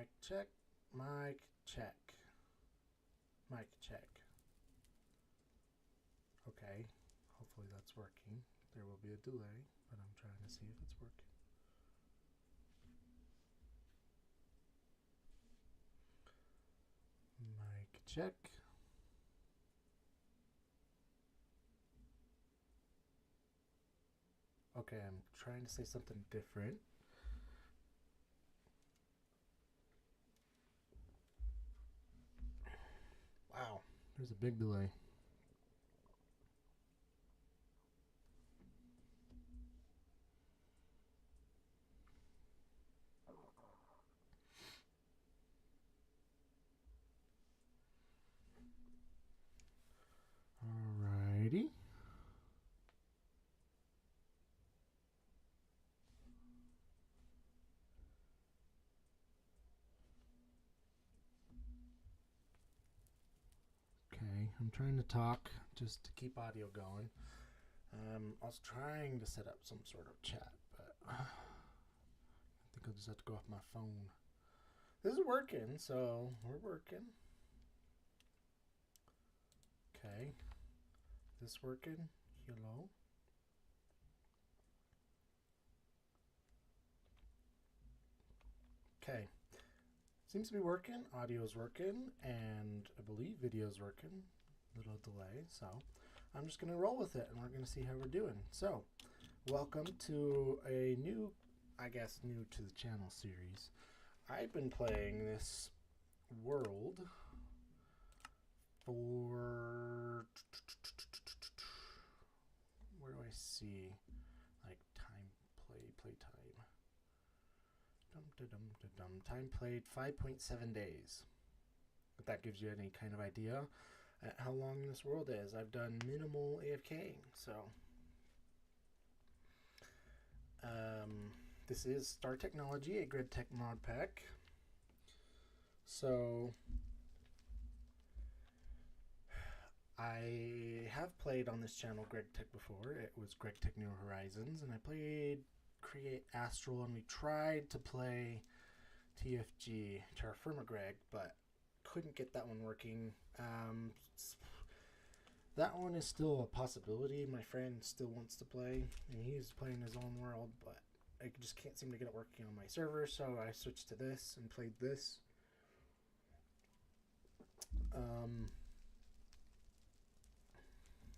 Mic check. Mic check. Mic check. Okay. Hopefully that's working. There will be a delay, but I'm trying to see if it's working. Mic check. Okay, I'm trying to say something different. Wow, there's a big delay. Alrighty. Okay, I'm trying to talk just to keep audio going. I was trying to set up some sort of chat, but I think I'll just have to go off my phone. This is working, so we're working. Okay, this working? Hello? Okay, seems to be working. Audio's working, and I believe video's working. Little delay, so I'm just gonna roll with it, and we're gonna see how we're doing. So, welcome to a new, I guess, new to the channel series. I've been playing this world for, where do I see like play time? Time played 5.7 days. If that gives you any kind of idea at how long this world is. I've done minimal AFKing, so this is Star Technology, a grid tech mod pack. So I have played on this channel Greg Tech before. It was Greg Tech New Horizons, and I played Create Astral, and we tried to play TFG, Terra Firma Greg, but couldn't get that one working. That one is still a possibility. My friend still wants to play, and he's playing his own world, but I just can't seem to get it working on my server, so I switched to this and played this.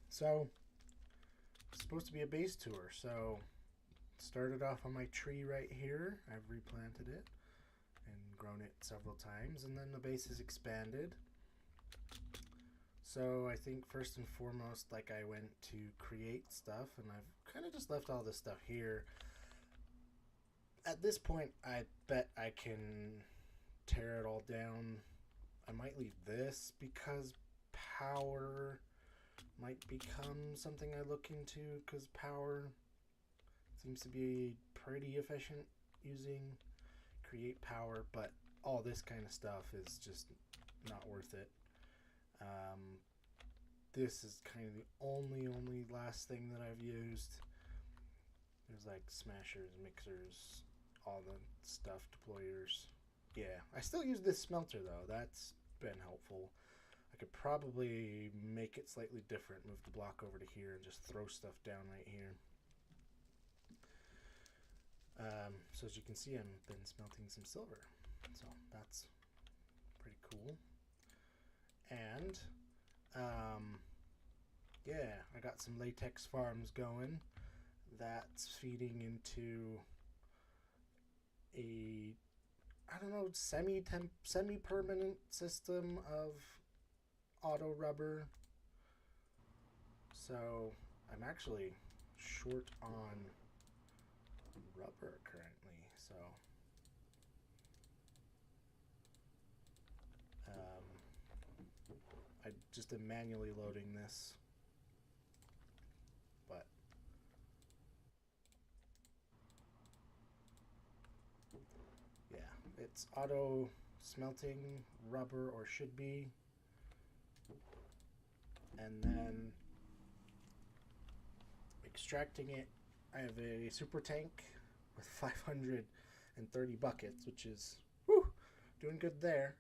So, it's supposed to be a base tour, so started off on my tree right here. I've replanted it and grown it several times, and then the base has expanded. So I think first and foremost, like, I went to create stuff, and I've kind of just left all this stuff here. At this point, I bet I can tear it all down. I might leave this because power might become something I look into, because power seems to be pretty efficient using create power, but all this kind of stuff is just not worth it. This is kind of the only last thing that I've used. There's like smashers, mixers, all the stuff, deployers. Yeah, I still use this smelter though. That's been helpful. I could probably make it slightly different, move the block over to here, and just throw stuff down right here. So as you can see, I've been smelting some silver, so that's pretty cool. And yeah, I got some latex farms going. That's feeding into a, I don't know, semi-permanent system of auto rubber. So I'm actually short on rubber currently, so I just am manually loading this, but yeah, it's auto smelting rubber, or should be, and then extracting it. I have a super tank with 530 buckets, which is doing good there.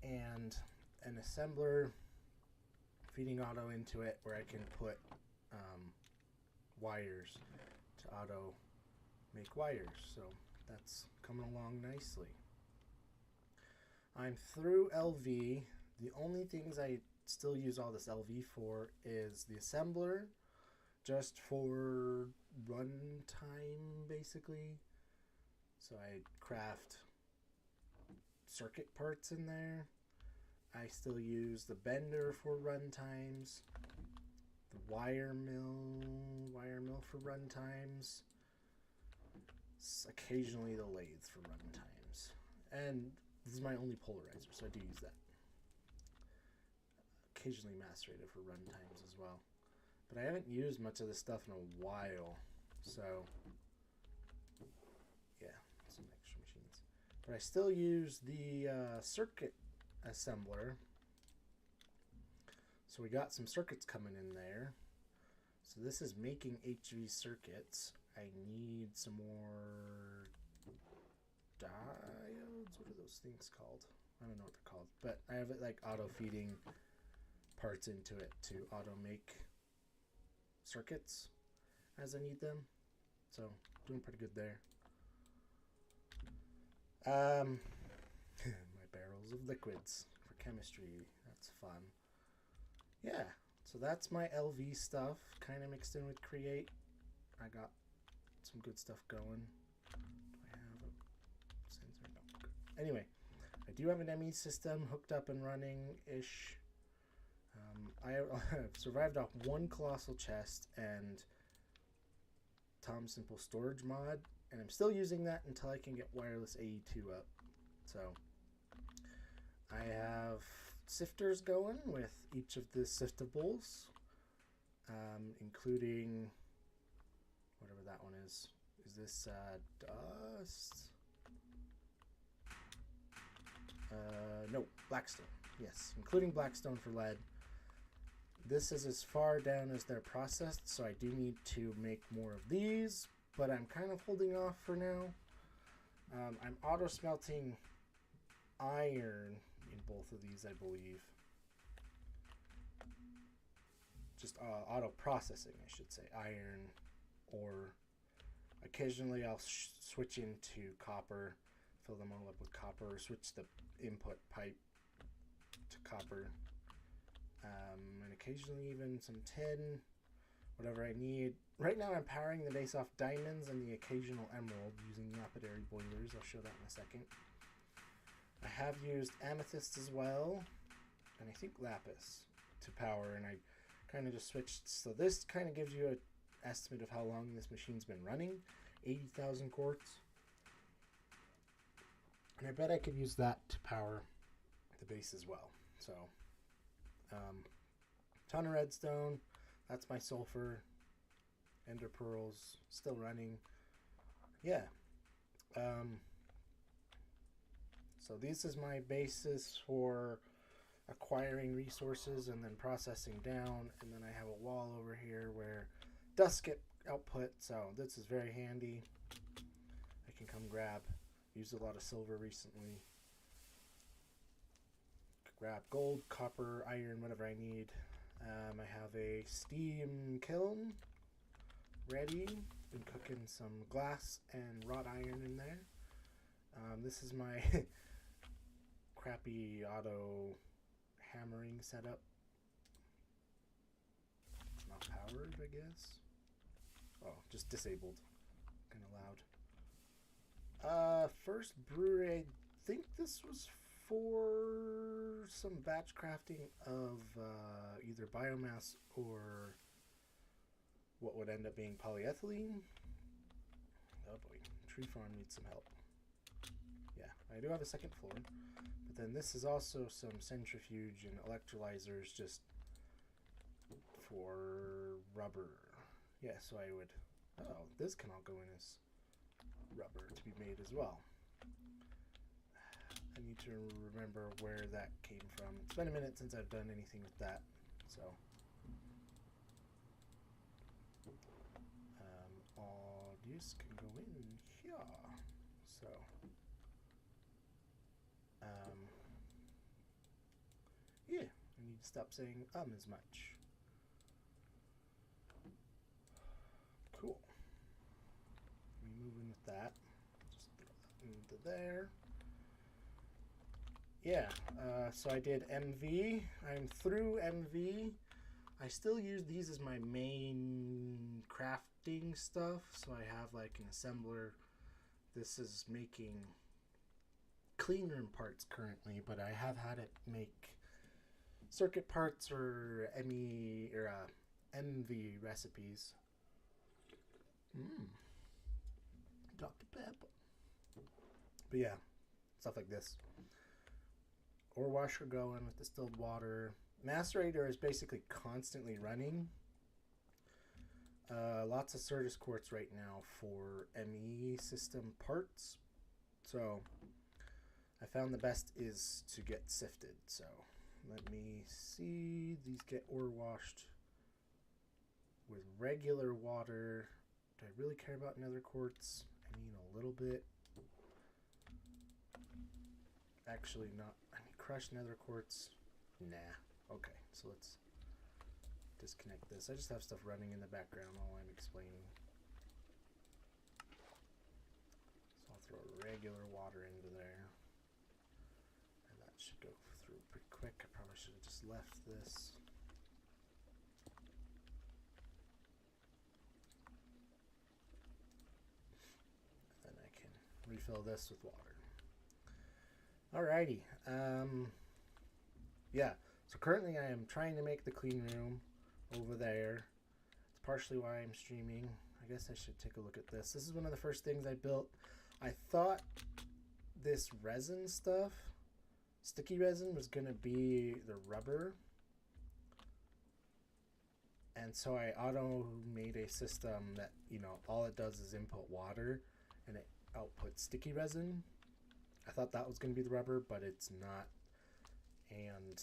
And an assembler feeding auto into it where I can put wires to auto make wires. So that's coming along nicely. I'm through LV. The only things I still use all this LV for is the assembler, just for runtime basically. So I craft circuit parts in there. I still use the bender for runtimes, the wire mill for runtimes, occasionally the lathe for runtimes, and this is my only polarizer, so I do use that. Occasionally macerator for runtimes as well, but I haven't used much of this stuff in a while, so yeah, some extra machines. But I still use the circuit assembler. So we got some circuits coming in there. So this is making HV circuits. I need some more diodes. What are those things called? I don't know what they're called. But I have it like auto feeding parts into it to auto make circuits as I need them. So doing pretty good there. My barrels of liquids for chemistry. That's fun. Yeah, so that's my LV stuff, kind of mixed in with Create. I got some good stuff going. Do I have a sensor? No. Good. Anyway, I do have an ME system hooked up and running-ish. I have survived off one colossal chest and Tom Simple storage mod, and I'm still using that until I can get wireless AE2 up. So I have sifters going with each of the siftables, including whatever that one is. Is this dust? No, Blackstone. Yes, including Blackstone for lead. This is as far down as they're processed, so I do need to make more of these, but I'm kind of holding off for now. I'm auto smelting iron in both of these, I believe. Just auto processing, I should say. Iron, or occasionally I'll switch into copper, fill them all up with copper, switch the input pipe to copper, and occasionally even some tin, whatever I need. Right now I'm powering the base off diamonds and the occasional emerald using lapidary boilers. I'll show that in a second. I have used amethyst as well, and I think lapis to power, and I kind of just switched. So this kind of gives you an estimate of how long this machine's been running, 80,000 quartz. And I bet I could use that to power the base as well. So, ton of redstone, that's my sulfur, ender pearls, still running. Yeah. So this is my basis for acquiring resources and then processing down, and then I have a wall over here where dust get output, so this is very handy. I can come grab. Used a lot of silver recently. Grab gold, copper, iron, whatever I need. I have a steam kiln ready. Been cooking some glass and wrought iron in there. This is my crappy auto hammering setup. It's not powered, I guess. Oh, just disabled. Kind of loud. First brewery, I think this was for some batch crafting of either biomass or what would end up being polyethylene. Oh boy, tree farm needs some help. Yeah, I do have a second floor, but then this is also some centrifuge and electrolyzers just for rubber. Yeah, so I would, oh, this can all go in as rubber to be made as well. I need to remember where that came from. It's been a minute since I've done anything with that, so all this can go in here. So Stop saying as much. Cool. We move in with that. Just throw that into there. Yeah, so I did MV. I'm through MV. I still use these as my main crafting stuff. So I have like an assembler. This is making clean room parts currently, but I have had it make circuit parts or MV recipes. Dr. Pepper. But yeah, stuff like this. Ore washer going with distilled water. Macerator is basically constantly running. Lots of Certus quartz right now for ME system parts. So I found the best is to get sifted. So let me see. These get ore washed with regular water. Do I really care about nether quartz? I mean a little bit. Actually not. I mean crushed nether quartz. Nah. Okay, so let's disconnect this. I just have stuff running in the background while I'm explaining. So I'll throw regular water into there. And that should go through pretty quick. I probably should have just left this. And then I can refill this with water. Alrighty. Yeah. So currently I am trying to make the clean room over there. It's partially why I'm streaming. I guess I should take a look at this. This is one of the first things I built. I thought this resin stuff, sticky resin, was going to be the rubber. And so I auto-made a system that, you know, all it does is input water and it outputs sticky resin. I thought that was going to be the rubber, but it's not. And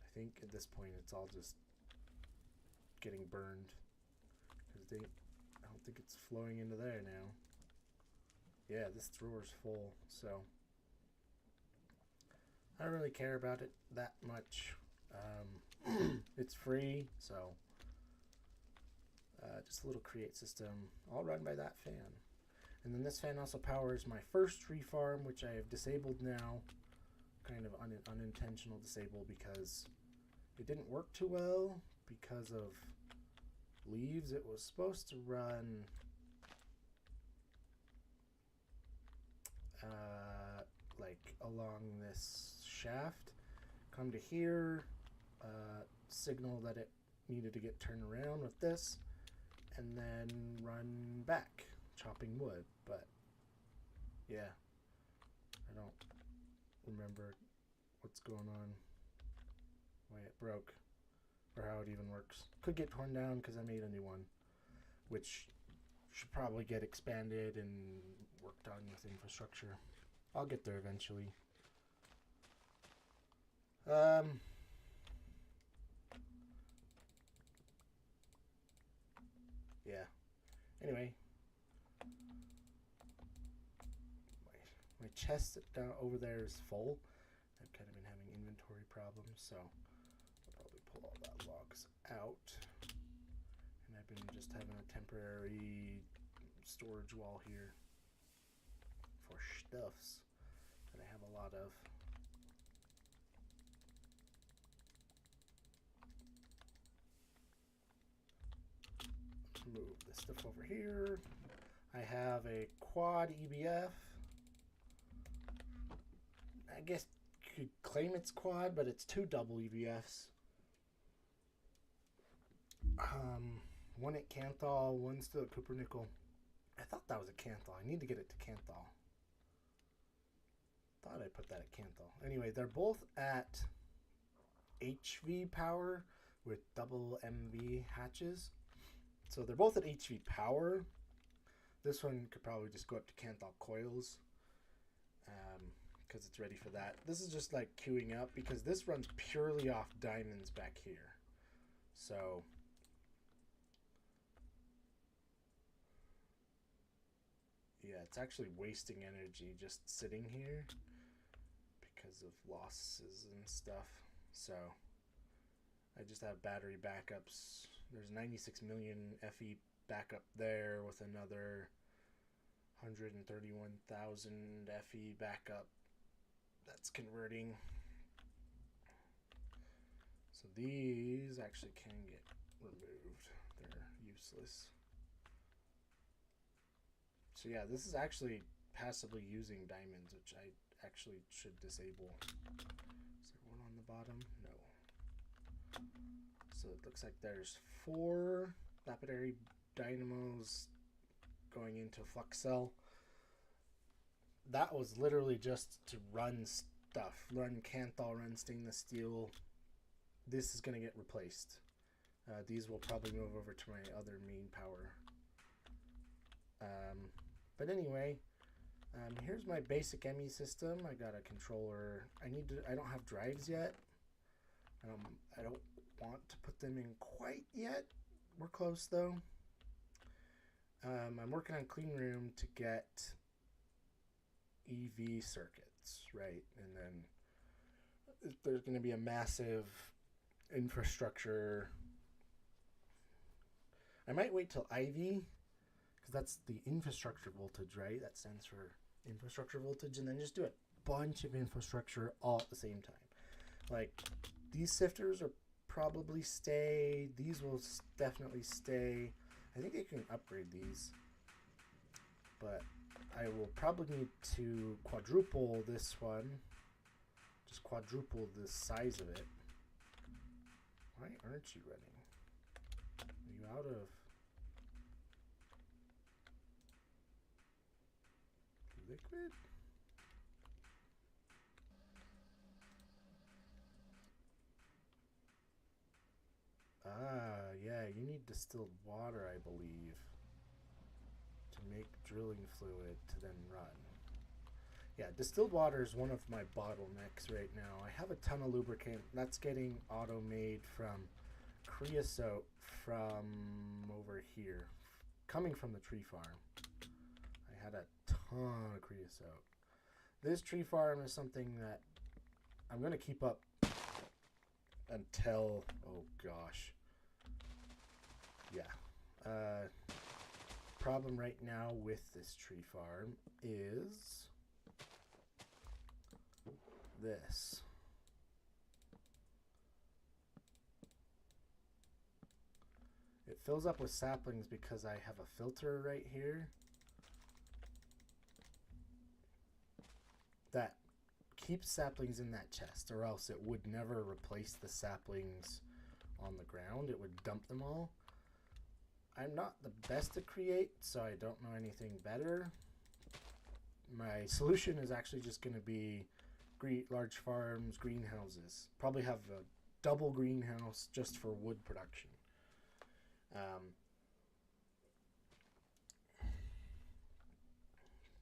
I think at this point it's all just getting burned because I don't think it's flowing into there now. Yeah, this drawer's full, so I don't really care about it that much. It's free, so just a little create system, all run by that fan. And then this fan also powers my first tree farm, which I have disabled now. Kind of unintentional disable because it didn't work too well because of leaves. It was supposed to run like along this shaft, come to here, signal that it needed to get turned around with this, and then run back chopping wood. But yeah, I don't remember what's going on, why it broke, or how it even works. Could get torn down because I made a new one, which should probably get expanded and worked on with infrastructure. I'll get there eventually. Yeah. Anyway, my chest down over there is full. I've kind of been having inventory problems, so I'll probably pull all that logs out. And I've been just having a temporary storage wall here for stuffs that I have a lot of. Move this stuff over here. I have a quad EBF. I guess you could claim it's quad, but it's two double EBFs. One at Canthal, one still at Coopernickel. I thought that was a Canthal. I need to get it to Canthal. Thought I put that at Canthal. Anyway, they're both at HV power with double MV hatches. So they're both at HV power. This one could probably just go up to Canthal coils because it's ready for that. This is just like queuing up because this runs purely off diamonds back here. So yeah, it's actually wasting energy just sitting here because of losses and stuff. So I just have battery backups. There's 96 million FE backup there with another 131,000 FE backup that's converting. So these actually can get removed. They're useless. So yeah, this is actually passively using diamonds, which I actually should disable. Is there one on the bottom? No. So it looks like there's 4 lapidary dynamos going into flux cell. That was literally just to run stuff. Run Kanthal, run stainless steel. This is going to get replaced. These will probably move over to my other main power. But anyway, here's my basic ME system. I got a controller. I don't have drives yet. I don't want to put them in quite yet. We're close though. I'm working on clean room to get EV circuits, right? And then there's going to be a massive infrastructure. I might wait till IV, because that's the infrastructure voltage, right? That stands for infrastructure voltage, and then just do a bunch of infrastructure all at the same time. Like, these sifters are probably stay. These will definitely stay. I think I can upgrade these, but I will probably need to quadruple this one. Just quadruple the size of it. Why aren't you running? Are you out of liquid? Ah, yeah, you need distilled water, I believe, to make drilling fluid to then run. Yeah, distilled water is one of my bottlenecks right now. I have a ton of lubricant. That's getting auto-made from creosote from over here, coming from the tree farm. I had a ton of creosote. This tree farm is something that I'm going to keep up until, oh gosh. Yeah. Problem right now with this tree farm is this. It fills up with saplings because I have a filter right here that keeps saplings in that chest, or else it would never replace the saplings on the ground. It would dump them all. I'm not the best at create, so I don't know anything better. My solution is actually just going to be large farms, greenhouses. Probably have a double greenhouse just for wood production.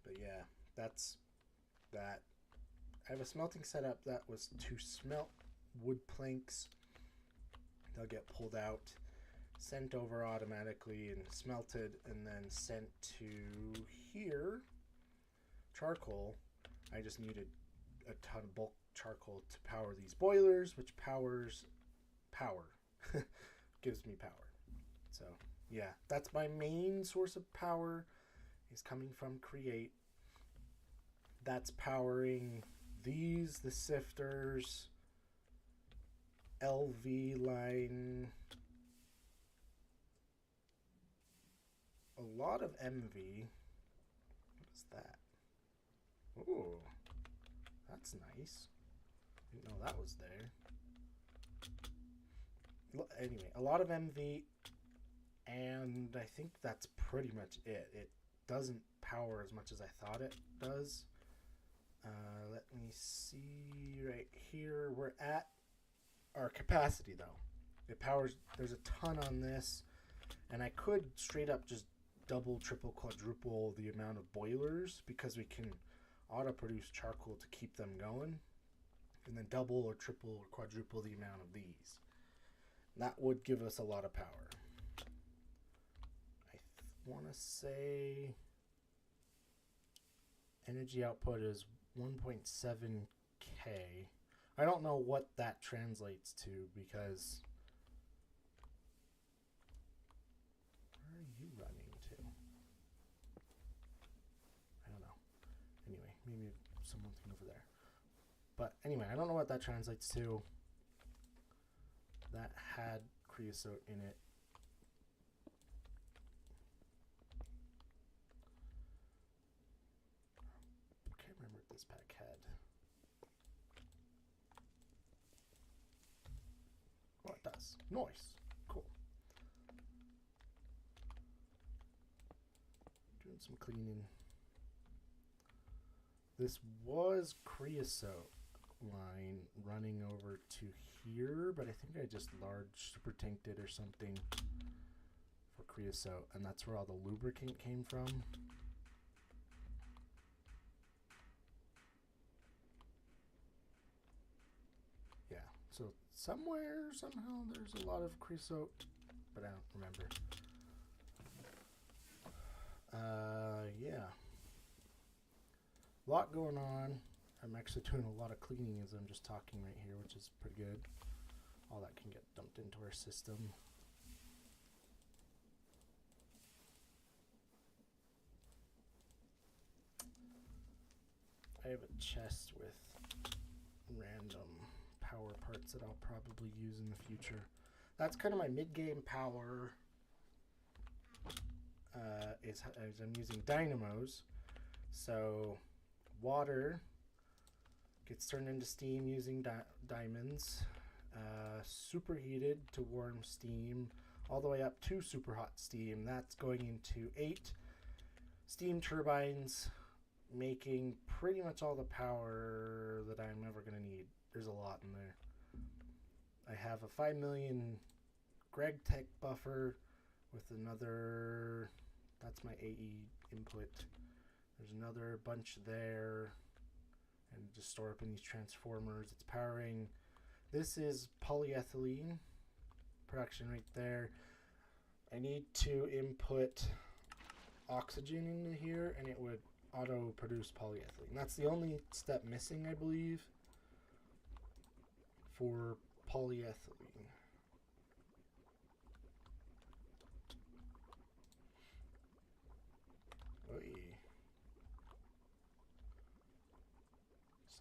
But yeah, that's that. I have a smelting setup that was to smelt wood planks. They'll get pulled out, sent over automatically and smelted, and then sent to here. Charcoal. I just needed a ton of bulk charcoal to power these boilers, which powers power. Gives me power. So yeah, that's my main source of power, is coming from Create. That's powering these, the sifters, LV line, a lot of MV. What is that? Ooh, that's nice. Didn't know that was there. Anyway, a lot of MV, and I think that's pretty much it. It doesn't power as much as I thought it does. Let me see right here. We're at our capacity though. It powers, there's a ton on this, and I could straight up just double, triple, quadruple the amount of boilers, because we can auto produce charcoal to keep them going, and then double or triple or quadruple the amount of these. That would give us a lot of power. I want to say energy output is 1.7K. I don't know what that translates to because... Where are you running to? I don't know. Anyway, maybe someone's over there. But anyway, I don't know what that translates to. That had creosote in it. I can't remember what this pack had. Oh, it does. Nice. Cool. Doing some cleaning. This was creosote line running over to here, but I think I just large super tanked it or something for creosote, and that's where all the lubricant came from. Yeah, so somewhere, somehow, there's a lot of creosote, but I don't remember. Yeah. A lot going on. I'm actually doing a lot of cleaning as I'm just talking right here, which is pretty good. All that can get dumped into our system. I have a chest with random power parts that I'll probably use in the future. That's kind of my mid-game power. Is I'm using dynamos. So water gets turned into steam using diamonds. Superheated to warm steam, all the way up to super hot steam. That's going into 8 steam turbines, making pretty much all the power that I'm ever going to need. There's a lot in there. I have a 5 million Greg Tech buffer with another, that's my AE input. There's another bunch there, and just store up in these transformers. It's powering, this is polyethylene production right there. I need to input oxygen into here and it would auto produce polyethylene. That's the only step missing, I believe, for polyethylene. Oy.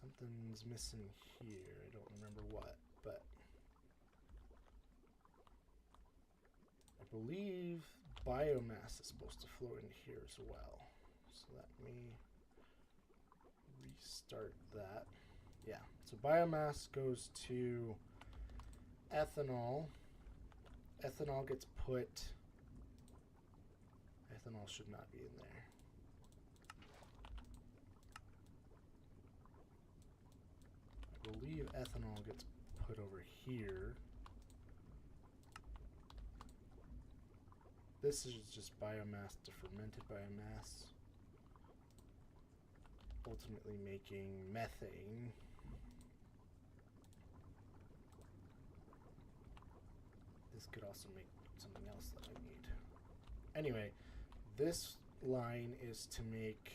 Something's missing here. I don't remember what, but I believe biomass is supposed to flow into here as well. So let me restart that. Yeah, so biomass goes to ethanol. Ethanol gets put, ethanol should not be in there. I believe ethanol gets put over here. This is just biomass to fermented biomass, ultimately making methane. This could also make something else that I need. Anyway, this line is to make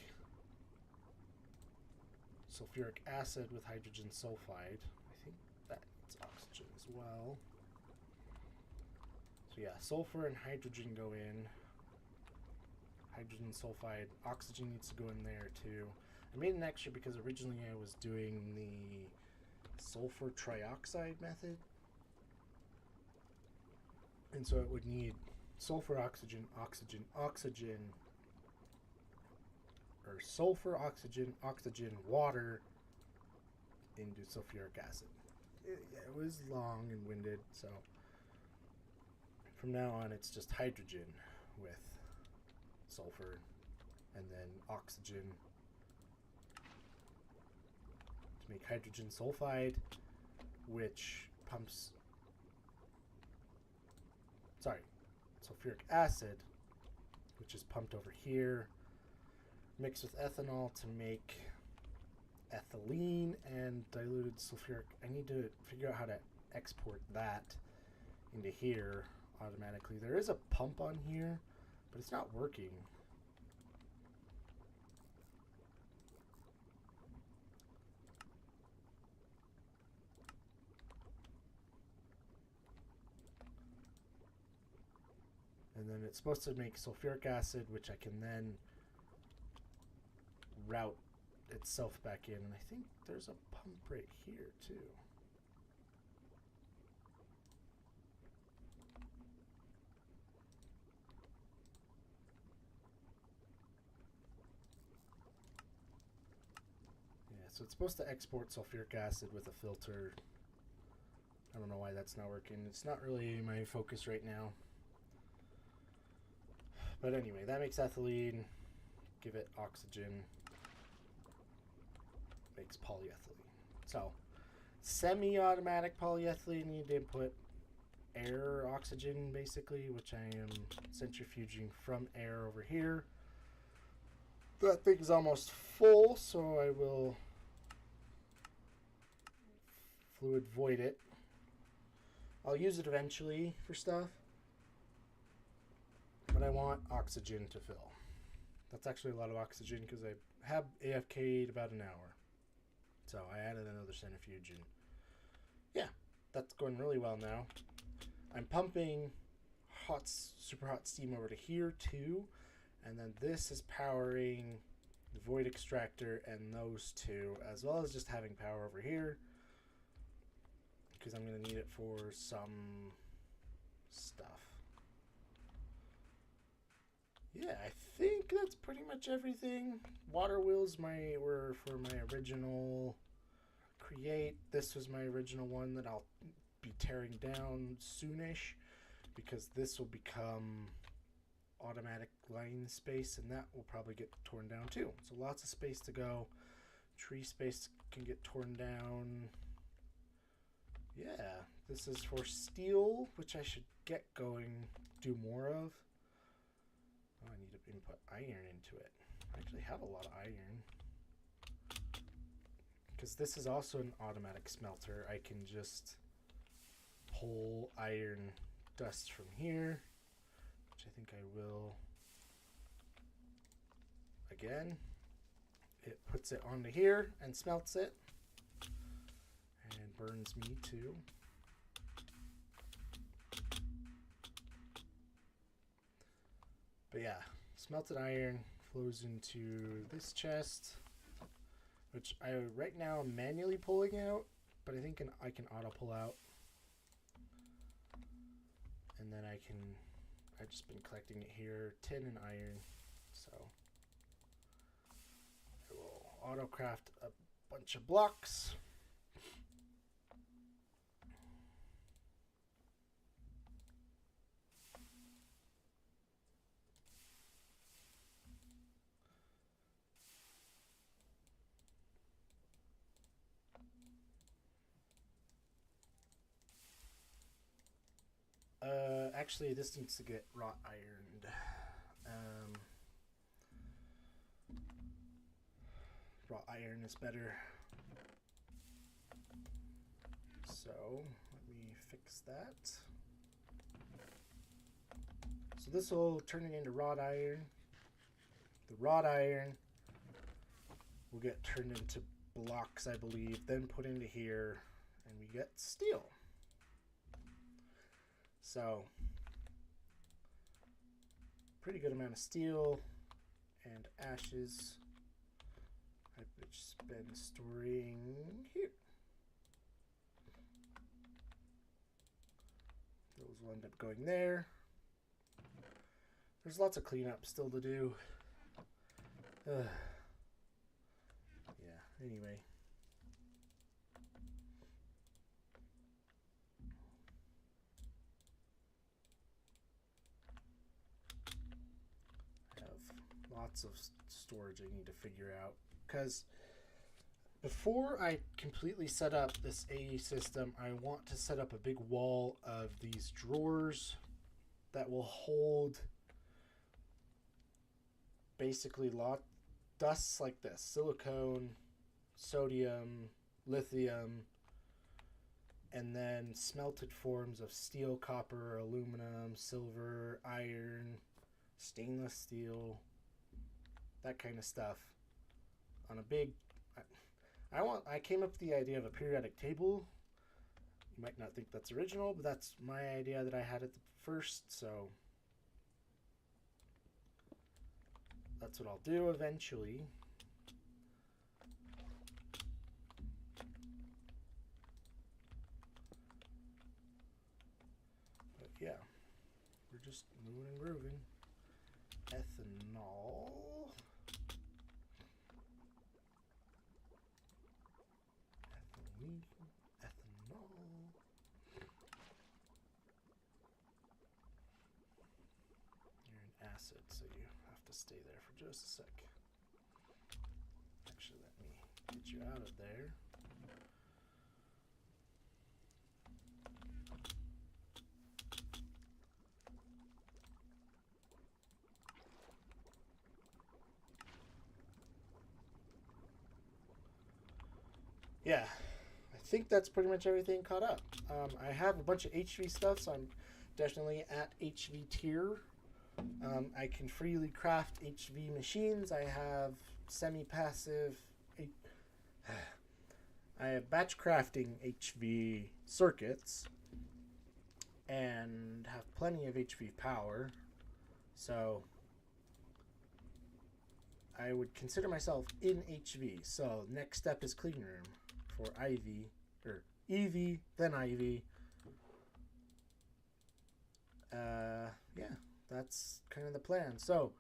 sulfuric acid with hydrogen sulfide. I think that's oxygen as well. So yeah, sulfur and hydrogen go in. Hydrogen sulfide, oxygen needs to go in there too. I made an extra because originally I was doing the sulfur trioxide method. And so it would need sulfur, oxygen, oxygen, oxygen, or sulfur, oxygen, oxygen, water into sulfuric acid. It was long and winded, so from now on it's just hydrogen with sulfur and then oxygen to make hydrogen sulfide, which pumps, sulfuric acid, which is pumped over here, mixed with ethanol to make ethylene and diluted sulfuric. I need to figure out how to export that into here automatically. There is a pump on here, but it's not working. And then it's supposed to make sulfuric acid, which I can then route itself back in. And I think there's a pump right here too. Yeah, so it's supposed to export sulfuric acid with a filter. I don't know why that's not working. It's not really my focus right now. But anyway, that makes ethylene. Give it oxygen. Makes polyethylene. So, semi-automatic polyethylene, you'd input air oxygen, basically, which I am centrifuging from air over here. That thing is almost full, so I will fluid void it. I'll use it eventually for stuff, but I want oxygen to fill. That's actually a lot of oxygen because I have AFK'd about an hour. So I added another centrifuge, and yeah, that's going really well now. I'm pumping super hot steam over to here too, and then this is powering the void extractor and those two, as well as just having power over here, because I'm going to need it for some stuff. Yeah, I think that's pretty much everything. Water wheels were for my original create. This was my original one that I'll be tearing down soonish, because this will become automatic line space, and that will probably get torn down too. So lots of space to go. Tree space can get torn down. Yeah, this is for steel, which I should get going, do more of. Oh, I need to input iron into it. I actually have a lot of iron. Because this is also an automatic smelter, I can just pull iron dust from here, which I think I will. Again, it puts it onto here and smelts it, and burns me too. But yeah, smelted iron flows into this chest, which I right now am manually pulling out, but I think I can auto pull out. And then I've just been collecting it here, tin and iron. So I will auto craft a bunch of blocks. Actually, this needs to get wrought ironed. Wrought iron is better. So, let me fix that. So this will turn it into wrought iron. The wrought iron will get turned into blocks, I believe, then put into here, and we get steel. So, pretty good amount of steel and ashes I've just been storing here. Those will end up going there. There's lots of cleanup still to do. Yeah, anyway. Lots of storage I need to figure out, because before I completely set up this AE system, I want to set up a big wall of these drawers that will hold basically dusts like this: silicone, sodium, lithium, and then smelted forms of steel, copper, aluminum, silver, iron, stainless steel, that kind of stuff on a big. I came up with the idea of a periodic table. You might not think that's original, but that's my idea that I had at the first. So that's what I'll do eventually. But yeah, we're just moving and grooving. Ethanol. Ethanol. You're an acid, so you have to stay there for just a sec. Actually, let me get you out of there. Yeah, I think that's pretty much everything caught up. I have a bunch of HV stuff, so I'm definitely at HV tier. I can freely craft HV machines. I have semi-passive. I have batch crafting HV circuits and have plenty of HV power. So I would consider myself in HV. So next step is clean room for IV, or EV, then IV. Yeah, that's kind of the plan. So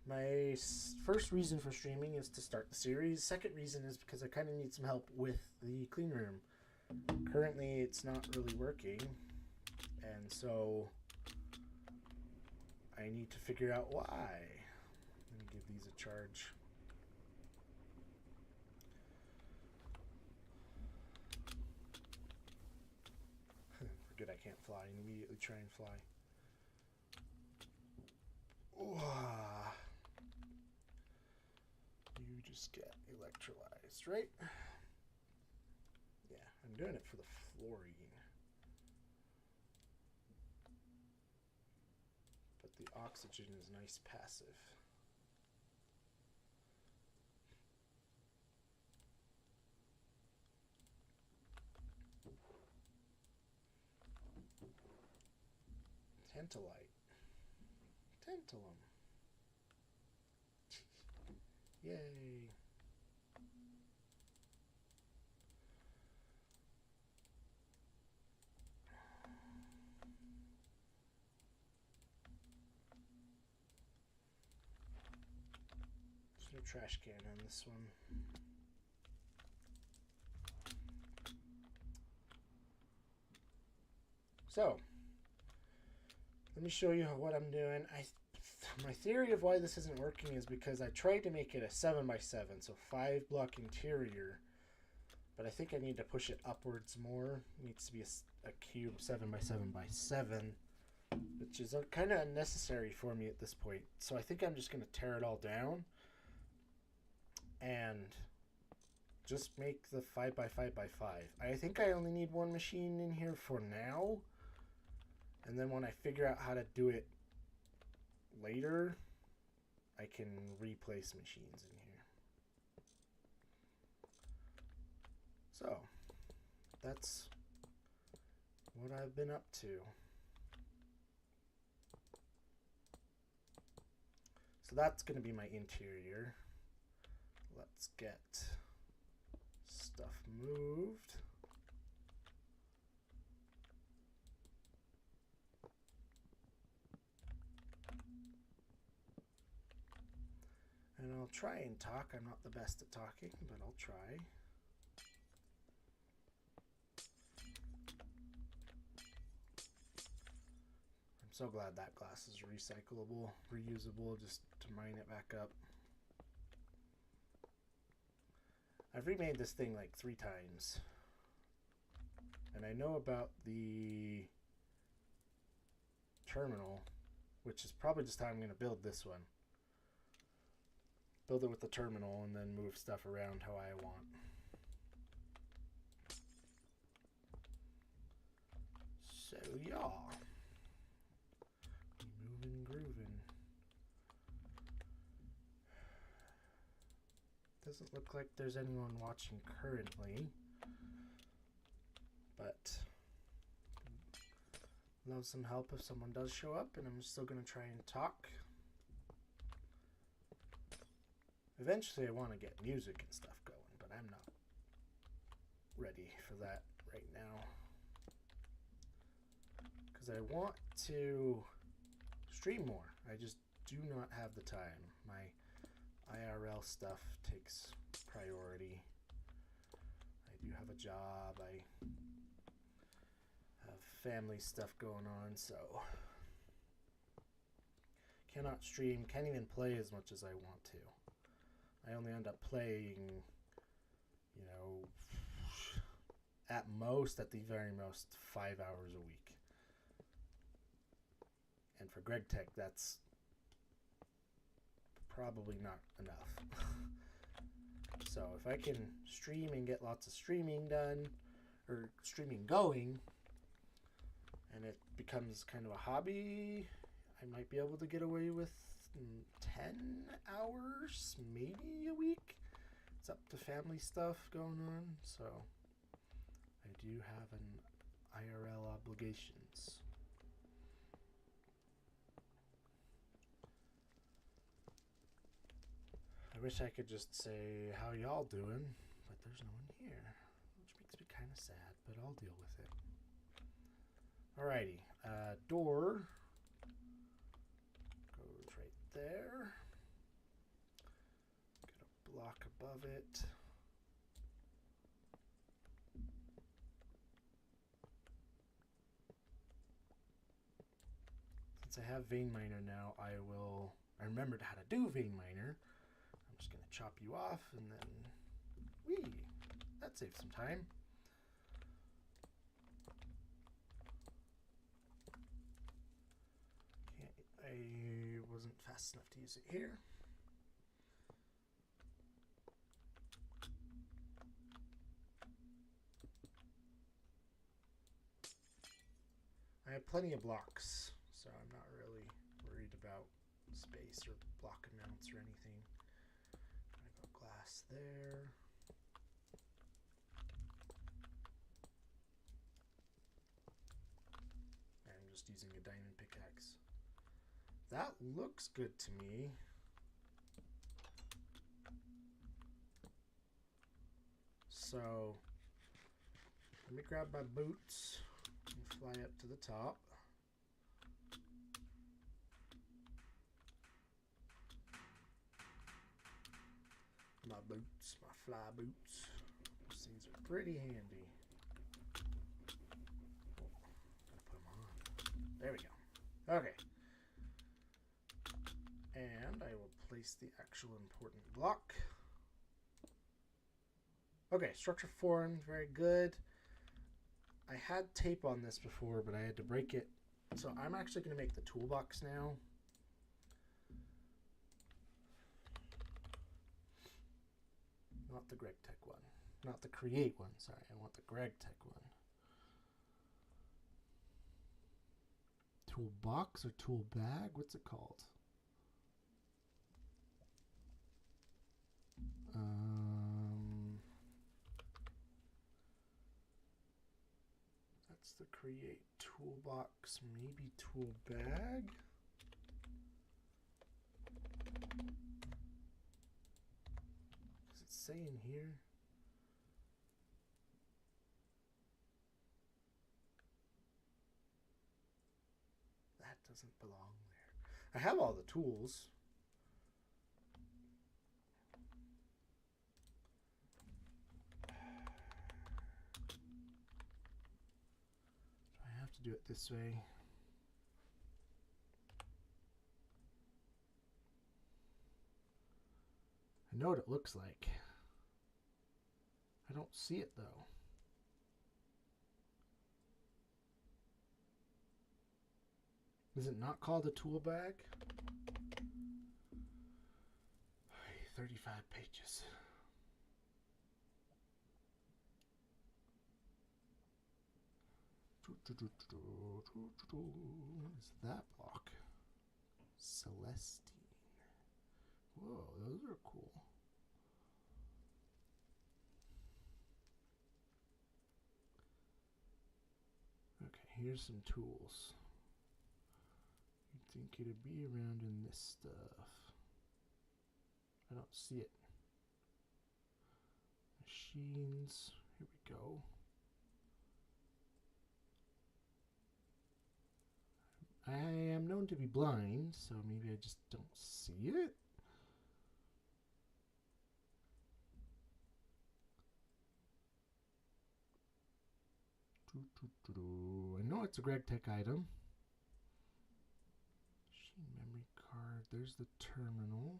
my first reason for streaming is to start the series. Second reason is because I kind of need some help with the clean room. Currently, it's not really working, and so I need to figure out why. Let me give these a charge. Forget I can't fly and immediately try and fly. You just get electrolyzed, right? Yeah, I'm doing it for the fluorine. But the oxygen is nice passive. Tantalite. Tantalum. Yay. There's no trash can on this one. So, let me show you what I'm doing. My theory of why this isn't working is because I tried to make it a 7x7, so 5 block interior, but I think I need to push it upwards more. It needs to be a cube 7x7x7, which is kind of unnecessary for me at this point. So I think I'm just going to tear it all down and just make the 5x5x5. I think I only need one machine in here for now. And then when I figure out how to do it later, I can replace machines in here. So, that's what I've been up to. So that's going to be my interior. Let's get stuff moved. And I'll try and talk. I'm not the best at talking, but I'll try. I'm so glad that glass is recyclable, reusable, just to mine it back up. I've remade this thing like 3 times. And I know about the terminal, which is probably just how I'm going to build this one. Build it with the terminal and then move stuff around how I want. So yeah, moving, grooving. Doesn't look like there's anyone watching currently, but love some help if someone does show up, and I'm still gonna try and talk. Eventually I want to get music and stuff going, but I'm not ready for that right now. Because I want to stream more. I just do not have the time. My IRL stuff takes priority. I do have a job. I have family stuff going on, so cannot stream, can't even play as much as I want to. I only end up playing, you know, at the very most, 5 hours a week. And for Greg Tech, that's probably not enough. So if I can stream and get lots of streaming done, or streaming going, and it becomes kind of a hobby, I might be able to get away with 10 hours, maybe a week. It's up to family stuff going on, so I do have an IRL obligations. I wish I could just say, how y'all doing? But there's no one here, which makes me kind of sad, but I'll deal with it. Alrighty, door goes right there. Got a block above it. Since I have vein miner now, I remembered how to do vein miner. I'm just gonna chop you off and then, whee, that saves some time. I wasn't fast enough to use it here. I have plenty of blocks, so I'm not really worried about space or block amounts or anything. I got glass there. I'm just using a diamond pickaxe. That looks good to me. So let me grab my boots and fly up to the top. My boots, my fly boots. These things are pretty handy. Oh, gotta put them on. There we go. Okay. And I will place the actual important block. Okay, structure formed, very good. I had tape on this before, but I had to break it. So I'm actually going to make the toolbox now. Not the Greg Tech one. Not the Create one, sorry. I want the Greg Tech one. Toolbox or tool bag? What's it called? That's the Create toolbox, maybe tool bag. Does it say in here? That doesn't belong there. I have all the tools. Do it this way. I know what it looks like. I don't see it though. Is it not called a tool bag? 35 pages. What is that block? Celestine. Whoa, those are cool. Okay, here's some tools. You'd think it'd be around in this stuff. I don't see it. Machines. Here we go. I am known to be blind, so maybe I just don't see it. I know it's a GregTech item. Machine memory card. There's the terminal.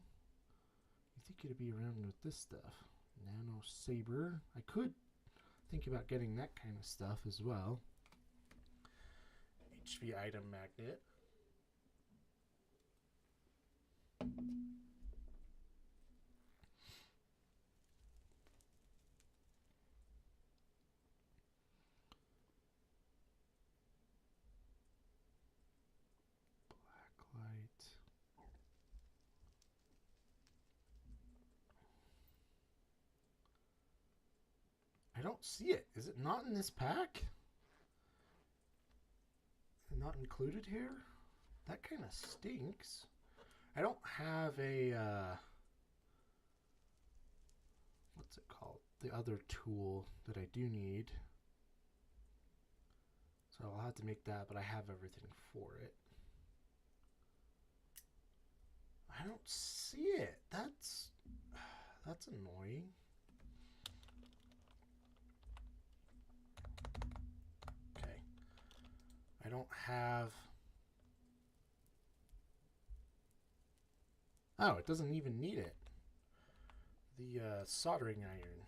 You think it'd be around with this stuff? Nano Saber. I could think about getting that kind of stuff as well. HV item magnet. Blacklight. I don't see it. Is it not in this pack? Not included here? That kind of stinks. I don't have a what's it called? The other tool that I do need. So I'll have to make that, but I have everything for it. I don't see it. That's annoying. Okay. I don't have... Oh, it doesn't even need it. The soldering iron.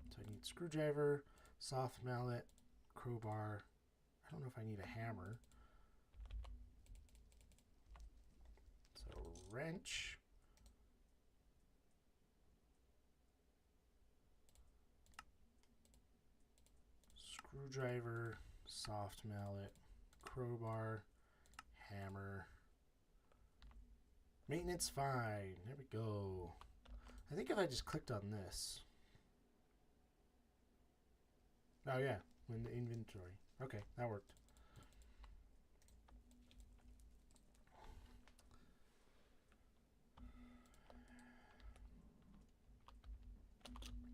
So I need screwdriver, soft mallet, crowbar. I don't know if I need a hammer. So wrench. Screwdriver, soft mallet, crowbar, hammer. Maintenance fine. There we go. I think if I just clicked on this. Oh yeah, in the inventory. Okay, that worked.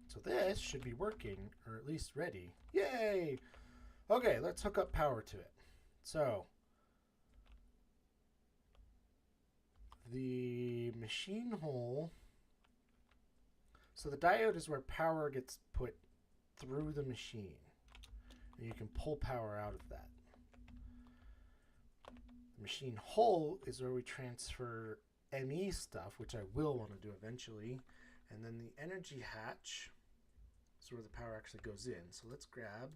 So this should be working, or at least ready. Yay! Okay, let's hook up power to it. So, the machine hole. So the diode is where power gets put through the machine. And you can pull power out of that. The machine hole is where we transfer ME stuff, which I will want to do eventually. And then the energy hatch is where the power actually goes in. So let's grab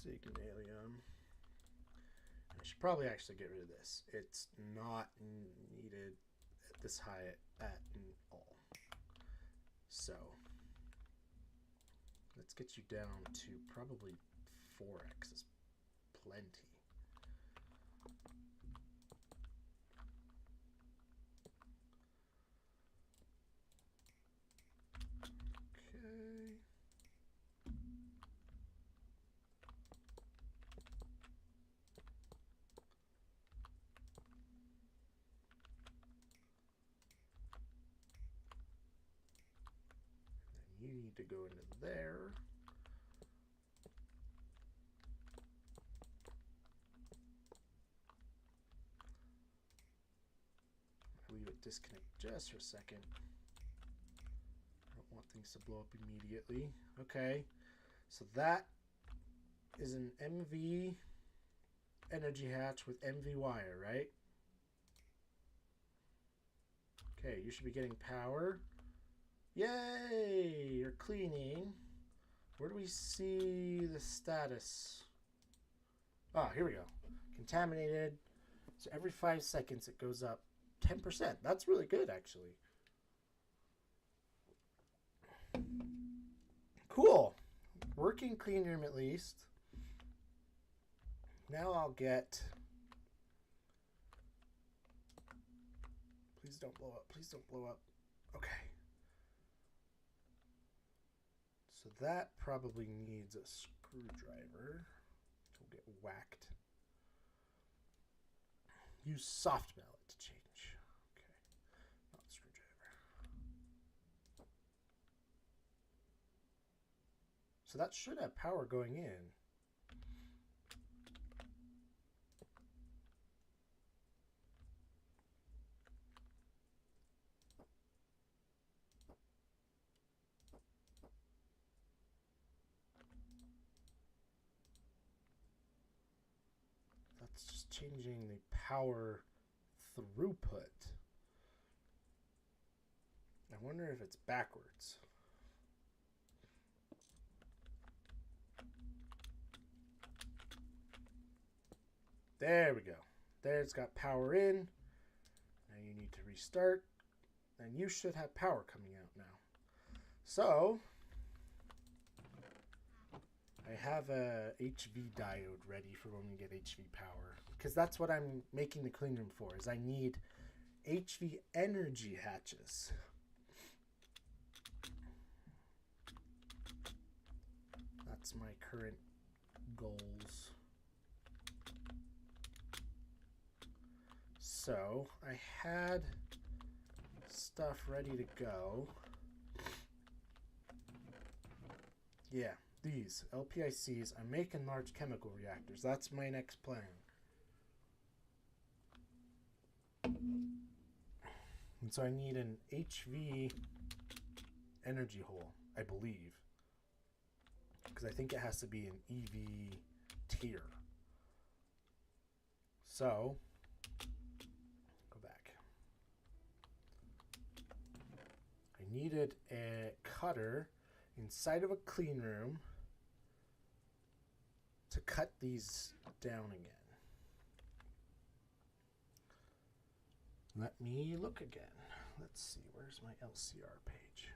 Signalium. I should probably actually get rid of this. It's not needed at this high at all. So let's get you down to probably 4x is plenty. Okay. And then you need to go into there. Leave it disconnect just for a second. I don't want things to blow up immediately. Okay, so that is an MV energy hatch with MV wire, right? Okay, you should be getting power. Yay! You're cleaning. Where do we see the status? Ah, here we go. Contaminated. So every 5 seconds it goes up 10%. That's really good, actually. Cool. Working clean room at least. Now I'll get... Please don't blow up. Please don't blow up. Okay. So that probably needs a screwdriver. It'll get whacked. Use soft mallet to change. Okay. Not screwdriver. So that should have power going in. That's just changing the power throughput. I wonder if it's backwards. There we go. There, it's got power in. Now you need to restart. And you should have power coming out now. So, I have a HV diode ready for when we get HV power. Because that's what I'm making the clean room for, is I need HV energy hatches. That's my current goals. So, I had stuff ready to go. Yeah, these LPICs. I'm making large chemical reactors. That's my next plan. And so I need an HV energy hole, I believe. Because I think it has to be an EV tier. So, go back. I needed a cutter inside of a clean room to cut these down again. Let me look again. Let's see, where's my LCR page?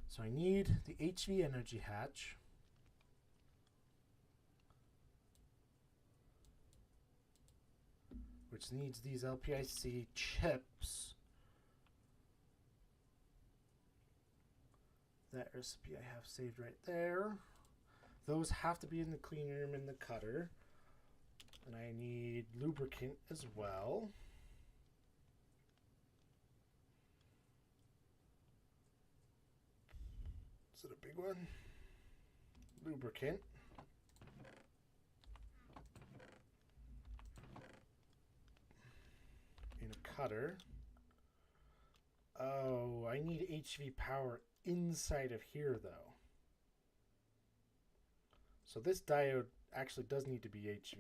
So I need the HV energy hatch. Which needs these LPIC chips. That recipe I have saved right there. Those have to be in the clean room in the cutter. And I need lubricant as well. Is it a big one? Lubricant. In a cutter. Oh, I need HV power inside of here though. So this diode actually does need to be HV.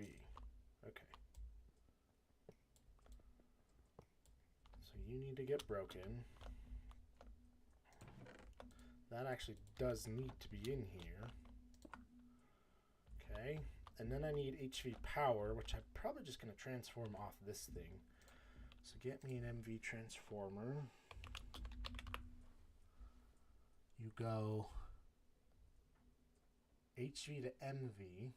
Okay. So you need to get broken. That actually does need to be in here. Okay. And then I need HV power, which I'm probably just going to transform off this thing. So get me an MV transformer. You go HV to MV.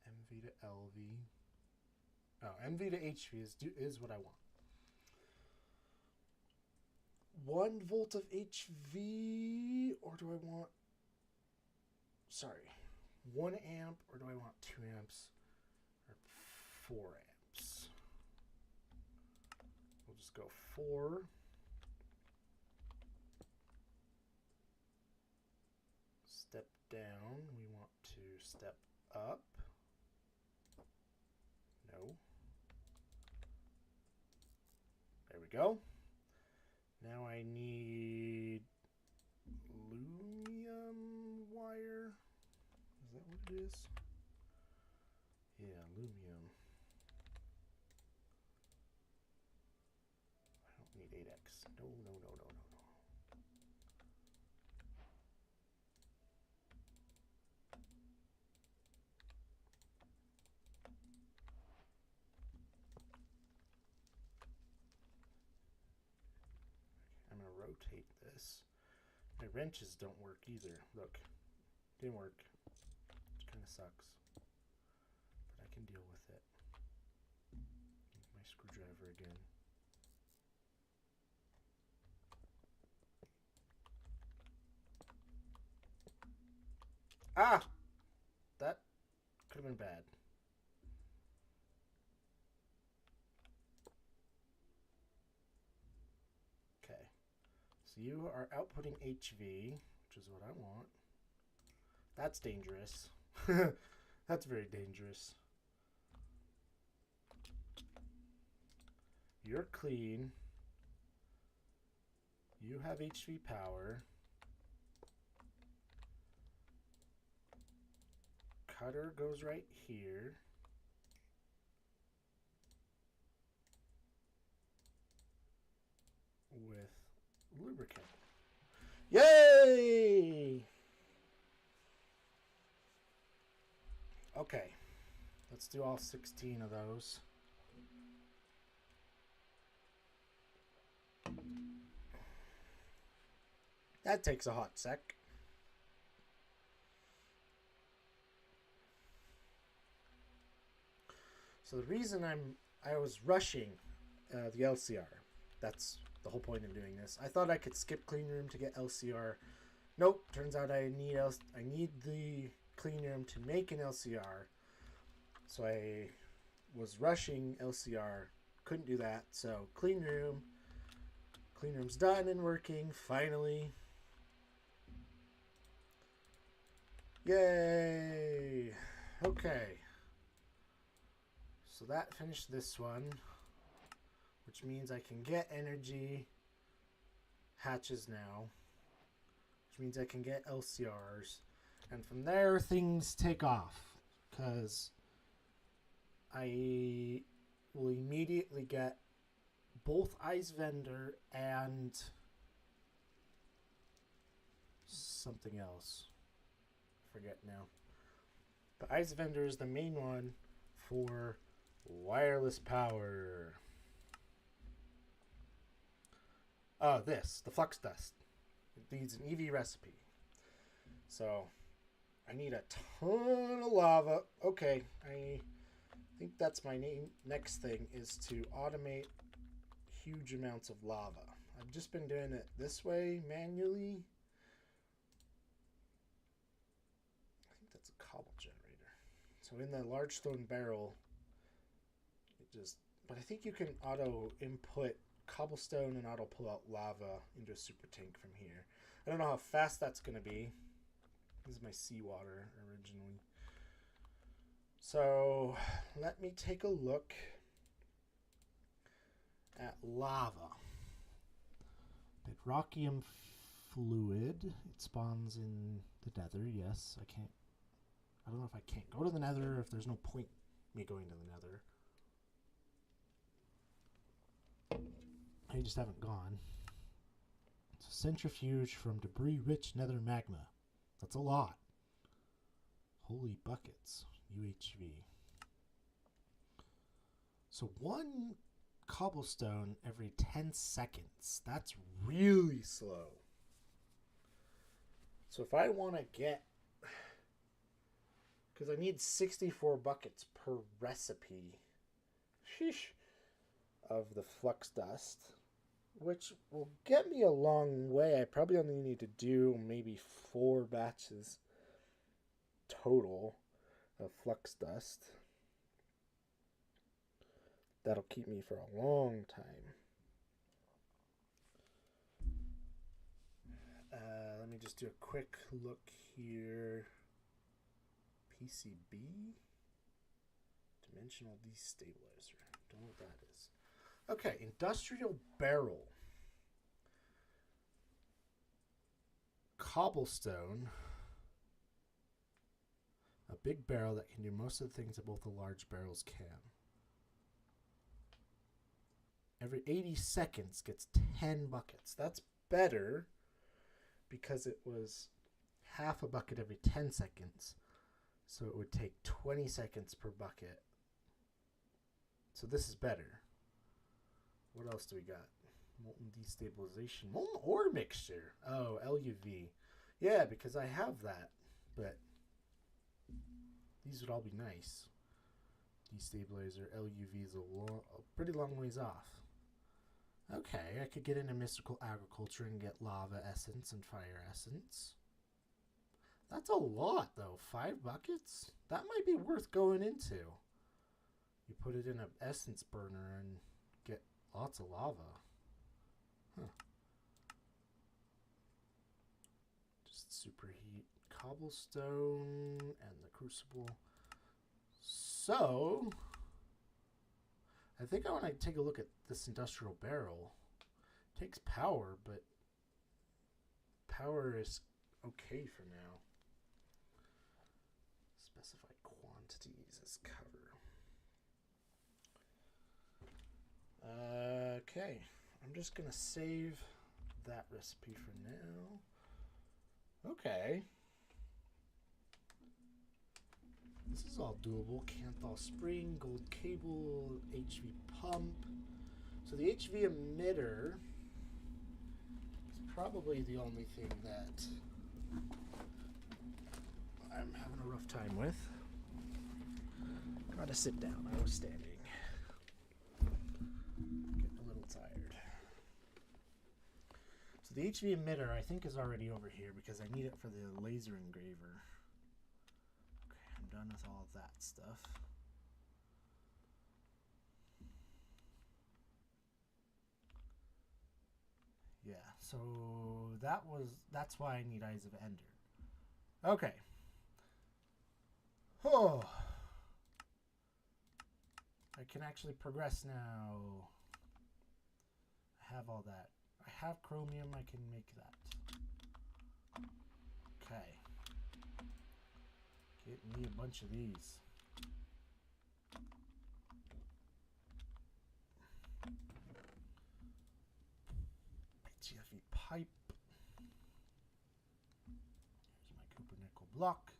MV to LV. Oh, MV to HV is what I want. 1 volt of HV, or do I want, sorry, 1 amp, or do I want 2 amps, or 4 amps? We'll just go 4. Step down, we want to step up. No. There we go. Now I need aluminum wire. Is that what it is? Yeah, aluminum. I don't need 8x. No, no, no, no, no, no. I'm going to rotate this. My wrenches don't work either. Look, didn't work. Which kind of sucks. But I can deal with it. My screwdriver again. Ah! That could have been bad. Okay. So you are outputting HV, which is what I want. That's dangerous. That's very dangerous. You're clean. You have HV power. Cutter goes right here. With lubricant. Yay! Okay. Let's do all 16 of those. That takes a hot sec. So the reason I was rushing the LCR. That's the whole point of doing this. I thought I could skip clean room to get LCR. Nope. Turns out I need the clean room to make an LCR. So I was rushing LCR. Couldn't do that. So clean room. Clean room's done and working. Finally. Yay. Okay. So that finished this one, which means I can get energy hatches now, which means I can get LCRs, and from there things take off, because I will immediately get both Ice Vendor and something else. Forget now. But Ice Vendor is the main one for wireless power. The flux dust. It needs an EV recipe. So I need a ton of lava. Okay, I think that's my next thing, is to automate huge amounts of lava. I've just been doing it this way manually. I think that's a cobble generator. So in the large stone barrel, but I think you can auto input cobblestone and auto pull out lava into a super tank from here. I don't know how fast that's going to be. This is my seawater originally. So let me take a look at lava. Bedrockium fluid. It spawns in the nether. Yes, I don't know if I can't go to the nether, if there's no point me going to the nether. I just haven't gone. It's a centrifuge from debris-rich nether magma. That's a lot. Holy buckets. UHV. So 1 cobblestone every 10 seconds. That's really slow. So if I want to get... because I need 64 buckets per recipe. Sheesh. Of the flux dust, which will get me a long way. I probably only need to do maybe 4 batches total of flux dust. That'll keep me for a long time. Let me just do a quick look here. PCB? Dimensional destabilizer. Don't know what that is. Okay, industrial barrel. Cobblestone. A big barrel that can do most of the things that both the large barrels can. Every 80 seconds gets 10 buckets. That's better because it was half a bucket every 10 seconds. So it would take 20 seconds per bucket. So this is better. What else do we got? Molten destabilization. Molten ore mixture. Oh, LUV. Yeah, because I have that. But these would all be nice. Destabilizer. LUV is a pretty long ways off. Okay, I could get into mystical agriculture and get lava essence and fire essence. That's a lot, though. 5 buckets? That might be worth going into. You put it in an essence burner and get lots of lava. Huh. superheat cobblestone and the crucible. So I think I want to take a look at this industrial barrel. It takes power, but power is okay for now. Specify quantities as cover. Okay, I'm just gonna save that recipe for now. Okay. This is all doable. Canthal spring, gold cable, HV pump. So the HV emitter is probably the only thing that I'm having a rough time with. Gotta sit down. I was standing. Getting a little tired. So the HV emitter I think is already over here because I need it for the laser engraver. Done with all of that stuff. Yeah, so that's why I need Eyes of Ender. Okay. Oh. I can actually progress now. I have all that. I have chromium, I can make that. Okay. Get me a bunch of these. HFE pipe. Here's my copper nickel block.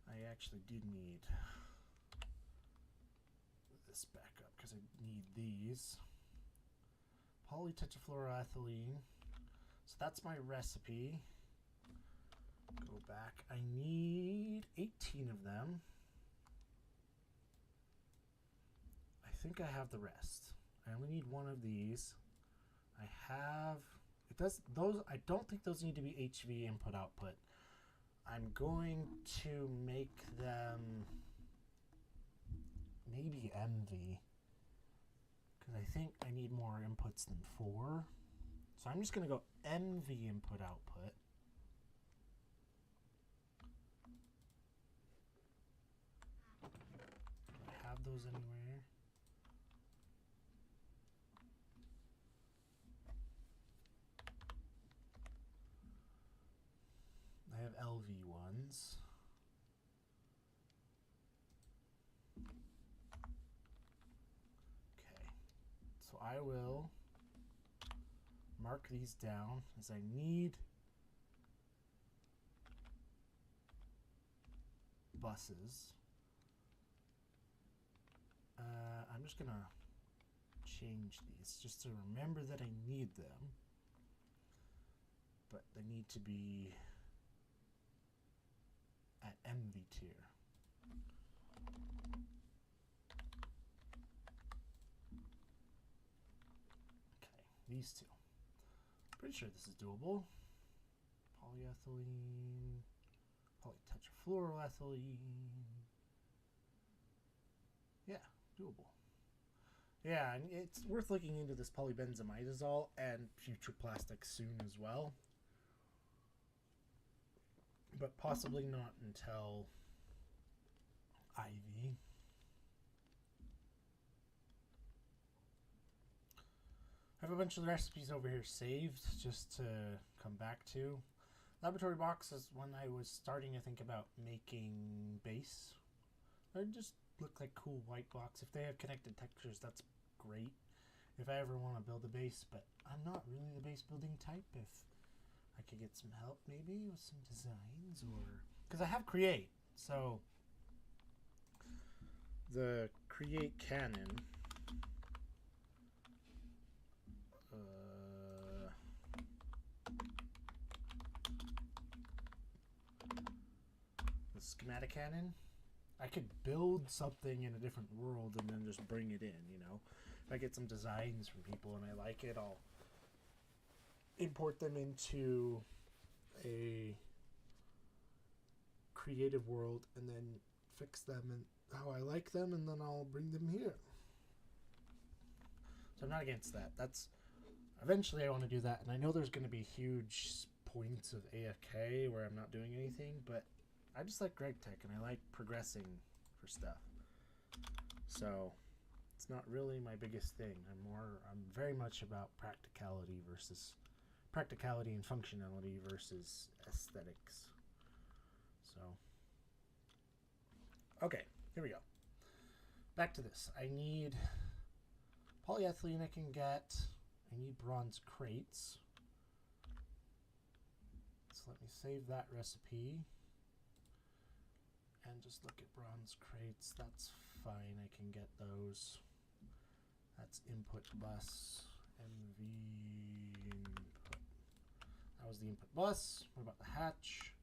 I actually did need this backup because I need these. Polytetrafluoroethylene. So that's my recipe. Go back. I need 18 of them. I think I have the rest. I only need one of these. I have it does those I don't think those need to be HV input output. I'm going to make them maybe MV because I think I need more inputs than 4. So I'm just going to go MV input output. Have those anywhere? I have LV ones. Okay, so I will mark these down as I need buses. I'm just gonna change these just to remember that I need them, but they need to be at MV tier. Okay, these two. Pretty sure this is doable. Polyethylene, polytetrafluoroethylene. Yeah, doable. Yeah, and it's worth looking into this polybenzimidazole and future plastics soon as well. But possibly not until IV. I have a bunch of recipes over here saved just to come back to. Laboratory box is when I was starting to think about making base. They just look like cool white blocks. If they have connected textures, that's great. If I ever want to build a base, but I'm not really the base building type. If I could get some help maybe with some designs, or because I have Create, so the Create cannon the schematic cannon, I could build something in a different world and then just bring it in, you know. If I get some designs from people and I like it, I'll import them into a creative world and then fix them and how I like them, and then I'll bring them here. So I'm not against that. That's eventually I want to do that, and I know there's going to be huge points of AFK where I'm not doing anything, but I just like Greg Tech and I like progressing for stuff. So it's not really my biggest thing. I'm very much about practicality and functionality versus aesthetics. So, okay, here we go. Back to this. I need polyethylene I can get. I need bronze crates. So let me save that recipe. And just look at bronze crates. That's fine. I can get those. That's input bus. MV input. That was the input bus. What about the hatch?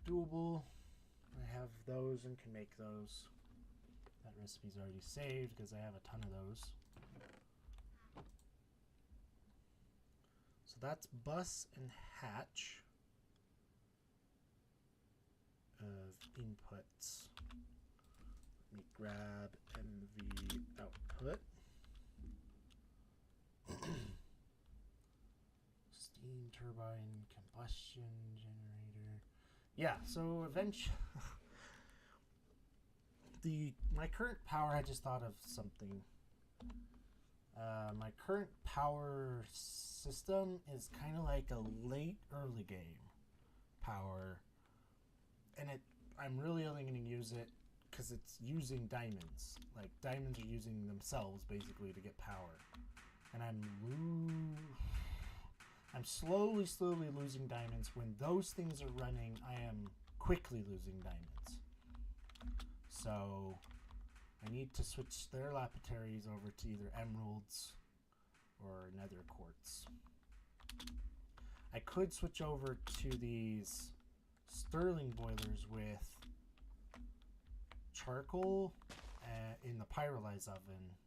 Doable. I have those and can make those. That recipe's already saved because I have a ton of those. So that's bus and hatch of inputs. Let me grab MV output. Steam turbine, combustion generator. Yeah, so eventually my current power, I just thought of something. My current power system is kind of like a late early game power, and I'm really only going to use it because it's using diamonds. Like diamonds are using themselves basically to get power, and I'm slowly losing diamonds. When those things are running, I am quickly losing diamonds. So I need to switch their lapidaries over to either emeralds or nether quartz. I could switch over to these sterling boilers with charcoal in the pyrolyze oven.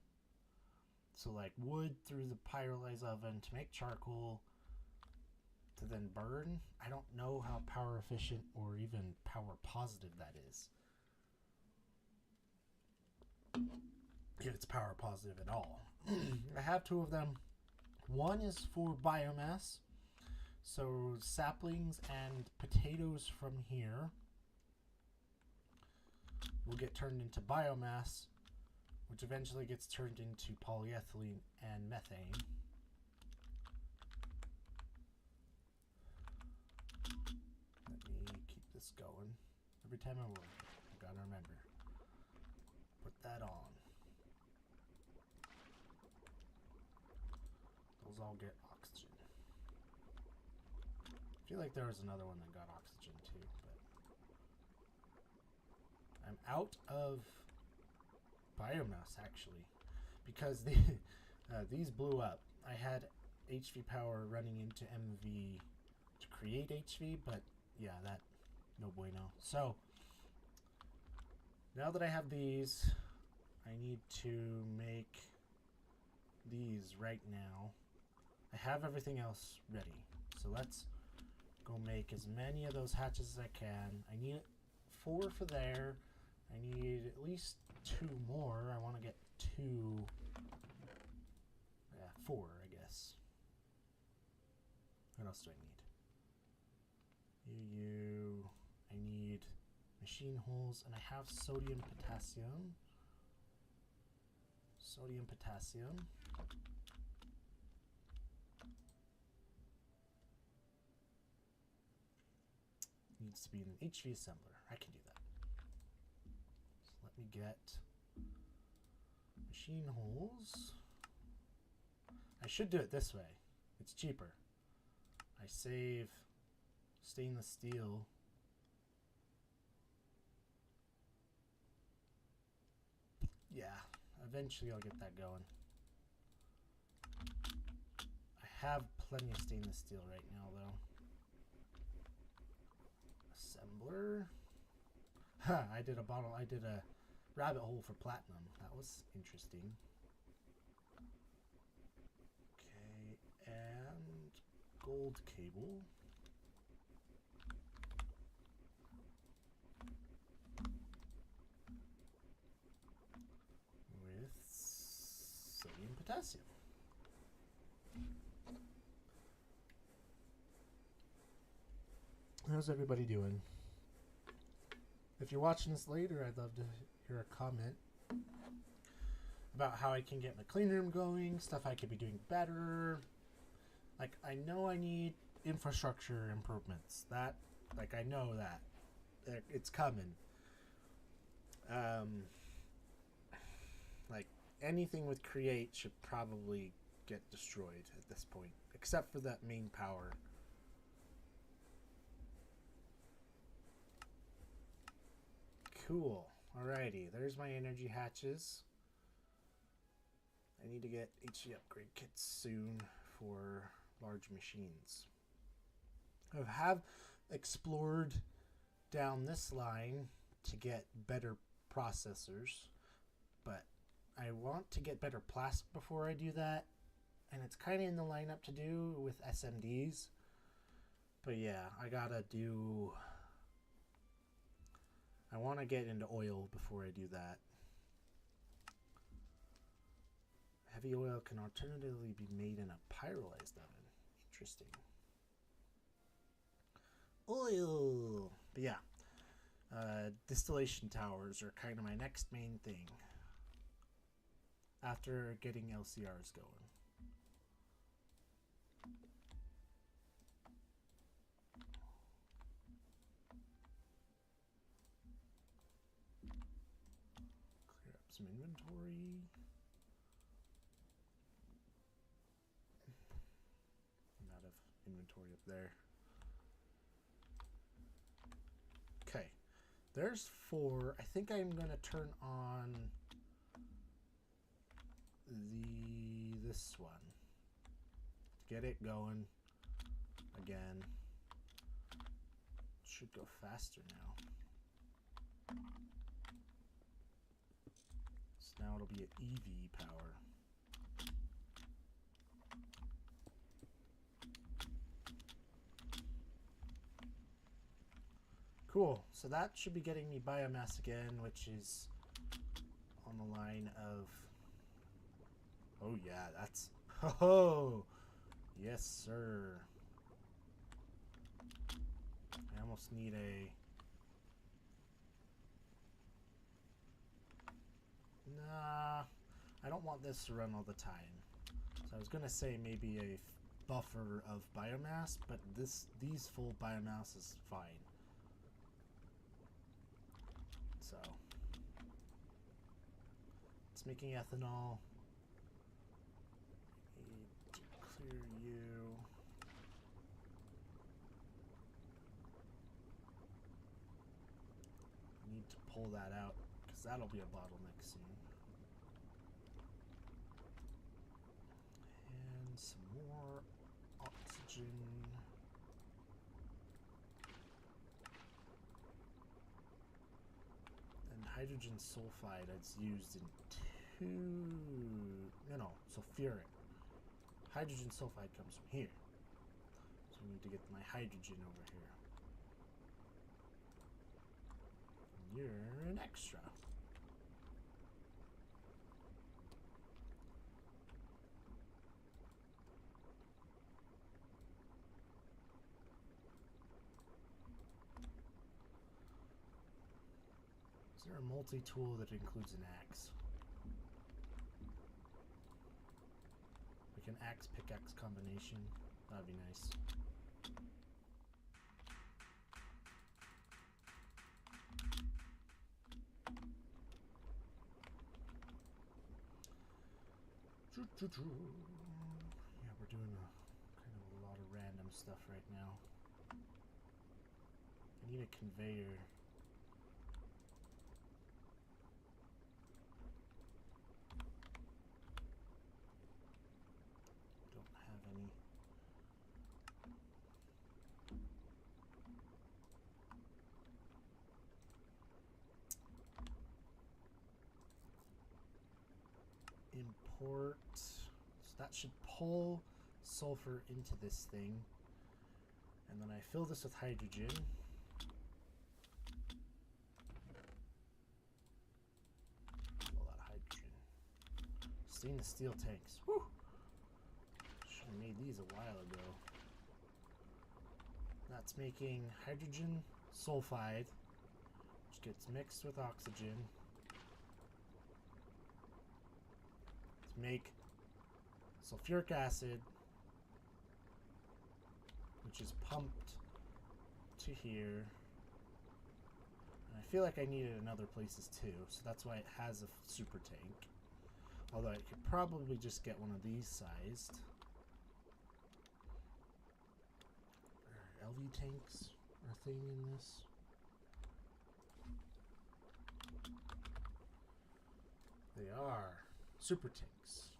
So like wood through the pyrolyze oven to make charcoal to then burn. I don't know how power efficient or even power positive that is. If it's power positive at all. I have two of them. One is for biomass. So saplings and potatoes from here will get turned into biomass, which eventually gets turned into polyethylene and methane. Let me keep this going. Every time I work, I gotta remember. Put that on. Those all get oxygen. I feel like there was another one that got oxygen too, but I'm out of biomass actually because these blew up. I had HV power running into MV to create HV, but yeah, that no bueno. So now that I have these, I need to make these right now. I have everything else ready. So let's go make as many of those hatches as I can. I need 4 for there. I need at least 2 more. I want to get 2. Yeah, 4, I guess. What else do I need? I need machine holes, and I have sodium, potassium. Sodium, potassium. Needs to be in an HV assembler. I can do that. So let me get machine holes. I should do it this way. It's cheaper. I save stainless steel. Yeah, eventually I'll get that going. I have plenty of stainless steel right now though. Assembler. I did a rabbit hole for platinum. That was interesting. Okay, and gold cable. With sodium potassium. How's everybody doing? If you're watching this later, I'd love to hear a comment about how I can get my clean room going, stuff I could be doing better. Like, I know I need infrastructure improvements. That, like, I know that. It's coming. Like, anything with create should probably get destroyed at this point, except for that main power. Cool. Alrighty, there's my energy hatches. I need to get HE upgrade kits soon for large machines. I have explored down this line to get better processors, but I want to get better plastic before I do that, and it's kind of in the lineup to do with SMDs. But yeah, I want to get into oil before I do that. Heavy oil can alternatively be made in a pyrolyzed oven. Interesting. Oil! But yeah, distillation towers are kind of my next main thing after getting LCRs going. Clear up some inventory. I'm out of inventory up there. Okay, there's 4. I think I'm gonna turn on this one to get it going again. Should go faster now. So now it'll be an EV power. Cool. So that should be getting me biomass again, which is on the line of... Oh yeah, that's... Oh! Yes, sir. I almost need a... Nah, I don't want this to run all the time. So I was gonna say maybe a buffer of biomass, but these full biomass is fine. So it's making ethanol. Need to clear you. Need to pull that out because that'll be a bottleneck soon. And some more oxygen. And hydrogen sulfide that's used in sulfuric. Hydrogen sulfide comes from here. So we need to get my hydrogen over here. And you're an extra. Is there a multi-tool that includes an axe? Like an axe pickaxe combination? That'd be nice. Yeah, we're doing kind of a lot of random stuff right now. I need a conveyor. Don't have any. Import. So that should pull sulfur into this thing. And then I fill this with hydrogen. All that hydrogen. Stainless steel tanks. Whew! Should have made these a while ago. That it's making hydrogen sulfide, which gets mixed with oxygen to make sulfuric acid, which is pumped to here. And I feel like I need it in other places too, so that's why it has a super tank. Although I could probably just get one of these sized. Are LV tanks a thing in this? They are. Super tanks.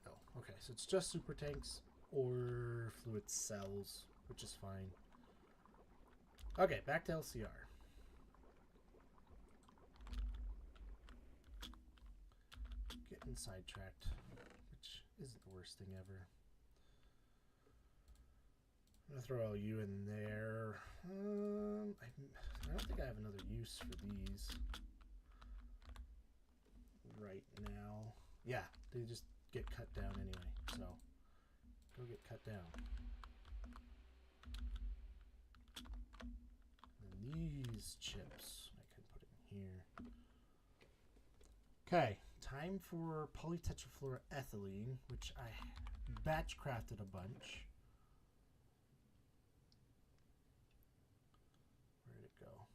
Oh, okay, so it's just super tanks or fluid cells, which is fine. Okay, back to LCR. Getting sidetracked, which isn't the worst thing ever. I'm gonna throw LU in there. I don't think I have another use for these right now. Yeah, they just get cut down anyway, so go get cut down. And these chips I can put in here. Okay, time for polytetrafluoroethylene, which I batch crafted a bunch. Where did it go?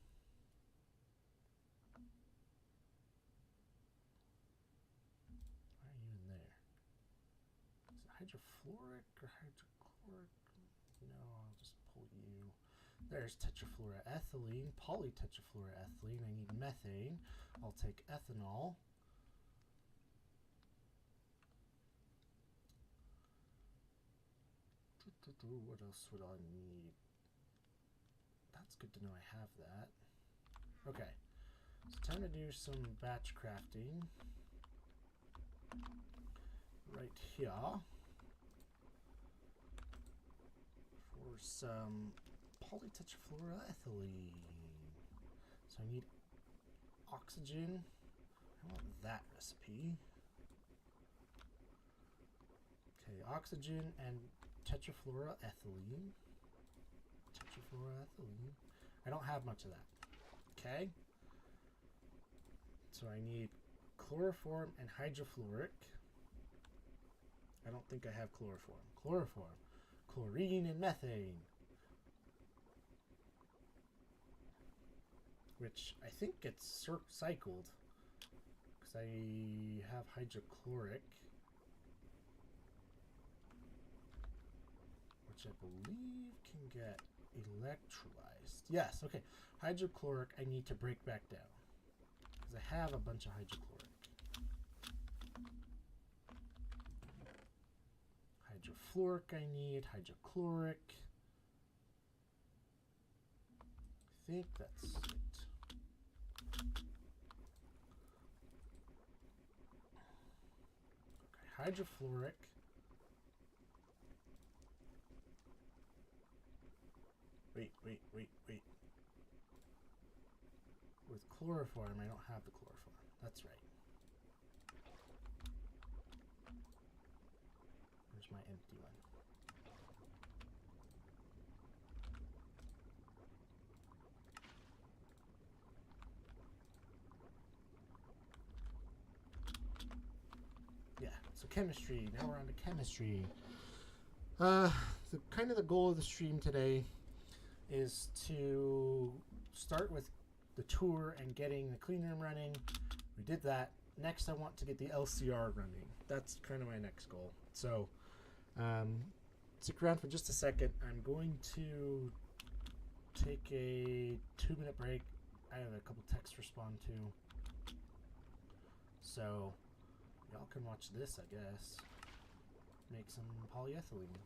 Why are you in there? Is it hydrofluoric or hydrochloric? No, I'll just pull you. There's tetrafluoroethylene, polytetrafluoroethylene. I need methane. I'll take ethanol. What else would I need? That's good to know I have that. Okay, so time to do some batch crafting. Right here. For some polytetrafluoroethylene. So I need oxygen. I want that recipe. Okay, oxygen and tetrafluoroethylene. Tetrafluoroethylene. I don't have much of that. Okay. So I need chloroform and hydrofluoric. I don't think I have chloroform. Chloroform. Chlorine and methane. Which I think gets cycled. Because I have hydrochloric. Which I believe can get electrolyzed. Yes, okay. Hydrochloric I need to break back down. Because I have a bunch of hydrochloric. Hydrofluoric I need. Hydrochloric. I think that's it. Okay, hydrofluoric. Wait. With chloroform, I don't have the chloroform. That's right. Where's my empty one? Yeah, so chemistry. Now we're on to chemistry. So kind of the goal of the stream today is to start with the tour and getting the clean room running. We did that. Next, I want to get the LCR running. That's kind of my next goal. So, stick around for just a second. I'm going to take a 2-minute break. I have a couple texts to respond to. So, y'all can watch this, I guess. Make some polyethylene.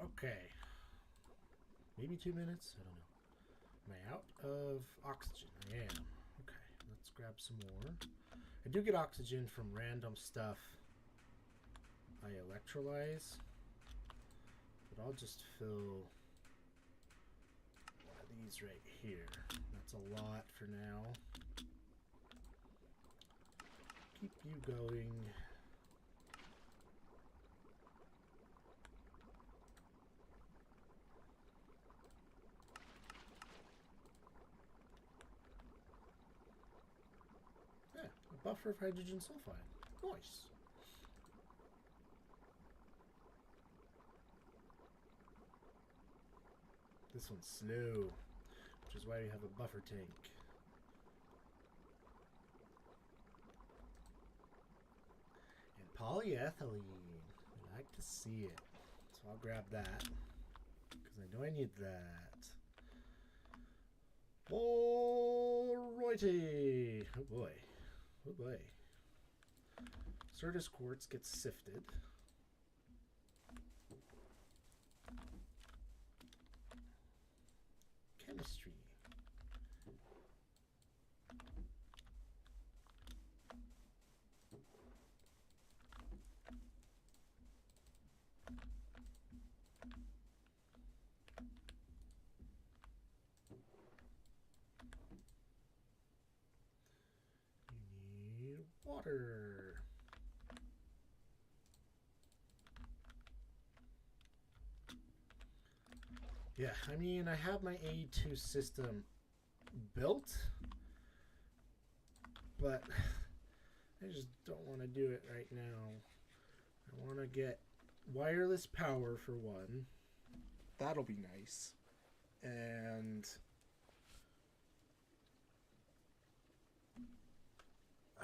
Okay. Maybe 2 minutes? I don't know. Am I out of oxygen? I am. Okay, let's grab some more. I do get oxygen from random stuff I electrolyze, but I'll just fill these right here. That's a lot for now. Keep you going. Yeah, a buffer of hydrogen sulfide. Nice. This one's slow, which is why we have a buffer tank. And polyethylene. I like to see it. So I'll grab that, because I know I need that. Alrighty. Oh boy. Oh boy. Certus quartz gets sifted. Chemistry. You need water. Yeah, I mean, I have my A2 system built, but I just don't want to do it right now. I want to get wireless power for one. That'll be nice. And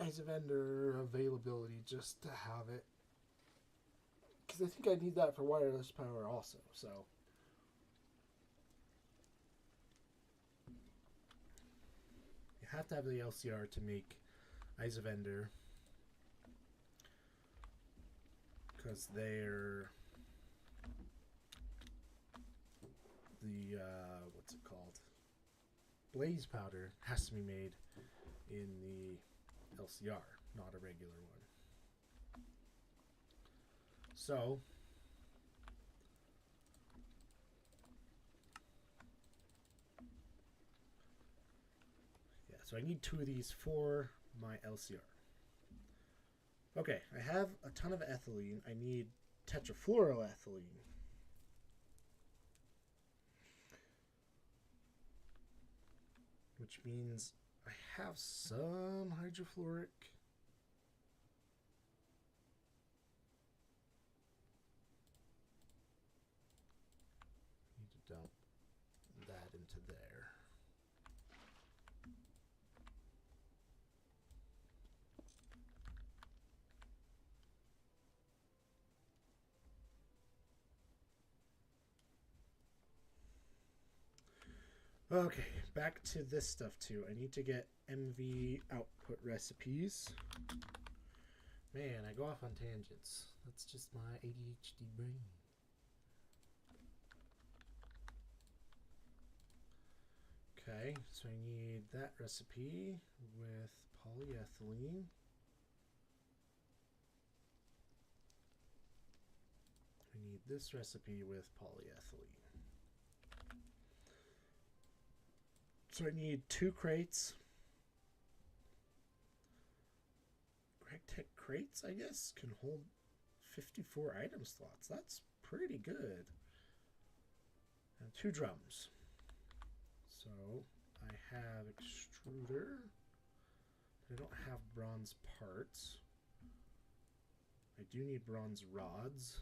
Isovender availability just to have it. Because I think I need that for wireless power also, so. You have to have the LCR to make Isovender. Because they're the, what's it called? Blaze powder has to be made in the LCR, not a regular one. So, yeah, so I need 2 of these for my LCR. Okay, I have a ton of ethylene. I need tetrafluoroethylene. Which means I have some hydrofluoric. Need to dump that into there. Okay, back to this stuff too. I need to get MV output recipes. Man, I go off on tangents. That's just my ADHD brain. Okay, so I need that recipe with polyethylene. I need this recipe with polyethylene. So I need 2 crates. GregTech crates, I guess, can hold 54 item slots. That's pretty good. And 2 drums. So I have extruder, but I don't have bronze parts. I do need bronze rods.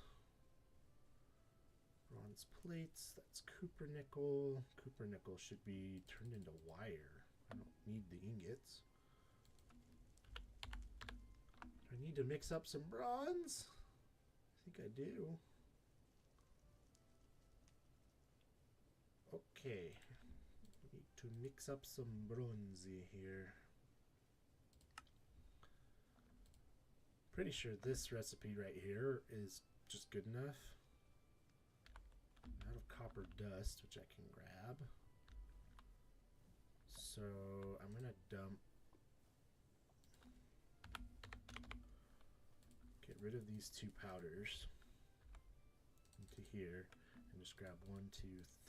Bronze plates, that's copper nickel. Copper nickel should be turned into wire. I don't need the ingots. Do I need to mix up some bronze? I think I do. Okay. Need to mix up some bronzy here. Pretty sure this recipe right here is just good enough. Out of copper dust, which I can grab. So I'm going to dump. Get rid of these 2 powders into here and just grab 1, 2,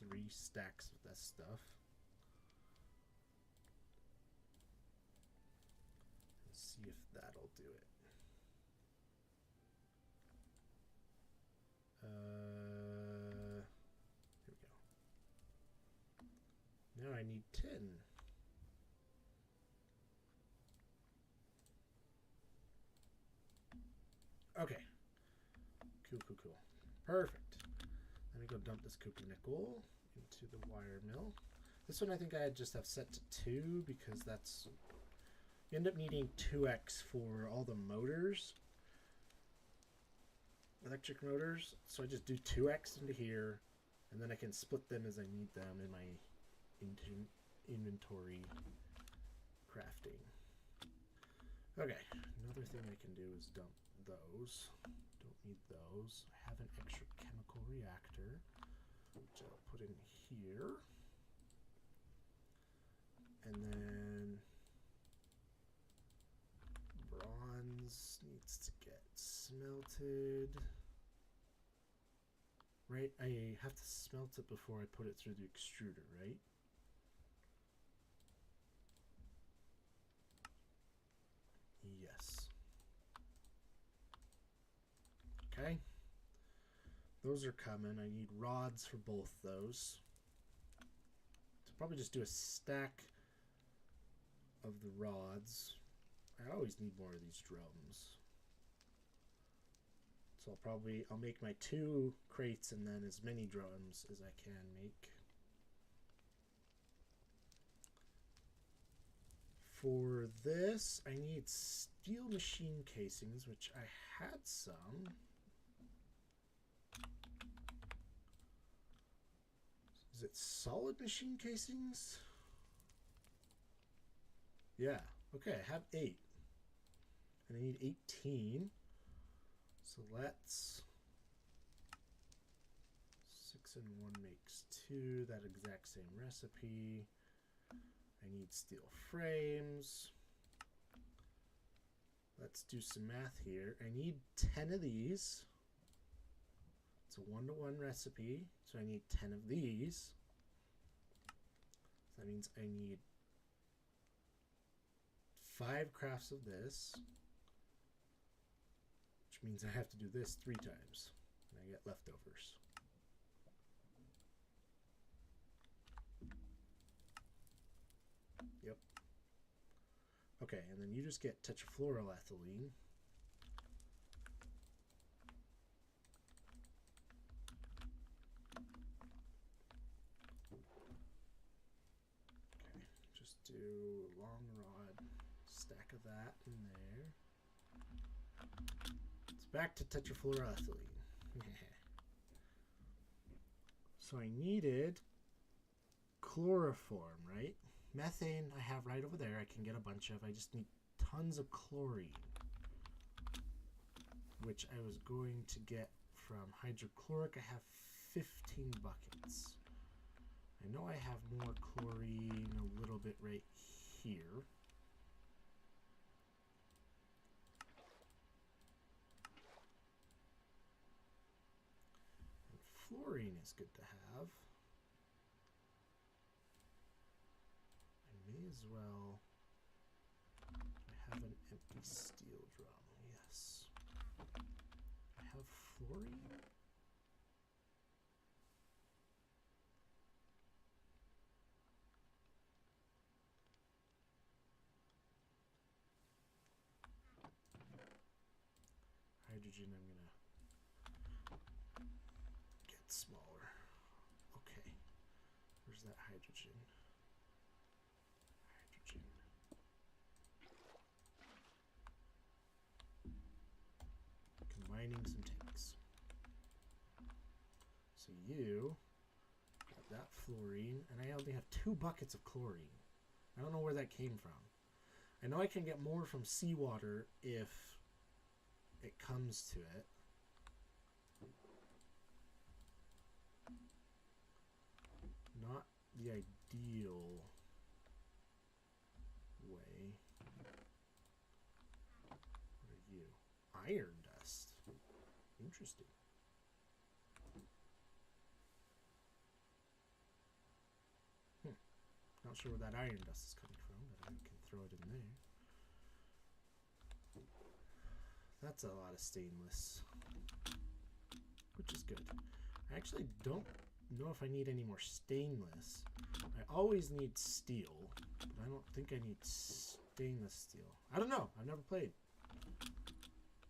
3 stacks of that stuff. And see if that'll do it. Here we go. Now I need 10. Okay. Cool. Perfect. Let me go dump this nickel into the wire mill. This one I think I just have set to 2 because that's... You end up needing 2x for all the motors. Electric motors. So I just do 2x into here, and then I can split them as I need them in my inventory crafting. Okay, another thing I can do is dump those. Don't need those. I have an extra chemical reactor, which I'll put in here. And then bronze needs to get smelted. Right, I have to smelt it before I put it through the extruder, right? Yes. Okay. Those are coming. I need rods for both those. So probably just do a stack of the rods. I always need more of these drums. So I'll make my 2 crates and then as many drums as I can make. For this, I need steel machine casings, which I had some. Is it solid machine casings? Yeah. Okay, I have 8. And I need 18. So let's... 6 and 1 makes 2. That exact same recipe. I need steel frames. Let's do some math here. I need 10 of these. It's a 1-to-1 recipe, so I need 10 of these. So that means I need 5 crafts of this, which means I have to do this 3 times, and I get leftovers. Yep. Okay, and then you just get tetrafluoroethylene. Okay, just do a long rod, stack of that in there. It's back to tetrafluoroethylene. So I needed chloroform, right? Methane I have right over there. I can get a bunch of. I just need tons of chlorine, which I was going to get from hydrochloric. I have 15 buckets. I know I have more chlorine a little bit right here. And fluorine is good to have. May as well. I have an empty steel drum. Yes. I have fluorine. Hydrogen I'm gonna get smaller. Okay. Where's that hydrogen? Combining some tanks. So you got that fluorine, and I only have 2 buckets of chlorine. I don't know where that came from. I know I can get more from seawater if it comes to it. Not the ideal way. What are you? Iron dust. Interesting. Not sure where that iron dust is coming from, but I can throw it in there. That's a lot of stainless, which is good. I actually don't know if I need any more stainless. I always need steel, but I don't think I need stainless steel. I don't know. I've never played.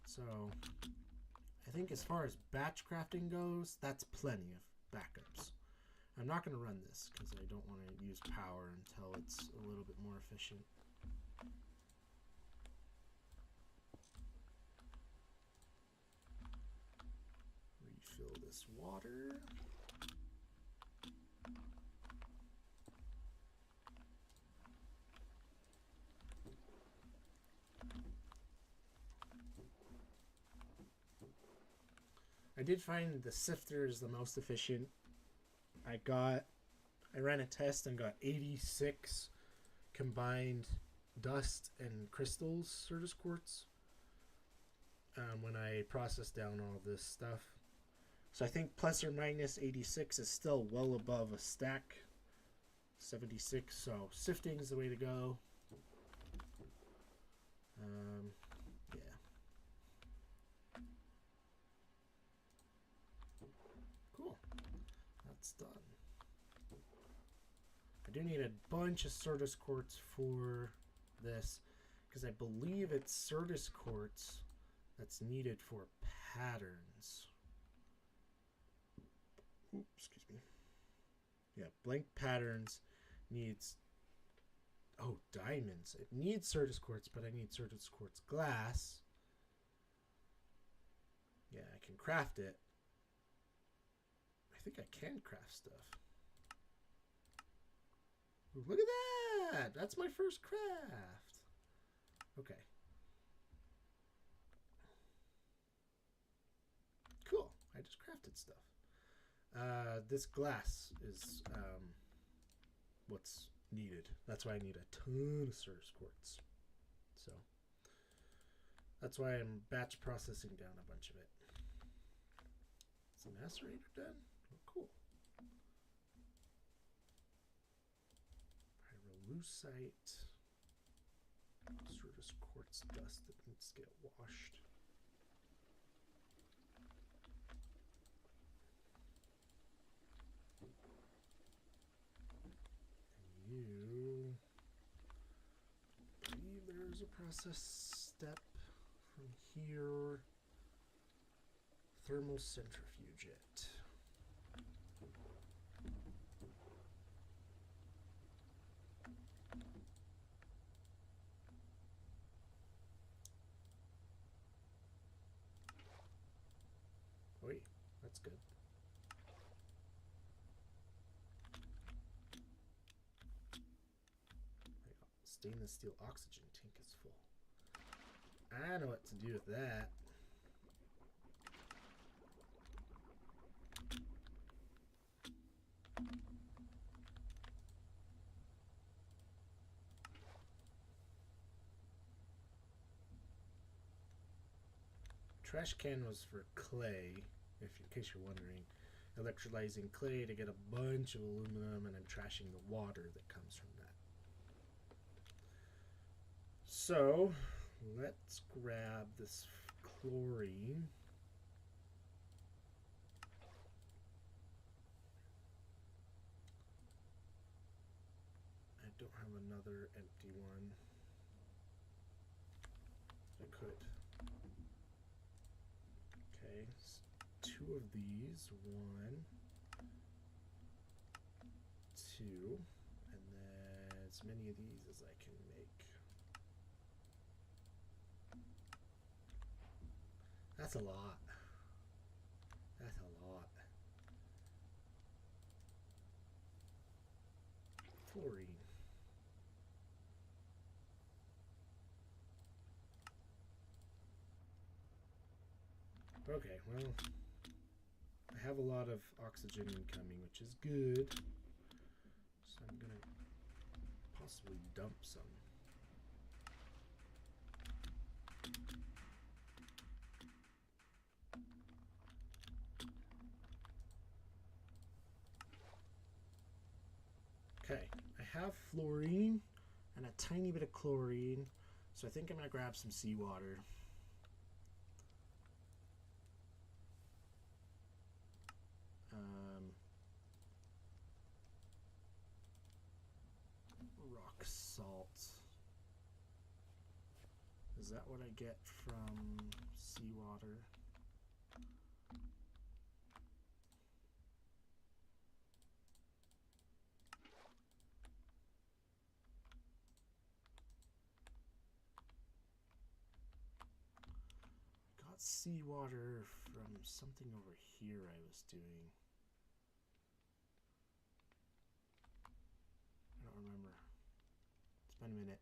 So I think as far as batch crafting goes, that's plenty of backups. I'm not going to run this because I don't want to use power until it's a little bit more efficient. Refill this water. I did find the sifter is the most efficient. I ran a test and got 86 combined dust and crystals Certus quartz when I processed down all this stuff. So I think plus or minus 86 is still well above a stack 76. So sifting is the way to go. Yeah. Cool. That's done. I do need a bunch of Certus quartz for this because I believe it's Certus quartz that's needed for patterns. Oops, excuse me. Yeah, blank patterns needs, oh, diamonds. It needs Certus quartz, but I need Certus quartz glass. Yeah, I can craft it. I think I can craft stuff. Ooh, look at that! That's my first craft. Okay. Cool. I just crafted stuff. This glass is what's needed. That's why I need a ton of Certus quartz. So that's why I'm batch processing down a bunch of it. Is the macerator done? Oh, cool. Pyrolusite. Certus quartz dust that needs to get washed. You believe there's a process step from here. Thermal centrifuge it. Wait, that's good. Stainless steel oxygen tank is full. I know what to do with that. Trash can was for clay, in case you're wondering. Electrolyzing clay to get a bunch of aluminum, and I'm trashing the water that comes from that. So let's grab this chlorine. I don't have another empty one. I could. Okay, two of these. 1, 2, and then as many of these as I can make. That's a lot. That's a lot. Fluorine. Okay, well, I have a lot of oxygen incoming, which is good. So I'm gonna possibly dump some. Okay, I have fluorine and a tiny bit of chlorine, so I think I'm gonna grab some seawater. Rock salt. Is that what I get from seawater? Got seawater from something over here I was doing. I don't remember. It's been a minute.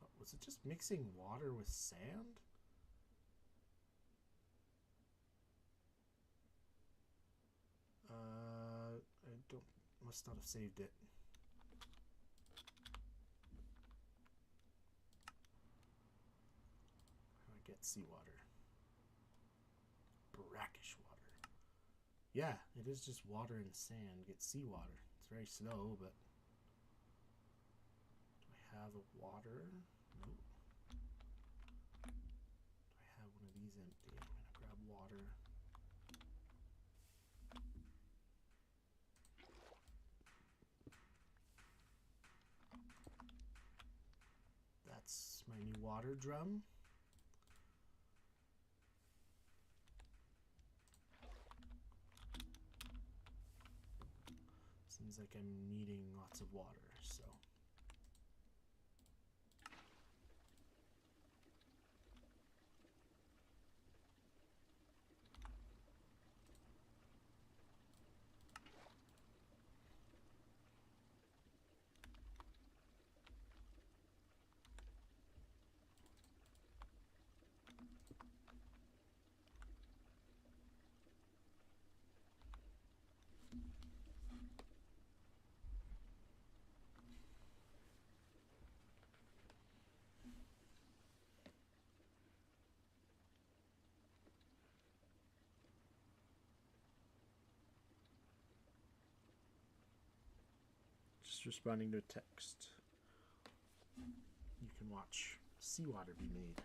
Oh, was it just mixing water with sand? I don't, must not have saved it. How do I get seawater? Brackish water. Yeah, it is just water and sand. Get seawater. It's very slow, but do I have a water? Nope. Do I have one of these empty? I'm gonna grab water. That's my new water drum. Seems like I'm needing lots of water, so. Just responding to a text. You can watch seawater be made.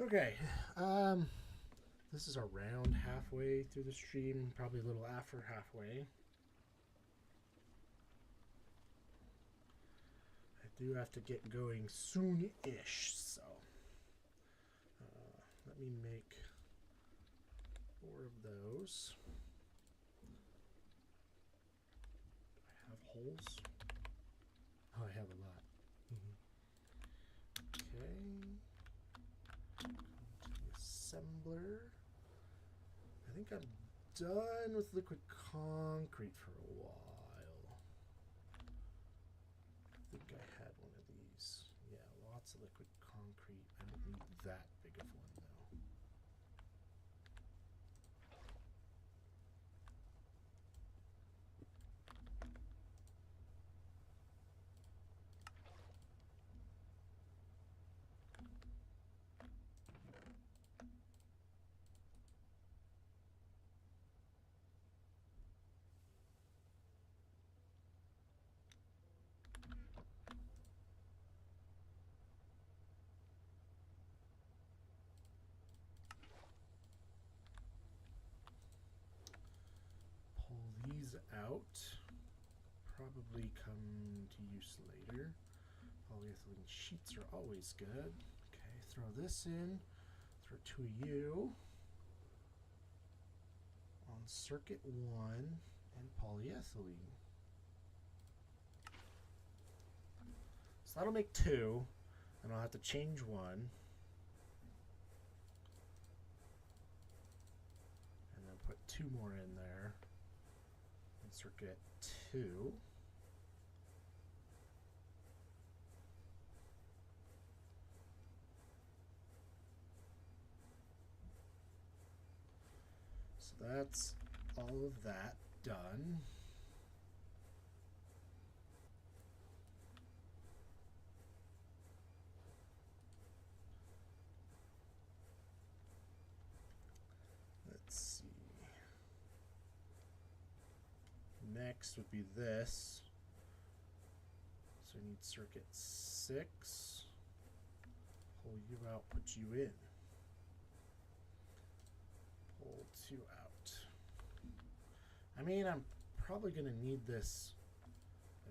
Okay, this is around halfway through the stream, probably a little after halfway. I do have to get going soon-ish, so let me make 4 of those. Do I have holes? Oh, I have a lot. Okay. Assembler. I think I'm done with liquid concrete for a while. I think I had one of these. Yeah, lots of liquid concrete. I don't need that big of one though. These out, probably come to use later. Polyethylene sheets are always good. Okay, throw this in. Throw 2 of you on circuit 1 and polyethylene. So that'll make 2, and I'll have to change 1. And then put 2 more in there. And circuit 2. So that's all of that done. Let's see. Next would be this. So I need circuit 6. Pull you out, put you in. Pull 2 out. I mean, I'm probably going to need this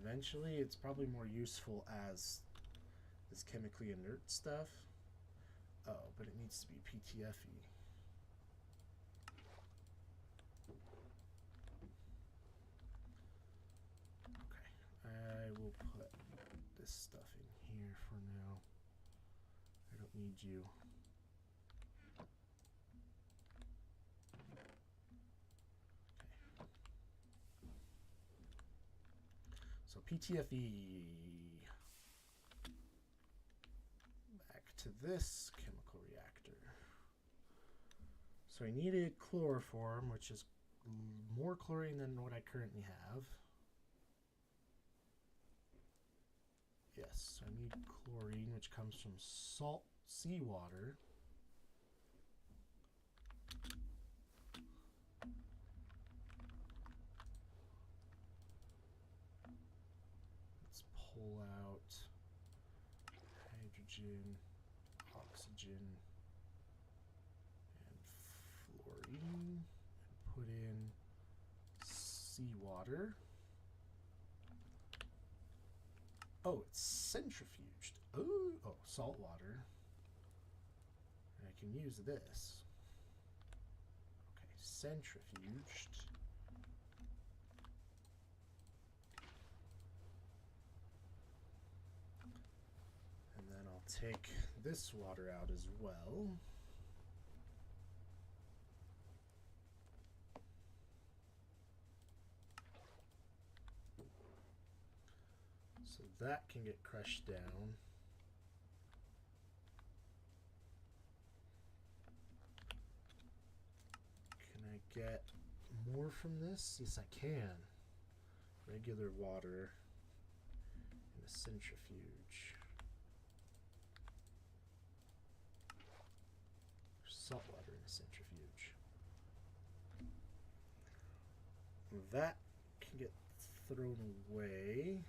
eventually. It's probably more useful as this chemically inert stuff. Oh, but it needs to be PTFE. Okay, I will put this stuff in here for now. I don't need you. So PTFE, back to this chemical reactor. So I needed chloroform, which is more chlorine than what I currently have. Yes, so I need chlorine, which comes from salt seawater. Pull out hydrogen, oxygen, and fluorine, and put in seawater. Oh, it's centrifuged. Oh, salt water. And I can use this. Okay, centrifuged. Take this water out as well. So that can get crushed down. Can I get more from this? Yes, I can. Regular water in a centrifuge. Salt water in a centrifuge. That can get thrown away.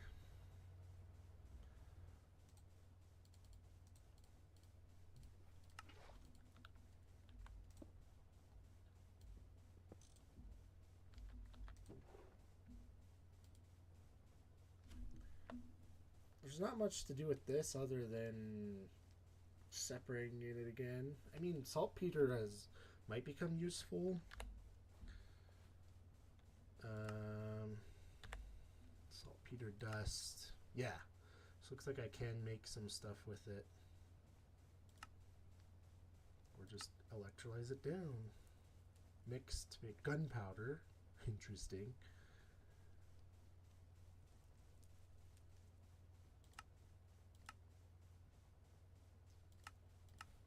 There's not much to do with this other than separating it again. I mean, saltpeter might become useful. Saltpeter dust. Yeah. So looks like I can make some stuff with it. Or just electrolyze it down. Mix to make gunpowder. Interesting.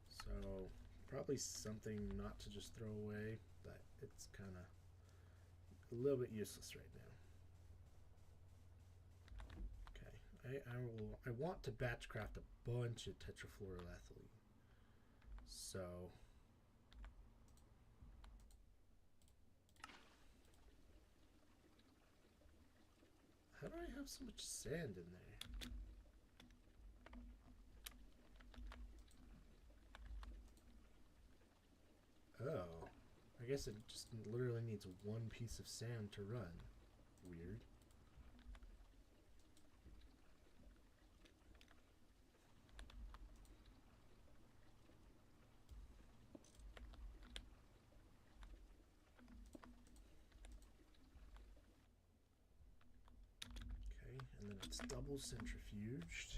So probably something not to just throw away, but it's kind of a little bit useless right now. Okay, I want to batch craft a bunch of tetrafluoroethylene. So how do I have so much sand in there? Oh, I guess it just literally needs one piece of sand to run. Weird. It's double centrifuged.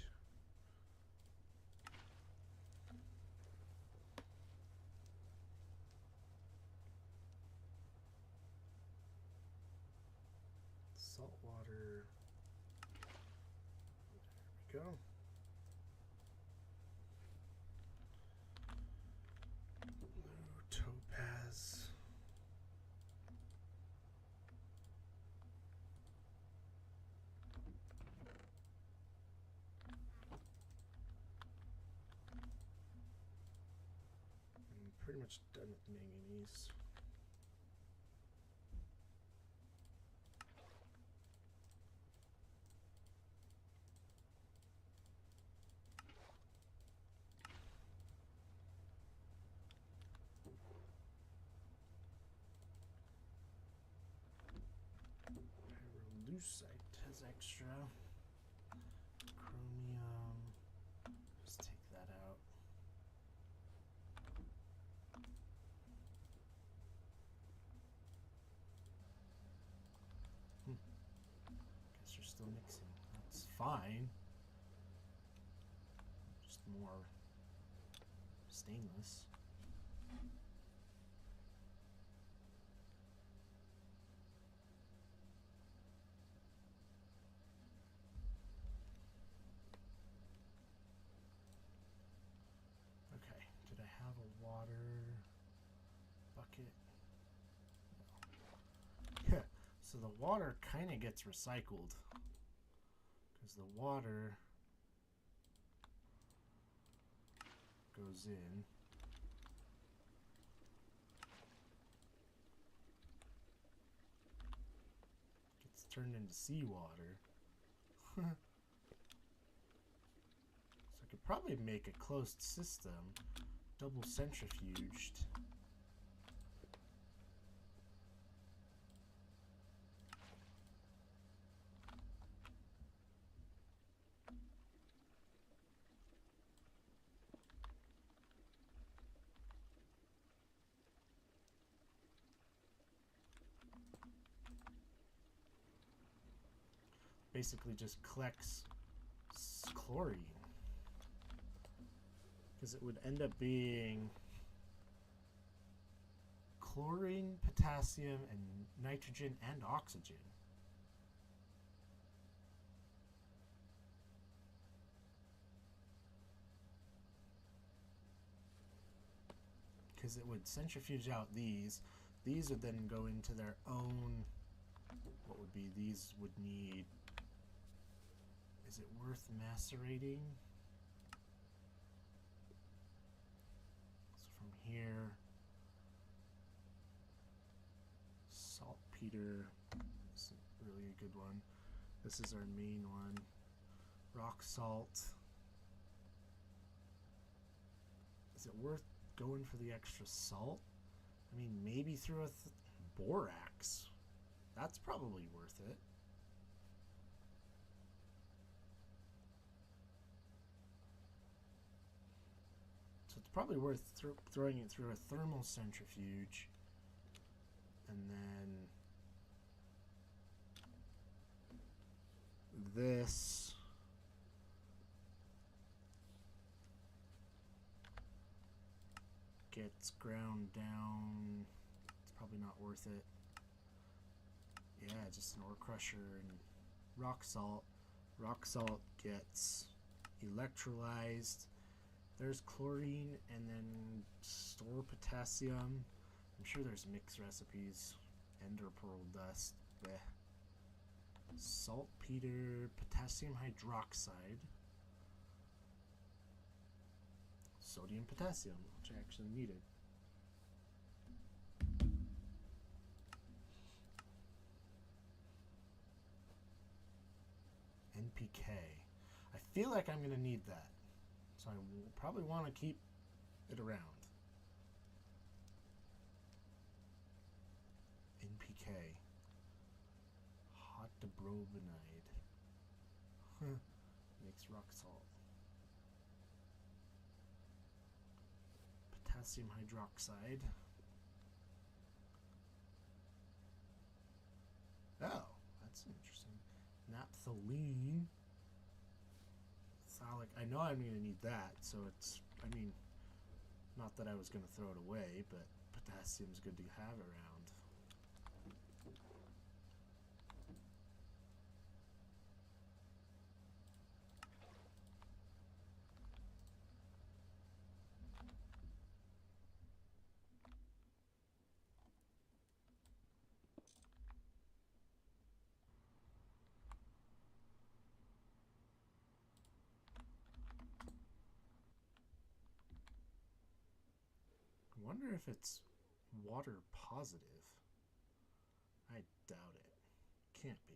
Salt water. There we go. Blue topaz. I'm pretty much done with manganese. Lucite has extra. Chromium. Just take that out. Guess you're still mixing. That's fine. Just more stainless. Did I have a water bucket? No. Yeah, so the water kind of gets recycled because the water goes in. Gets turned into seawater. So I could probably make a closed system. Double centrifuged. Basically just collects chlorine. Because it would end up being chlorine, potassium, and nitrogen and oxygen. Because it would centrifuge out these. These would then go into their own, what would be, these would need, is it worth macerating? Here, saltpeter, this is really a good one. This is our main one. Rock salt. Is it worth going for the extra salt? I mean, maybe through a borax. That's probably worth it. It's probably worth throwing it through a thermal centrifuge, and then this gets ground down. It's probably not worth it. Yeah, just an ore crusher and rock salt. Rock salt gets electrolyzed. There's chlorine and then store potassium. I'm sure there's mixed recipes. Ender pearl dust. Bleh. Saltpeter, potassium hydroxide, sodium potassium, which I actually needed. NPK. I feel like I'm going to need that. So I will probably want to keep it around. NPK. Hot dibrobenide. Makes rock salt. Potassium hydroxide. Oh, that's interesting. Naphthalene. I know I'm going to need that, so it's, I mean, not that I was going to throw it away, but potassium's good to have around. I wonder if it's water positive. I doubt it. Can't be.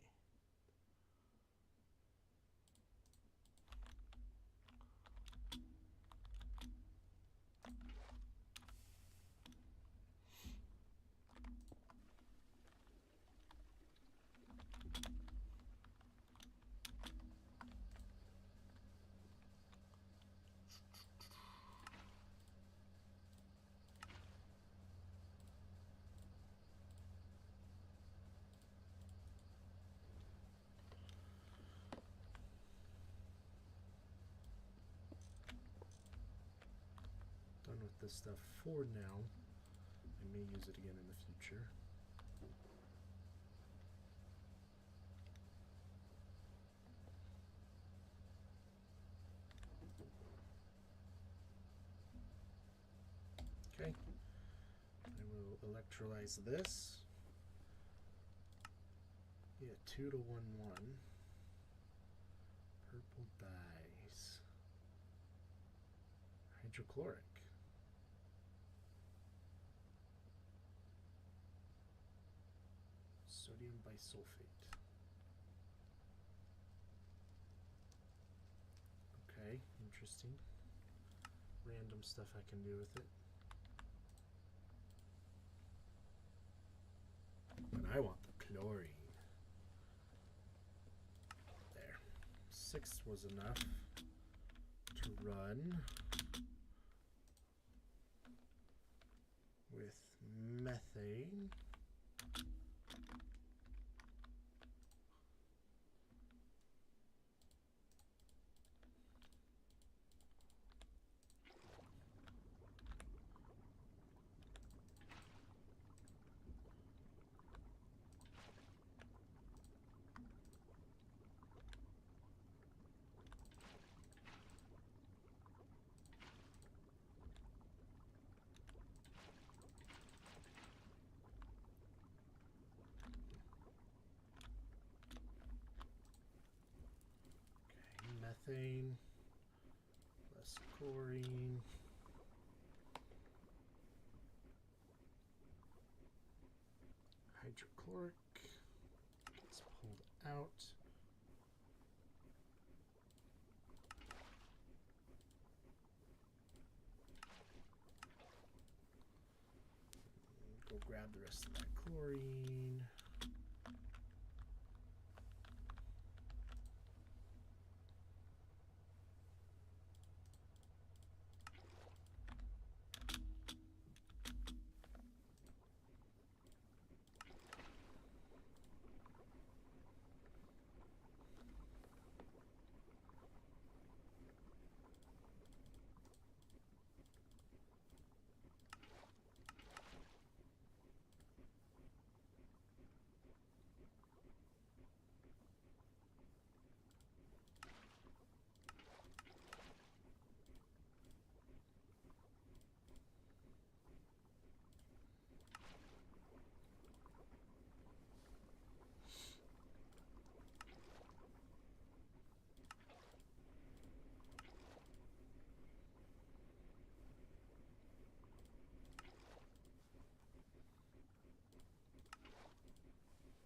Done with this stuff for now. I may use it again in the future. Okay, I will electrolyze this. Yeah, 2 to 1, 1. Purple dyes. Hydrochloric. Sodium bisulfate. Okay, interesting. Random stuff I can do with it. But I want the chlorine. There. 6 was enough to run with methane. Methane plus chlorine. Hydrochloric gets pulled out. Go grab the rest of that chlorine.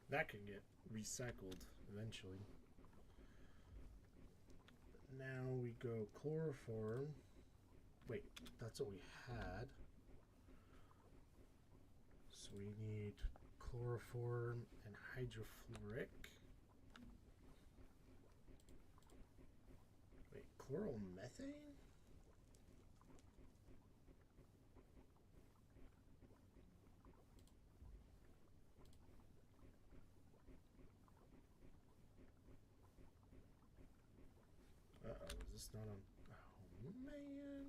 That can get recycled eventually. But now we go chloroform. Wait, that's what we had. So we need chloroform and hydrofluoric. Wait, chloromethane? Uh-oh, is this it's not on. Oh man.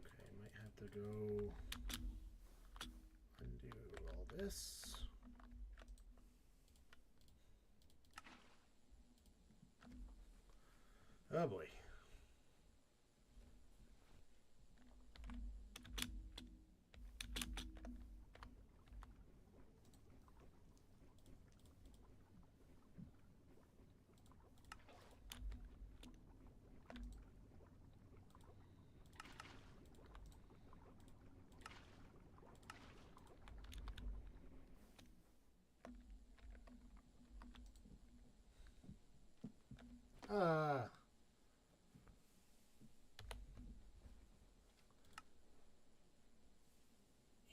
Okay, might have to go undo all this. Oh boy.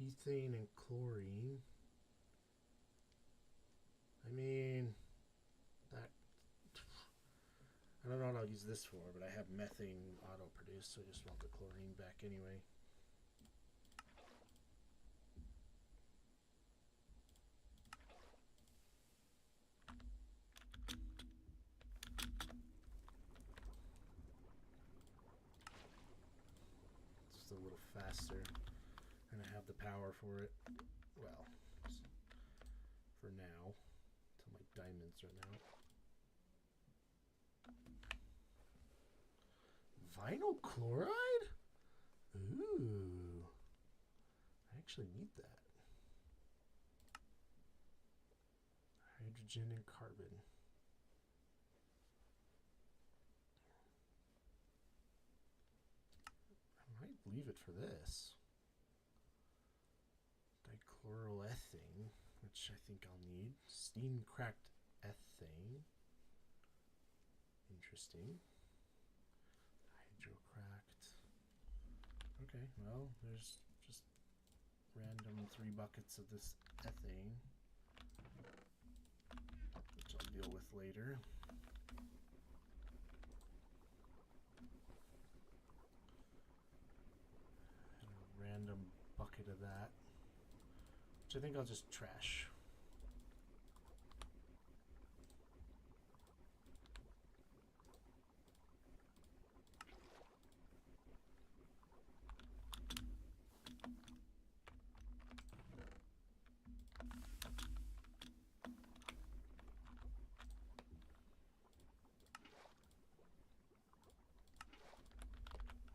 Ethane and chlorine. I mean, that. I don't know what I'll use this for, but I have methane auto produced, so I just want the chlorine back anyway. Just a little faster. And I have the power for it. Well, for now. Until my diamonds run out. Vinyl chloride? Ooh. I actually need that. Hydrogen and carbon. I might leave it for this. Dichloroethane, which I think I'll need. Steam cracked ethane. Interesting. Hydrocracked. Okay, well, there's just random 3 buckets of this ethane, which I'll deal with later. And a random bucket of that, which I think I'll just trash.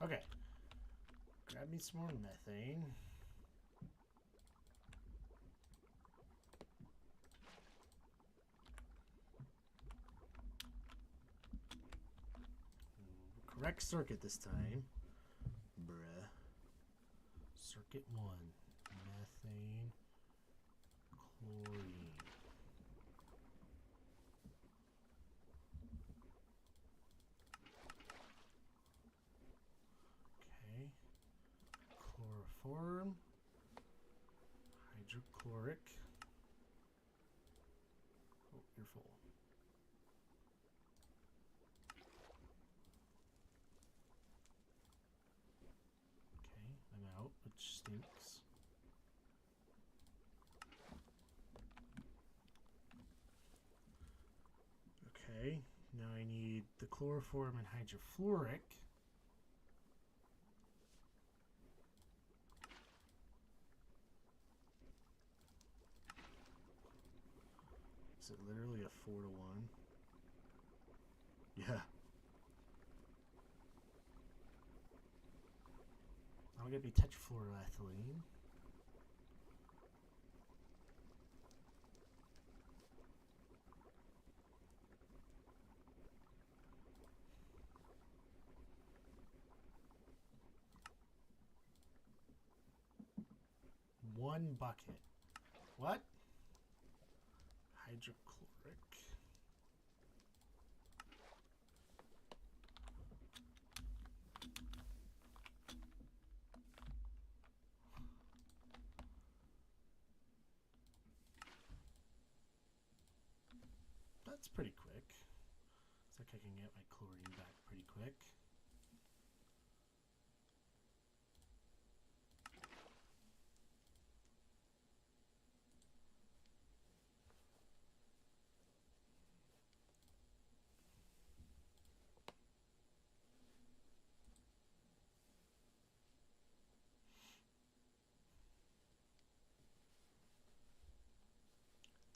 Okay, grab me some more methane. Correct circuit this time. Bruh. Circuit 1. Methane. Chlorine. Okay. Chloroform. Hydrochloric. Oh, you're full. Okay, I'm out, which stinks. Okay, now I need the chloroform and hydrofluoric. Is it literally a 4 to 1? Yeah. I'll get me tetrafluoroethylene. One bucket. What? Hydrochloric. That's pretty quick. Looks like I can get my chlorine back pretty quick.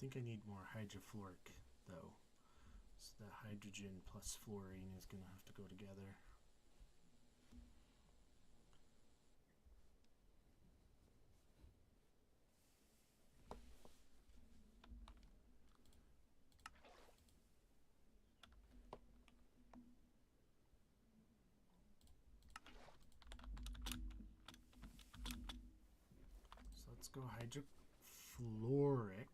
think I need more hydrofluoric though. So that hydrogen plus fluorine is going to have to go together. So let's go hydrofluoric,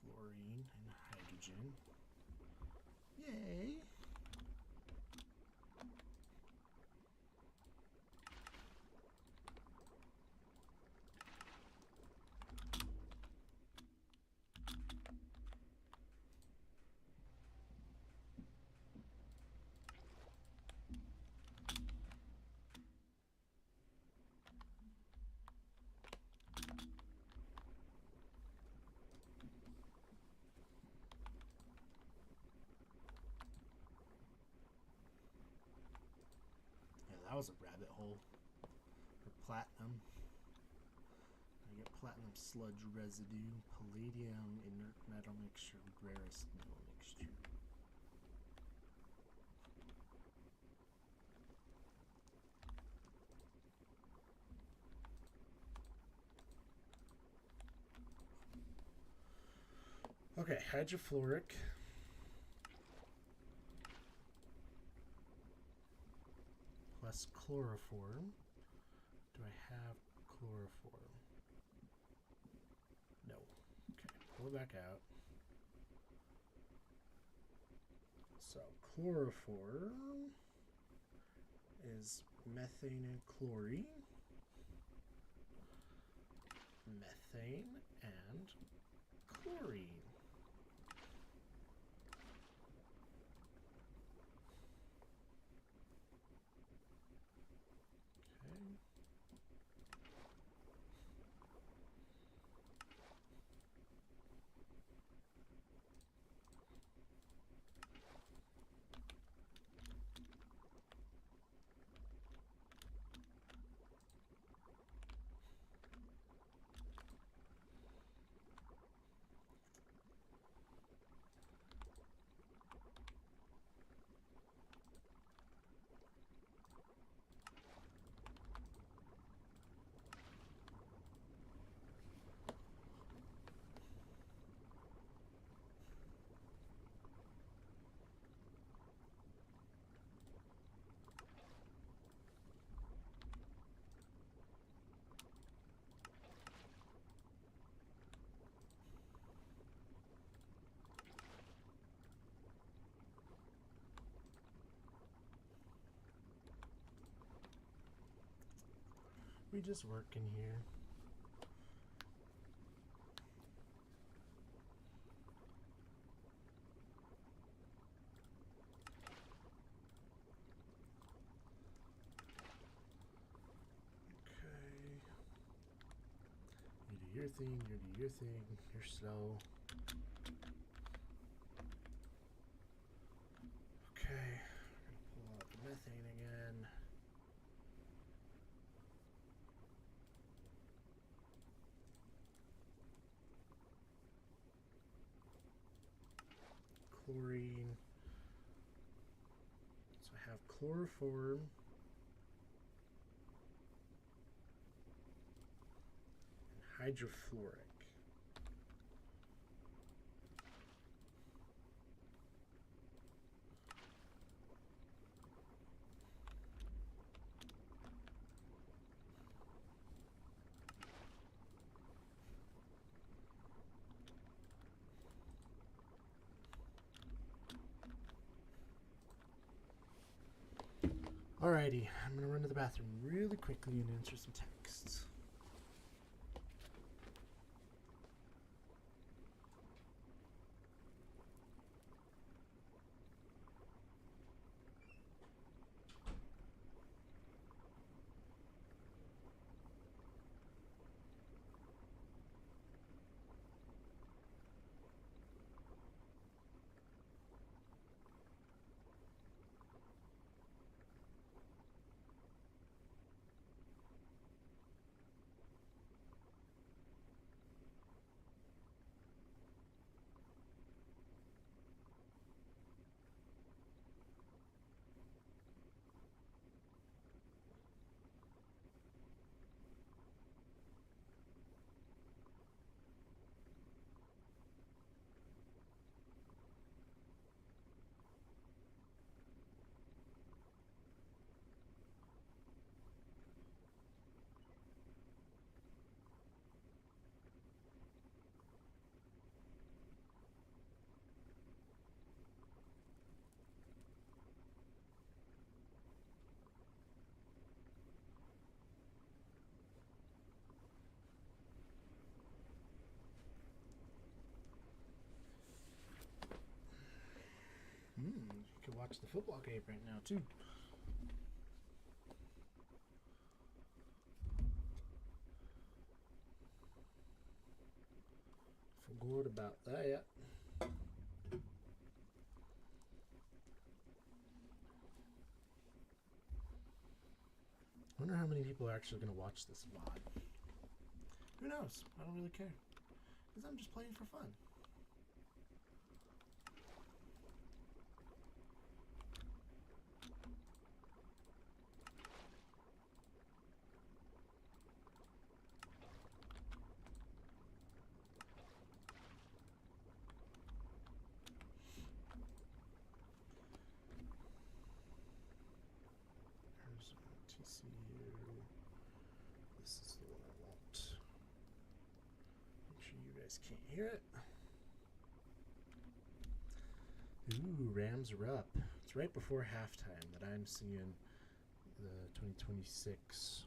fluorine and hydrogen. Yay! That was a rabbit hole. For platinum, I get platinum sludge residue, palladium inert metal mixture, rarest metal mixture. Okay, hydrofluoric. Plus chloroform. Do I have chloroform? No. Okay, pull it back out. So chloroform is methane and chlorine. Methane and chlorine. We just work in here. Okay. You do your thing, you do your thing. You're slow. Okay. We're gonna pull out the methane again. Chlorine. So I have chloroform and hydrofluoric. Alrighty, I'm gonna run to the bathroom really quickly and answer some texts. watch the football game right now, too. Forgot about that. I wonder how many people are actually going to watch this VOD. Who knows? I don't really care. Because I'm just playing for fun. This is the one I want. Make sure you guys can't hear it. Ooh, Rams are up. It's right before halftime that I'm seeing the 2026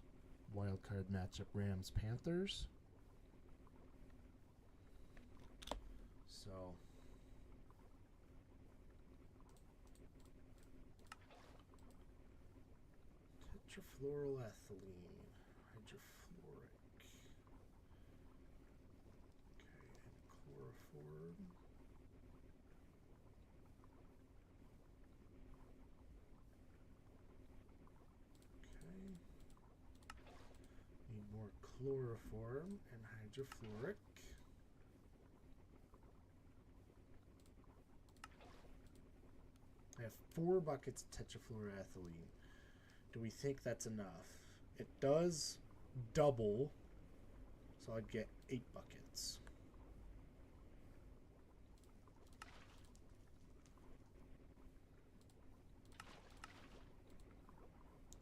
wildcard matchup Rams-Panthers. So... tetrafluoroethylene, hydrofluoric, okay, and chloroform. Okay, need more chloroform and hydrofluoric. I have 4 buckets of tetrafluoroethylene. Do we think that's enough? It does double, so I'd get 8 buckets.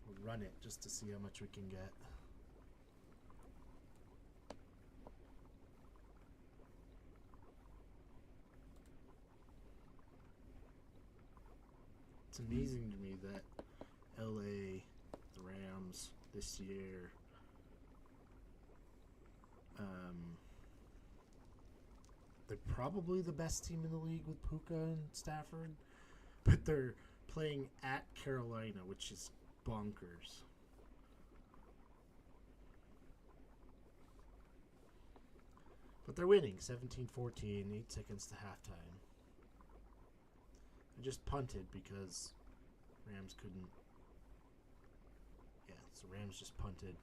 We'll run it just to see how much we can get. It's amazing to me that LA, the Rams, this year, they're probably the best team in the league with Puka and Stafford, but they're playing at Carolina, which is bonkers. But they're winning 17-14, 8 seconds to halftime. I just punted because Rams couldn't. Yeah, so Rams just punted.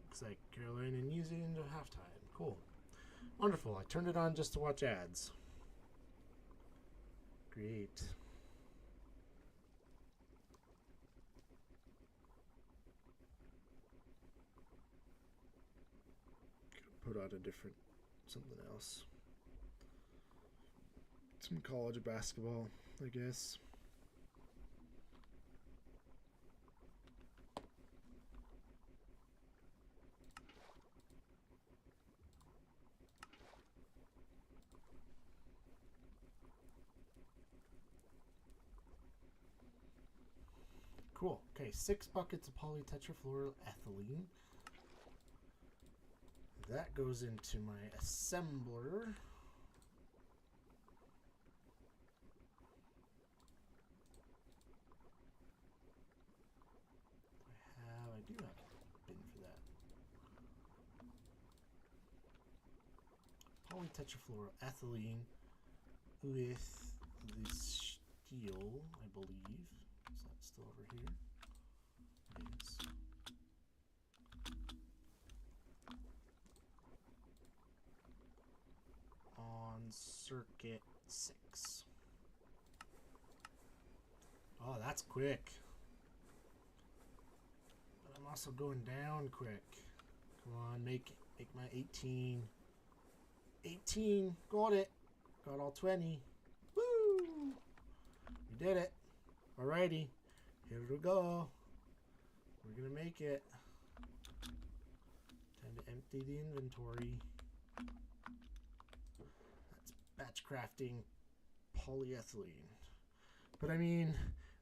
Looks like Carolina needs it into halftime. Cool. Wonderful. I turned it on just to watch ads. Great. Put out a different something else. Some college basketball, I guess. Cool. Okay, 6 buckets of polytetrafluoroethylene. That goes into my assembler. I do have a bin for that. Polytetrafluoroethylene with the steel, I believe. Is that still over here? It is. On circuit 6. Oh, that's quick. But I'm also going down quick. Come on, make my 18. 18, got it. Got all 20. Woo! We did it. Alrighty, here we go. We're gonna make it. Time to empty the inventory. That's batch crafting polyethylene. But I mean,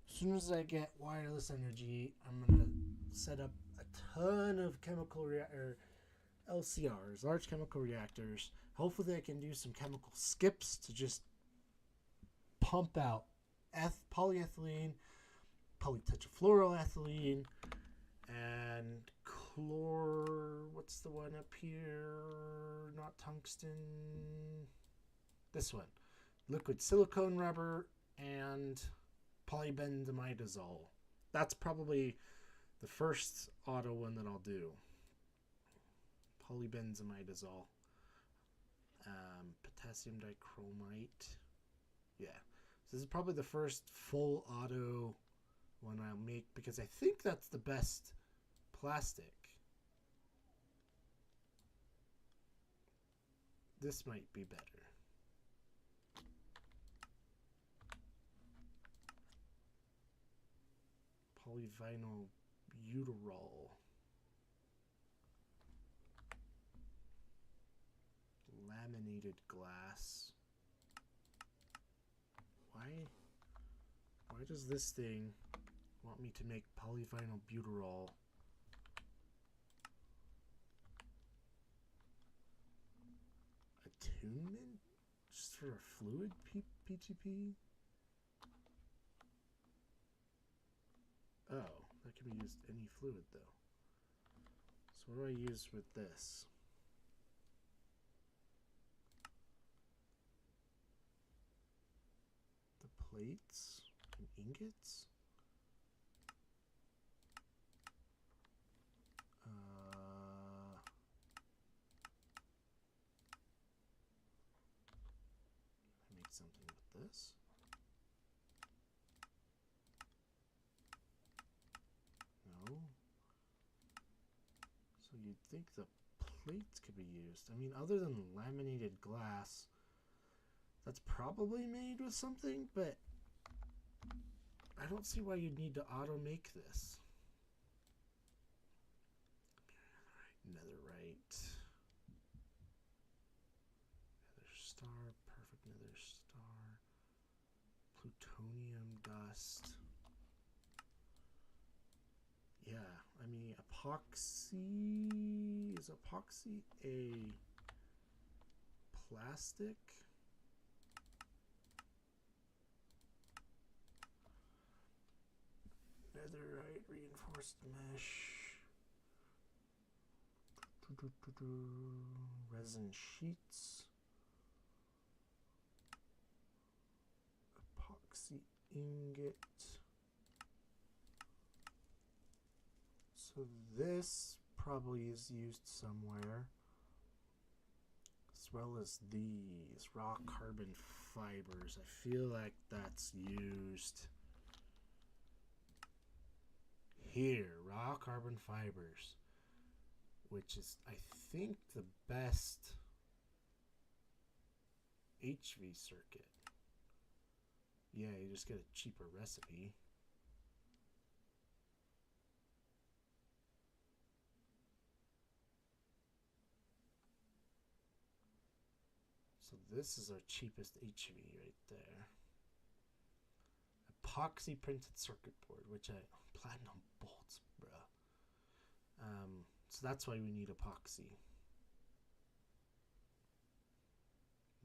as soon as I get wireless energy, I'm gonna set up a ton of chemical LCRs, large chemical reactors. Hopefully I can do some chemical skips to just pump out polyethylene, polytetrafluoroethylene, and what's the one up here? Not tungsten. This one. Liquid silicone rubber and polybenzimidazole. That's probably the first auto one that I'll do. Polybenzimidazole. Potassium dichromate. Yeah. So this is probably the first full auto one I'll make because I think that's the best plastic. This might be better. Polyvinyl butyrol. Laminated glass. Why does this thing want me to make polyvinyl butyrol? Attunement? Just for a fluid PTP? Oh, that can be used any fluid though. So what do I use with this? The plates and ingots? I make something with this. No. So you'd think the plates could be used. I mean, other than laminated glass, that's probably made with something, but I don't see why you'd need to auto make this. Netherite. Nether star, perfect nether star. Plutonium dust. Yeah, I mean, epoxy. Is epoxy a plastic? Netherite reinforced mesh. Resin sheets. Epoxy ingot. So this probably is used somewhere, as well as these raw carbon fibers. I feel like that's used here. Raw carbon fibers, which is, I think, the best HV circuit. Yeah, you just get a cheaper recipe. So this is our cheapest HV right there. Epoxy printed circuit board, which platinum bolts, bruh. So that's why we need epoxy.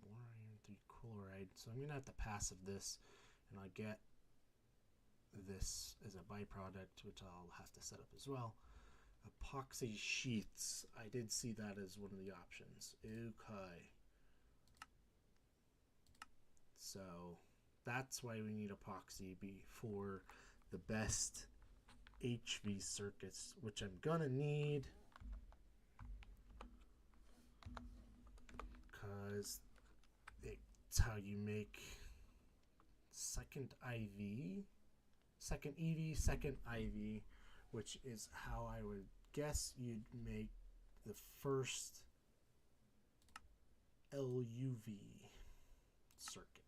More iron 3 chloride. So I'm gonna have to passive this, and I get this as a byproduct, which I'll have to set up as well. Epoxy sheets. I did see that as one of the options. Okay. So that's why we need epoxy for the best HV circuits, which I'm gonna need because it's how you make second EV, second IV, which is how I would guess you'd make the first LUV circuit.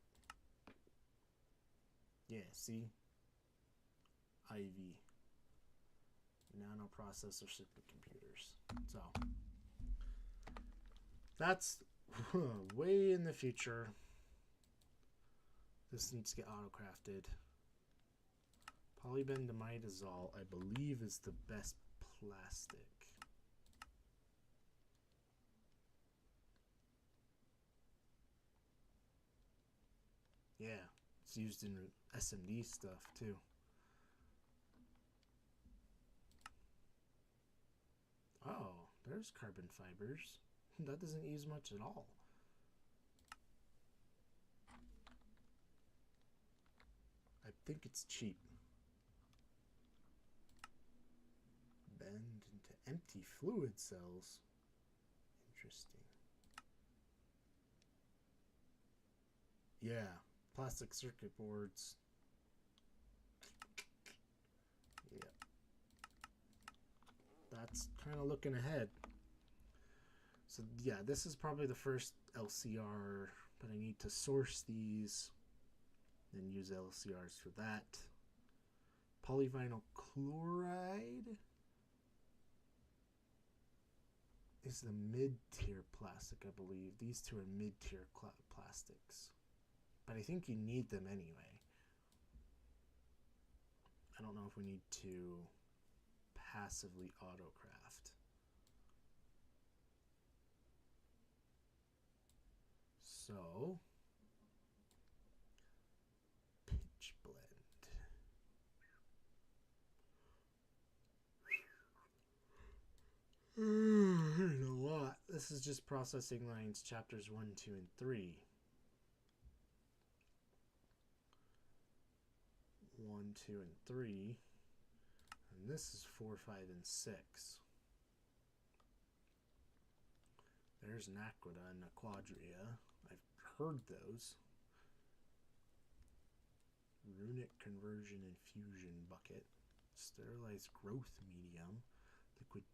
Yeah, see? IV. Nanoprocessor supercomputers. So, that's way in the future. This needs to get auto-crafted. Polybenzimidazole, I believe, is the best plastic. Yeah, It's used in SMD stuff too. Oh, there's carbon fibers. That doesn't use much at all. I think it's cheap. Bend into empty fluid cells. Interesting. Yeah, plastic circuit boards. Yeah. That's kind of looking ahead. So yeah, this is probably the first LCR, but I need to source these and use LCRs for that. Polyvinyl chloride is the mid-tier plastic, I believe. These two are mid-tier plastics. But I think you need them anyway. I don't know if we need to passively autocraft. So, pitch blend. There's a lot. This is just processing lines chapters 1, 2, and 3. 1, 2, and 3. And this is 4, 5, and 6. There's an Aquida and a Quadria. I've heard those. Runic conversion and fusion bucket. Sterilized growth medium. Liquid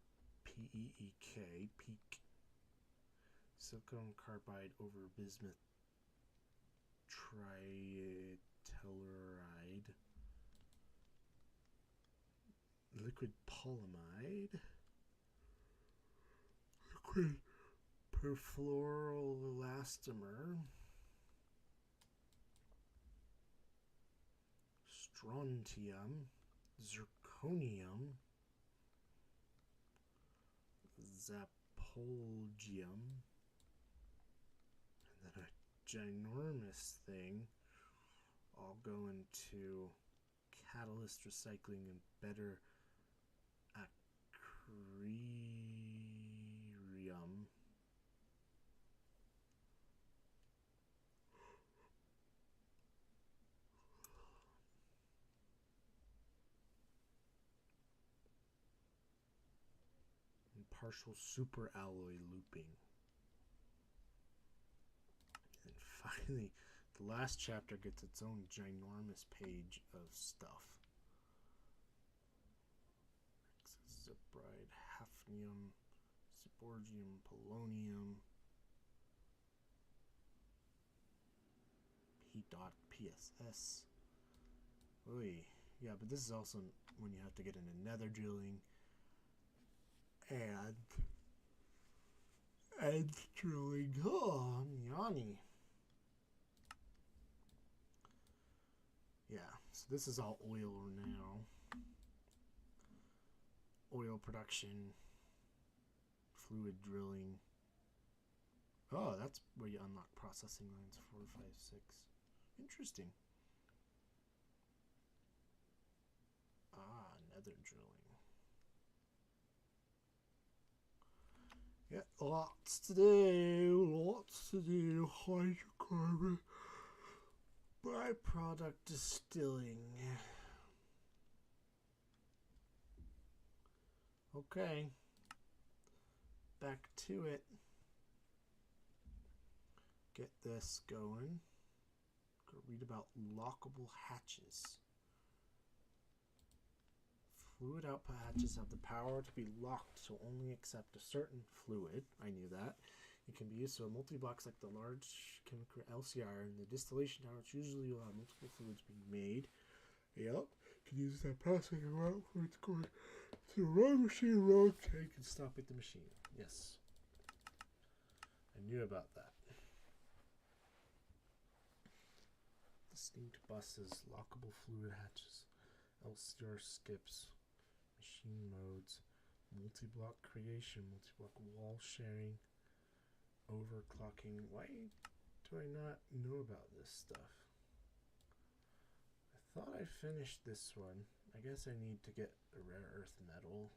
PEEK, peak. Silicon carbide over bismuth tritelluride. Liquid polyamide. Liquid perfluoroelastomer. Strontium. Zirconium. Zapolgium. And then a ginormous thing. All go into catalyst recycling and better acryrium. And partial superalloy looping. And finally, the last chapter gets its own ginormous page of stuff. Zebride, hafnium, seborgium, polonium, P.PSS. Oy. Yeah, but this is also when you have to get into nether drilling and drilling. Oh, Yanni. Yeah, so this is all oil now. Oil production, fluid drilling. Oh, that's where you unlock processing lines 4, 5, 6. Interesting. Ah, nether drilling. Yeah, lots to do. Hydrocarbon byproduct distilling. Okay, back to it. Get this going. Go read about lockable hatches. Fluid output hatches have the power to be locked to only accept a certain fluid. I knew that. It can be used so multi-blocks like the large chemical LCR and the distillation tower, which usually will have multiple fluids being made. Yep. Can use that processing route for it's going to the road machine road tank and stop at the machine. Yes. I knew about that. Distinct buses, lockable fluid hatches, LCR skips, machine modes, multi-block creation, multi-block wall sharing, overclocking. Why do I not know about this stuff? thought I finished this one. I guess I need to get a rare earth metal.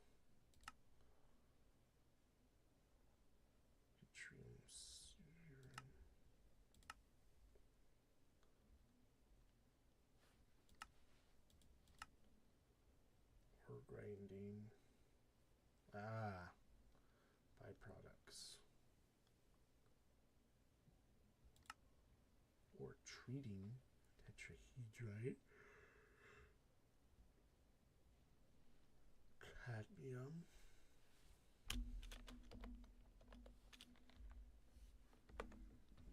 Or grinding. Ah, byproducts. Or treating tetrahedrite. Cadmium.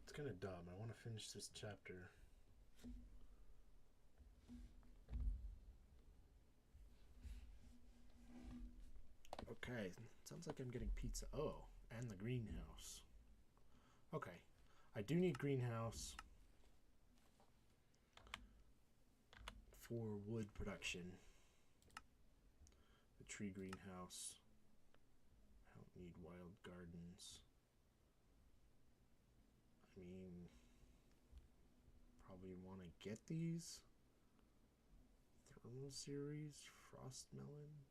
It's kind of dumb. I want to finish this chapter. Okay, sounds like I'm getting pizza. Oh, and the greenhouse. Okay, I do need greenhouse for wood production. The tree greenhouse. I don't need wild gardens. I mean, probably want to get these. Thermal series, frost melon.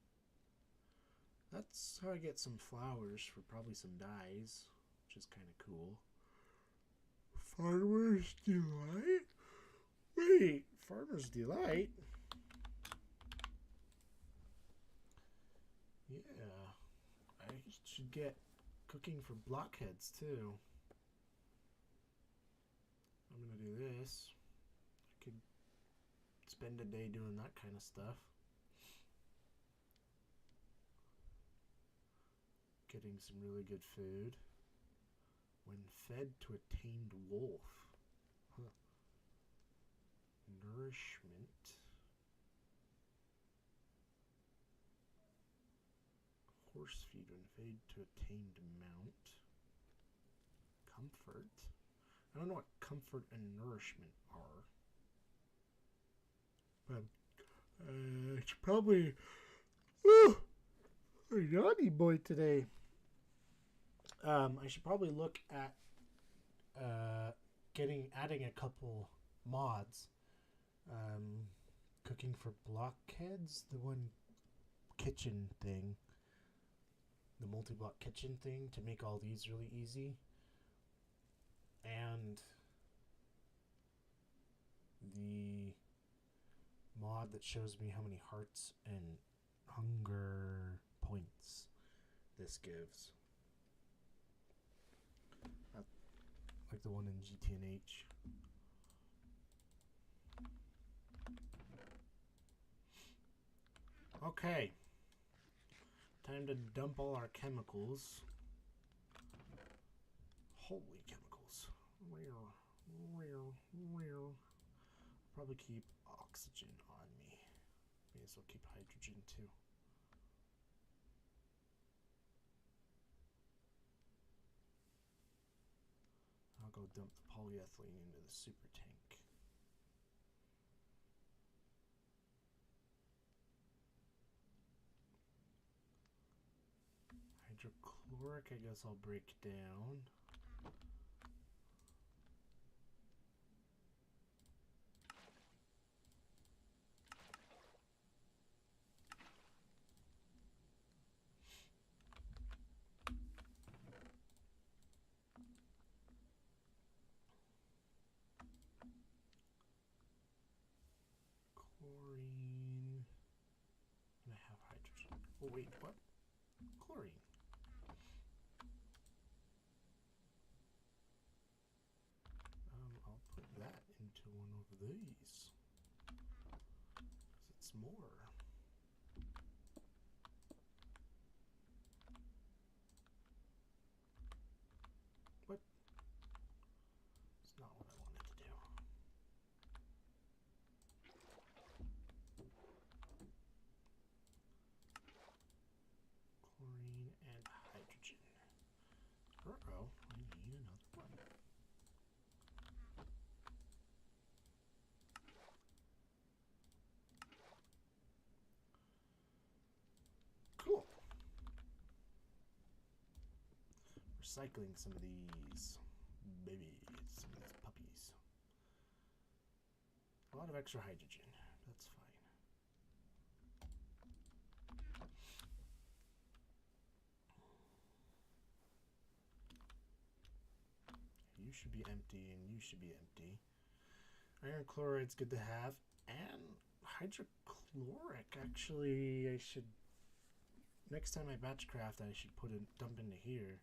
That's how I get some flowers for probably some dyes, which is kind of cool. Farmer's Delight? Wait, Farmer's Delight? Yeah, I should get cooking for blockheads too. I'm gonna do this. I could spend a day doing that kind of stuff. Getting some really good food. When fed to a tamed wolf. Huh. Nourishment. Horse feed when fed to a tamed mount. Comfort. I don't know what comfort and nourishment are. But I should probably... a naughty boy today. I should probably look at adding a couple mods. Cooking for blockheads, the one kitchen thing, the multi-block kitchen thing to make all these really easy, and the mod that shows me how many hearts and hunger points this gives. Like the one in GTNH. Okay. Time to dump all our chemicals. Holy chemicals. Probably keep oxygen on me. May as well keep hydrogen too. I'll go dump the polyethylene into the super tank. Hydrochloric, I guess I'll break down. Chlorine. And I have hydrogen. Oh wait, what? Chlorine. I'll put that into one of these. Because it's more. What? It's not what I wanted to do. Chlorine and hydrogen. Uh-oh, I need another one. Cool. Recycling some of these babies, some of these puppies. A lot of extra hydrogen. That's fine. You should be empty, and you should be empty. Iron chloride's good to have, and hydrochloric. Actually, I should. Next time I batch craft, I should dump into here.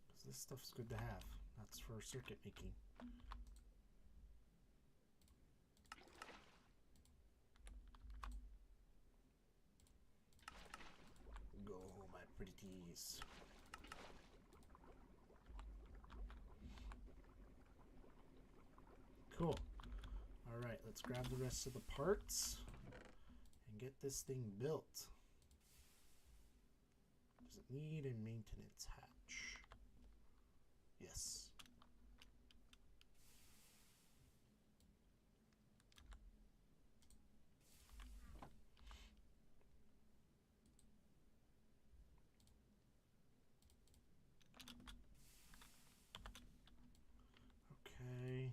Because this stuff's good to have. That's for circuit making. Go, my pretties. Cool. Alright, let's grab the rest of the parts and get this thing built. Does it need a maintenance hatch? Yes. Okay.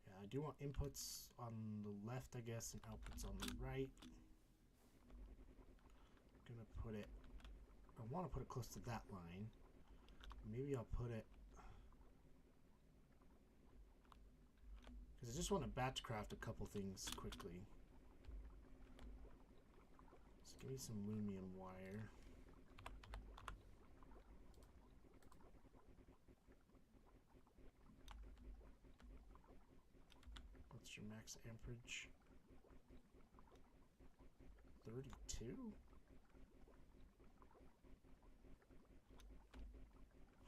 Yeah, I do want inputs on the left, I guess, and outputs on the right. I'm gonna put it, I want to put it close to that line. Maybe I'll put it, because I just want to batch craft a couple things quickly. So give me some lumium wire. What's your max amperage? 32?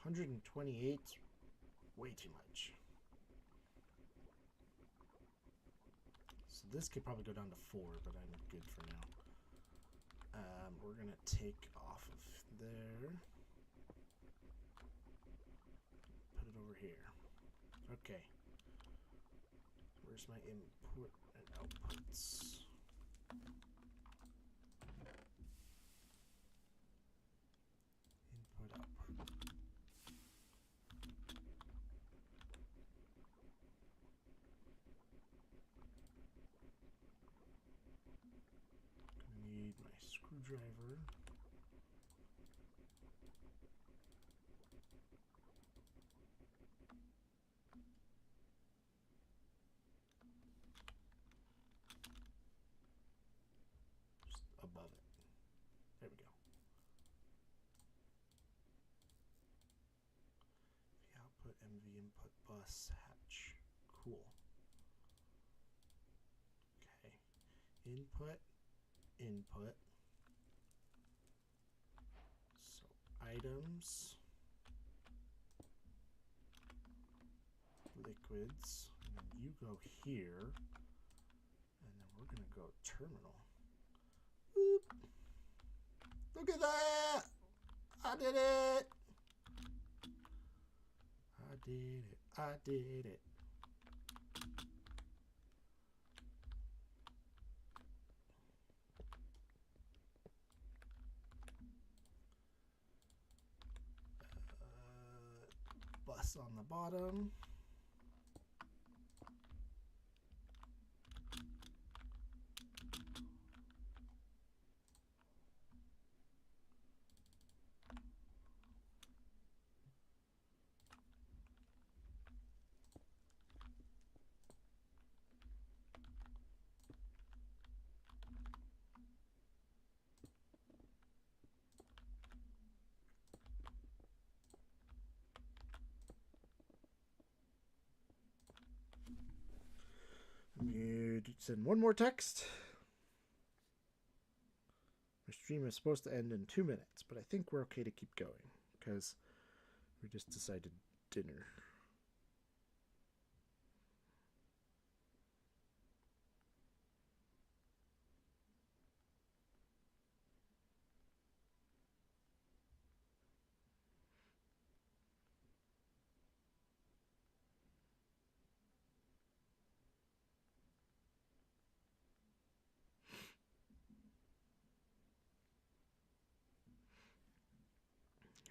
128? Way too much. So this could probably go down to 4, but I'm good for now. We're going to take off of there. Put it over here. Okay. Where's my input and outputs? Input, output. Gonna need my screwdriver. Just above it. There we go. The output MV input bus hatch. Cool. Okay. Input. Input. So items. Liquids. And then you go here. And then we're going to go terminal. Boop. Look at that! I did it! I did it. I did it. Bus on the bottom. Send one more text. Our stream is supposed to end in 2 minutes, but I think we're okay to keep going because we just decided dinner.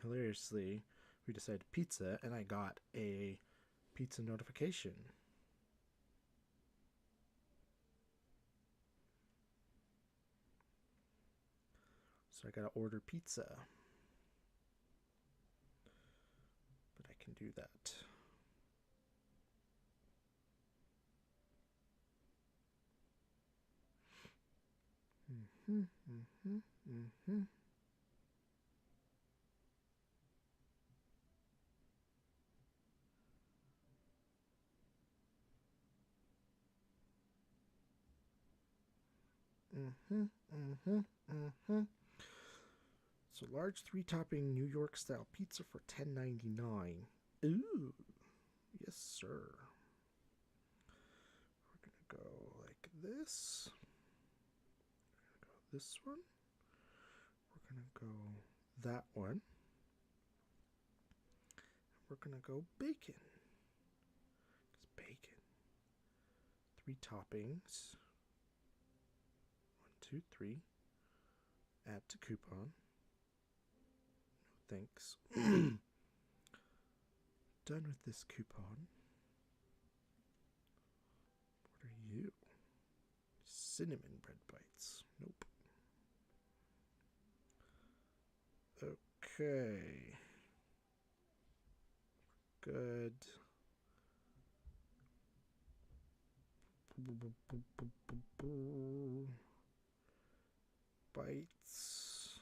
Hilariously, we decided pizza, and I got a Pizza notification. So I gotta order pizza. But I can do that. So large 3-topping New York style pizza for $10.99. Ooh, yes sir. We're gonna go like this. We're gonna go this one. We're gonna go that one. We're gonna go bacon. It's bacon. 3 toppings. 1, 2, 3. Add to coupon. No thanks. Done with this coupon. What are you? Cinnamon bread bites. Nope. Okay. Good. Bites.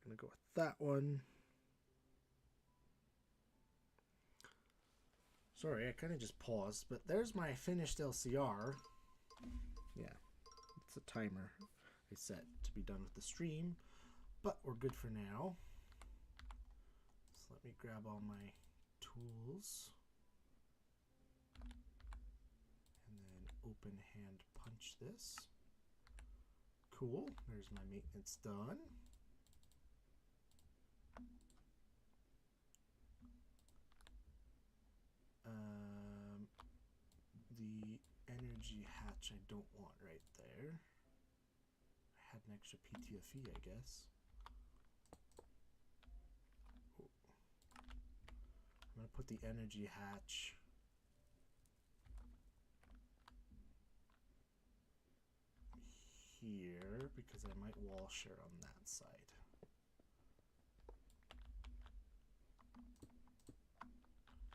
We're gonna go with that one. Sorry, I kind of just paused, but there's my finished LCR. Yeah, it's a timer I set to be done with the stream, but we're good for now. So let me grab all my tools and then open hand punch this. Cool, there's my maintenance done. The energy hatch I don't want right there. I had an extra PTFE, I guess. Oh. I'm going to put the energy hatch here because I might wall share on that side.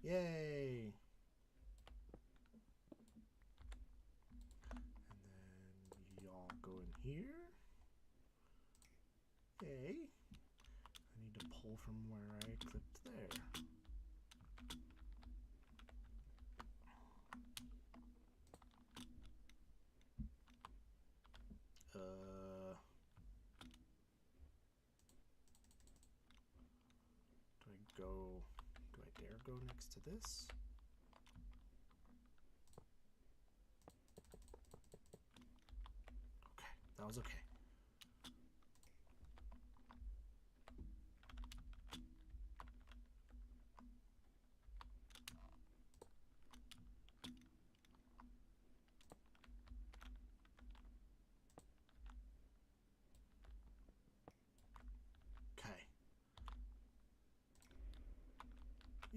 Yay! And then y'all go in here. Yay! I need to pull from where I clipped there. Do I dare go next to this? Okay, that was okay.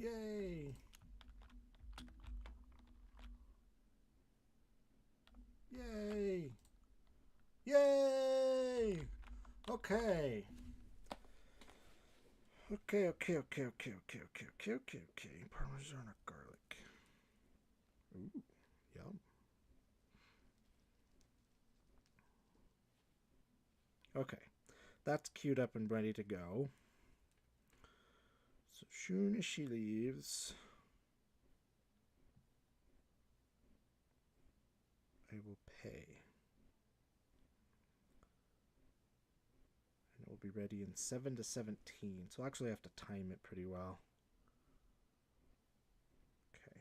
Yay! Yay! Yay! Okay. Okay. Parmesan or garlic? Ooh, yum. Okay, that's queued up and ready to go. So soon as she leaves, I will pay. And it will be ready in 7 to 17. So I'll actually have to time it pretty well. Okay.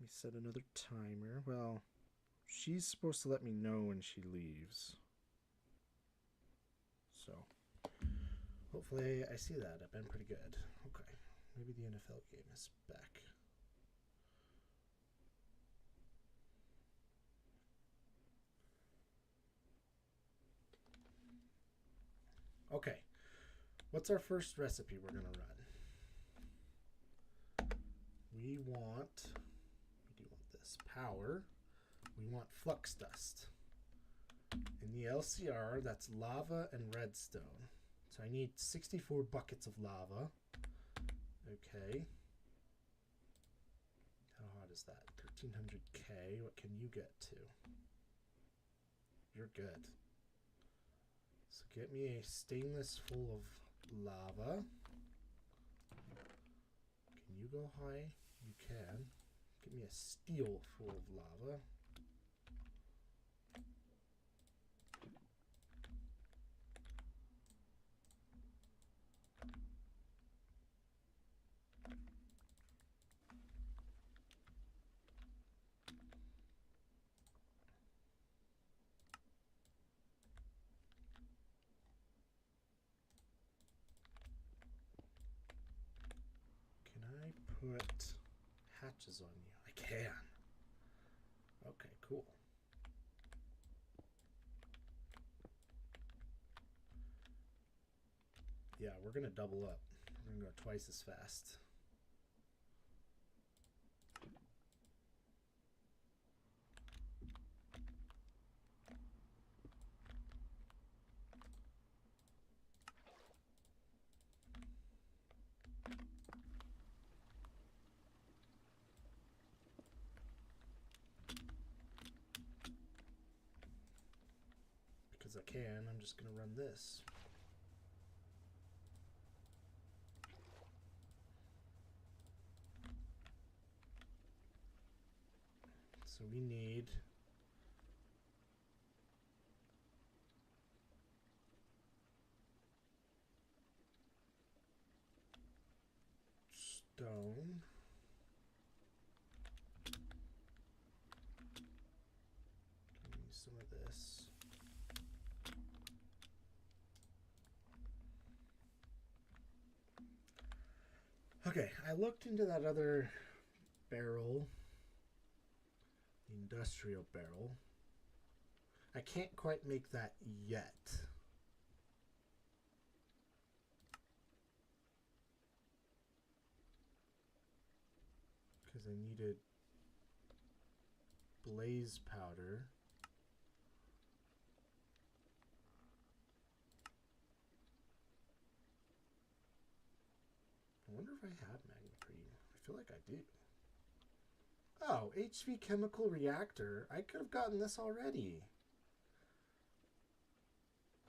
Let me set another timer. Well, she's supposed to let me know when she leaves. So hopefully I see that. I've been pretty good. Okay. Maybe the NFL game is back. Okay. What's our first recipe we're going to run? We do want this power. We want flux dust. In the LCR, that's lava and redstone. So I need 64 buckets of lava. Okay. How hot is that? 1300K. What can you get to? You're good. So get me a stainless full of lava. Can you go high? You can. Get me a steel full of lava. Can I put hatches on you? I can. Okay, cool. Yeah, we're going to double up. We're going to go twice as fast. Because I can, I'm just going to run this. So we need stone. Give me some of this. Okay, I looked into that other barrel, the industrial barrel. I can't quite make that yet. Because I needed blaze powder. I wonder if I have magneprine. I feel like I do. Oh, HV chemical reactor. I could have gotten this already.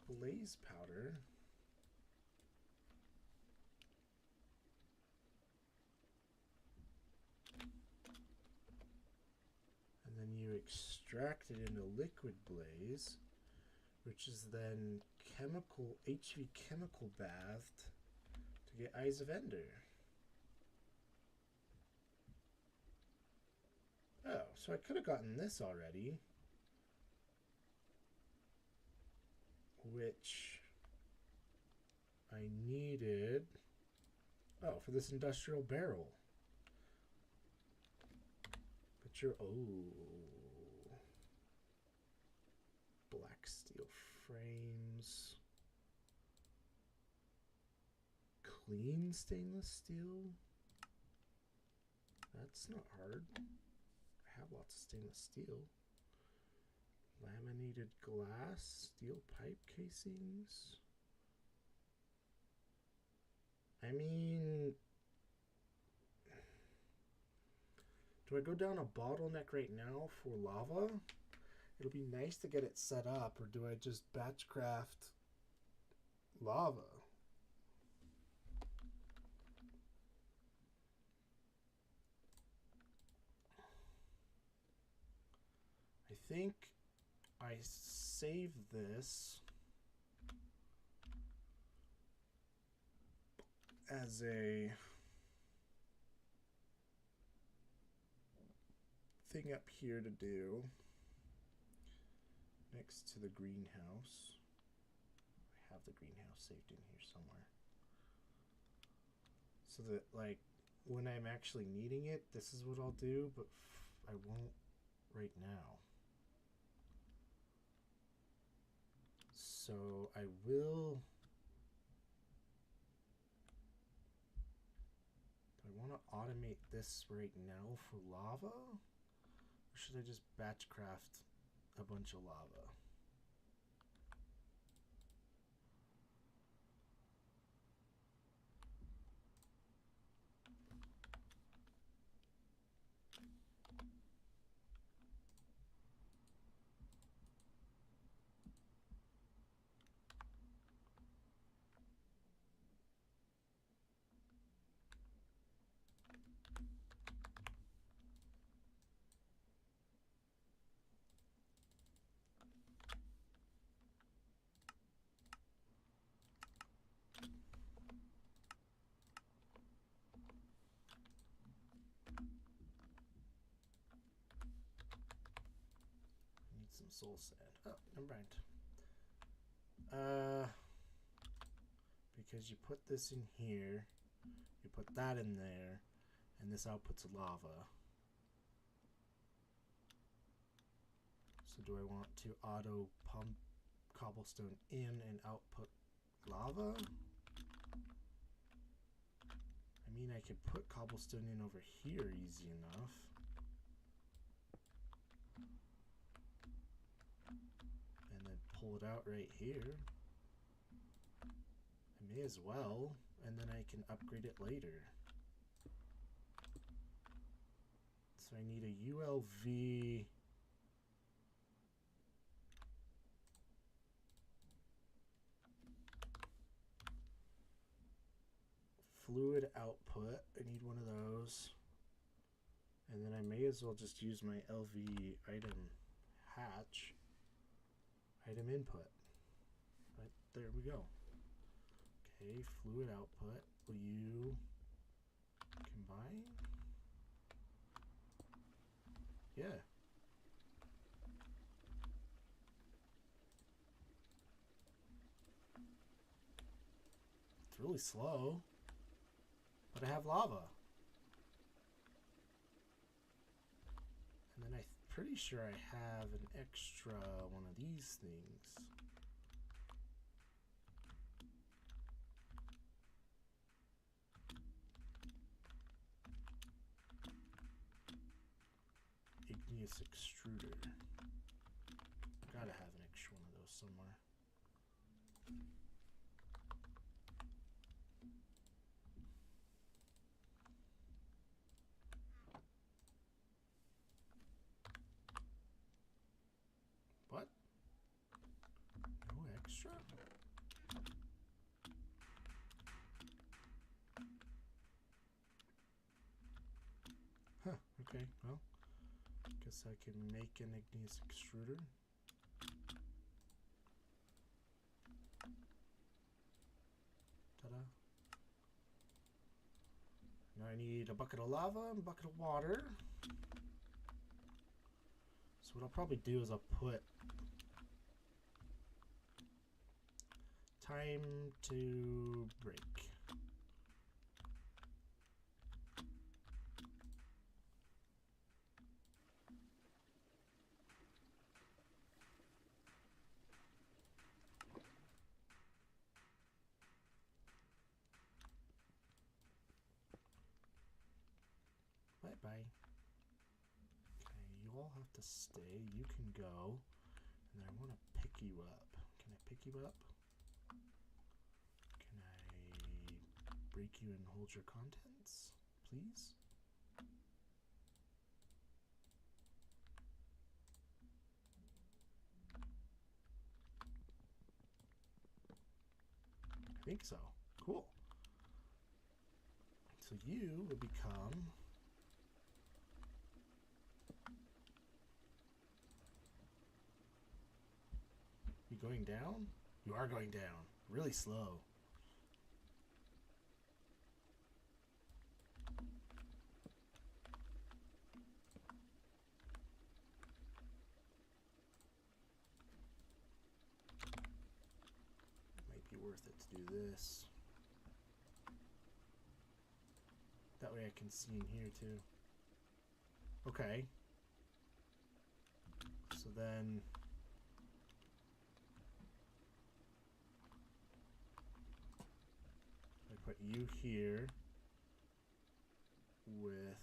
Blaze powder. And then you extract it into liquid blaze, which is then chemical HV chemical bathed to get Eyes of Ender. Oh, so I could have gotten this already. Which I needed. Oh, for this industrial barrel. But you're. Oh. Black steel frames. Clean stainless steel. That's not hard. I have lots of stainless steel. Laminated glass, steel pipe casings. I mean, do I go down a bottleneck right now for lava? It'll be nice to get it set up, or do I just batch craft lava? I think I save this as a thing up here to do next to the greenhouse. I have the greenhouse saved in here somewhere. So that, like, when I'm actually needing it, this is what I'll do, but I won't right now. So I will automate this right now for lava? Or should I just batch craft a bunch of lava? Some soul sand. Oh, never mind. Because you put this in here, you put that in there, and this outputs lava. So do I want to auto pump cobblestone in and output lava? I mean, I could put cobblestone in over here easy enough. And then pull it out right here. I may as well, and then I can upgrade it later. So I need a ULV fluid output. I need one of those. And then I may as well just use my LV item hatch, item input. But there we go. Okay, fluid output. Will you combine? Yeah. It's really slow, but I have lava. And then I'm pretty sure I have an extra one of these things. Igneous extruder. Gotta have an extra one of those somewhere. What? No extra? Huh, okay, well, guess I can make an igneous extruder. Ta-da. Now I need a bucket of lava and a bucket of water. So what I'll probably do is I'll put time to break. Bye-bye. Okay, you all have to stay. You can go. And I want to pick you up. Can I pick you up? Can I break you and hold your contents, please? I think so. Cool. So you will become you going down? You are going down. Really slow. Might be worth it to do this. That way I can see in here too. Okay. So then I put you here. with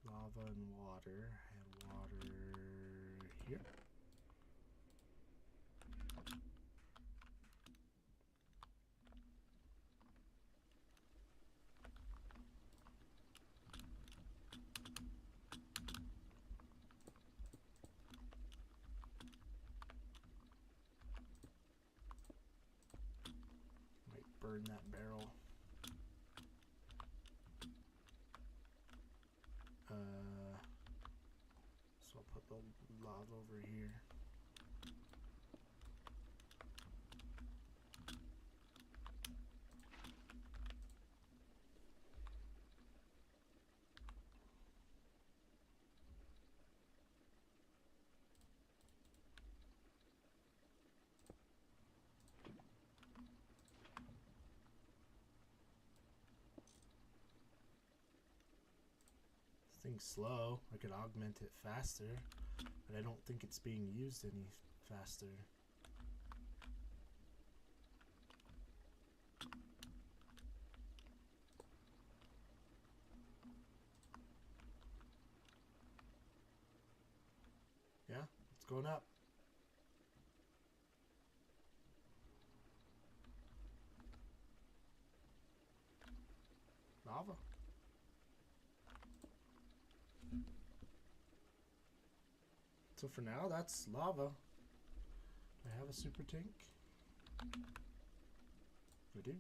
lava and water. And water here. Burn that barrel. So I'll put the lava over here. Thing's slow. I could augment it faster, but I don't think it's being used any faster. Yeah, it's going up. Lava. So for now, that's lava. Do I have a super tank? I do.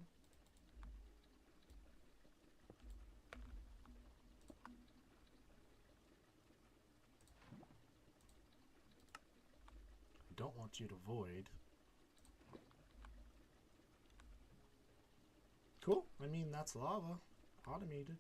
I don't want you to void. Cool. I mean, that's lava. Automated.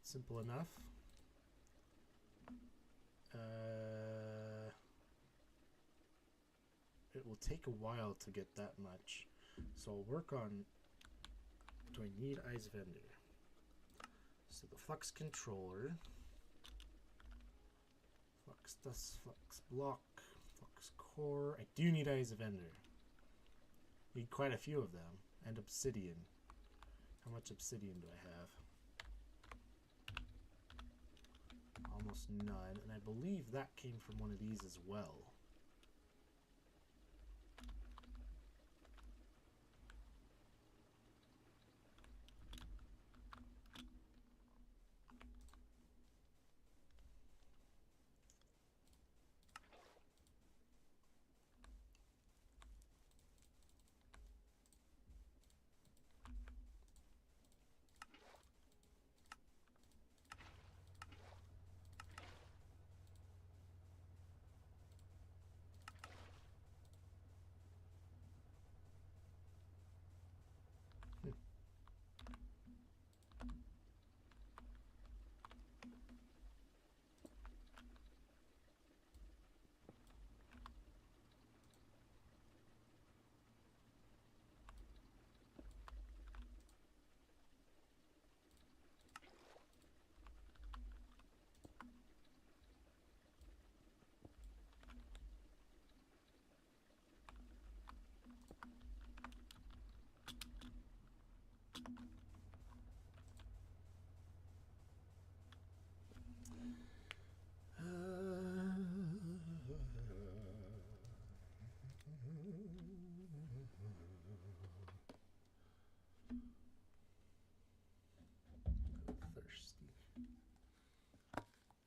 Simple enough. It will take a while to get that much. So I'll work on... Do I need Ice Vendor? So the Flux Controller. Flux Dust, Flux Block, Flux Core. I do need Ice Vendor. Need quite a few of them. And Obsidian. How much Obsidian do I have? Almost none. And I believe that came from one of these as well.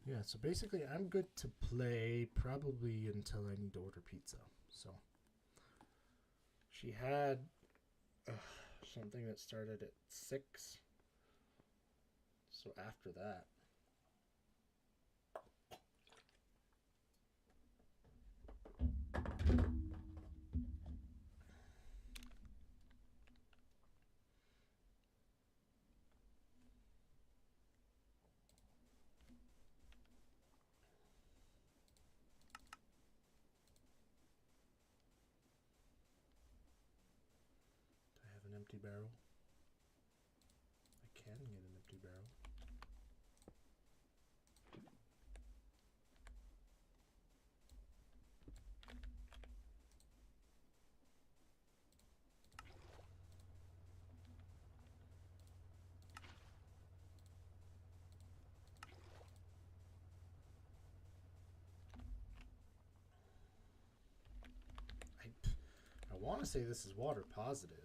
Yeah, so basically I'm good to play probably until I need to order pizza. So she had something that started at 6. So after that. empty barrel. I can get an empty barrel. I want to say this is water positive.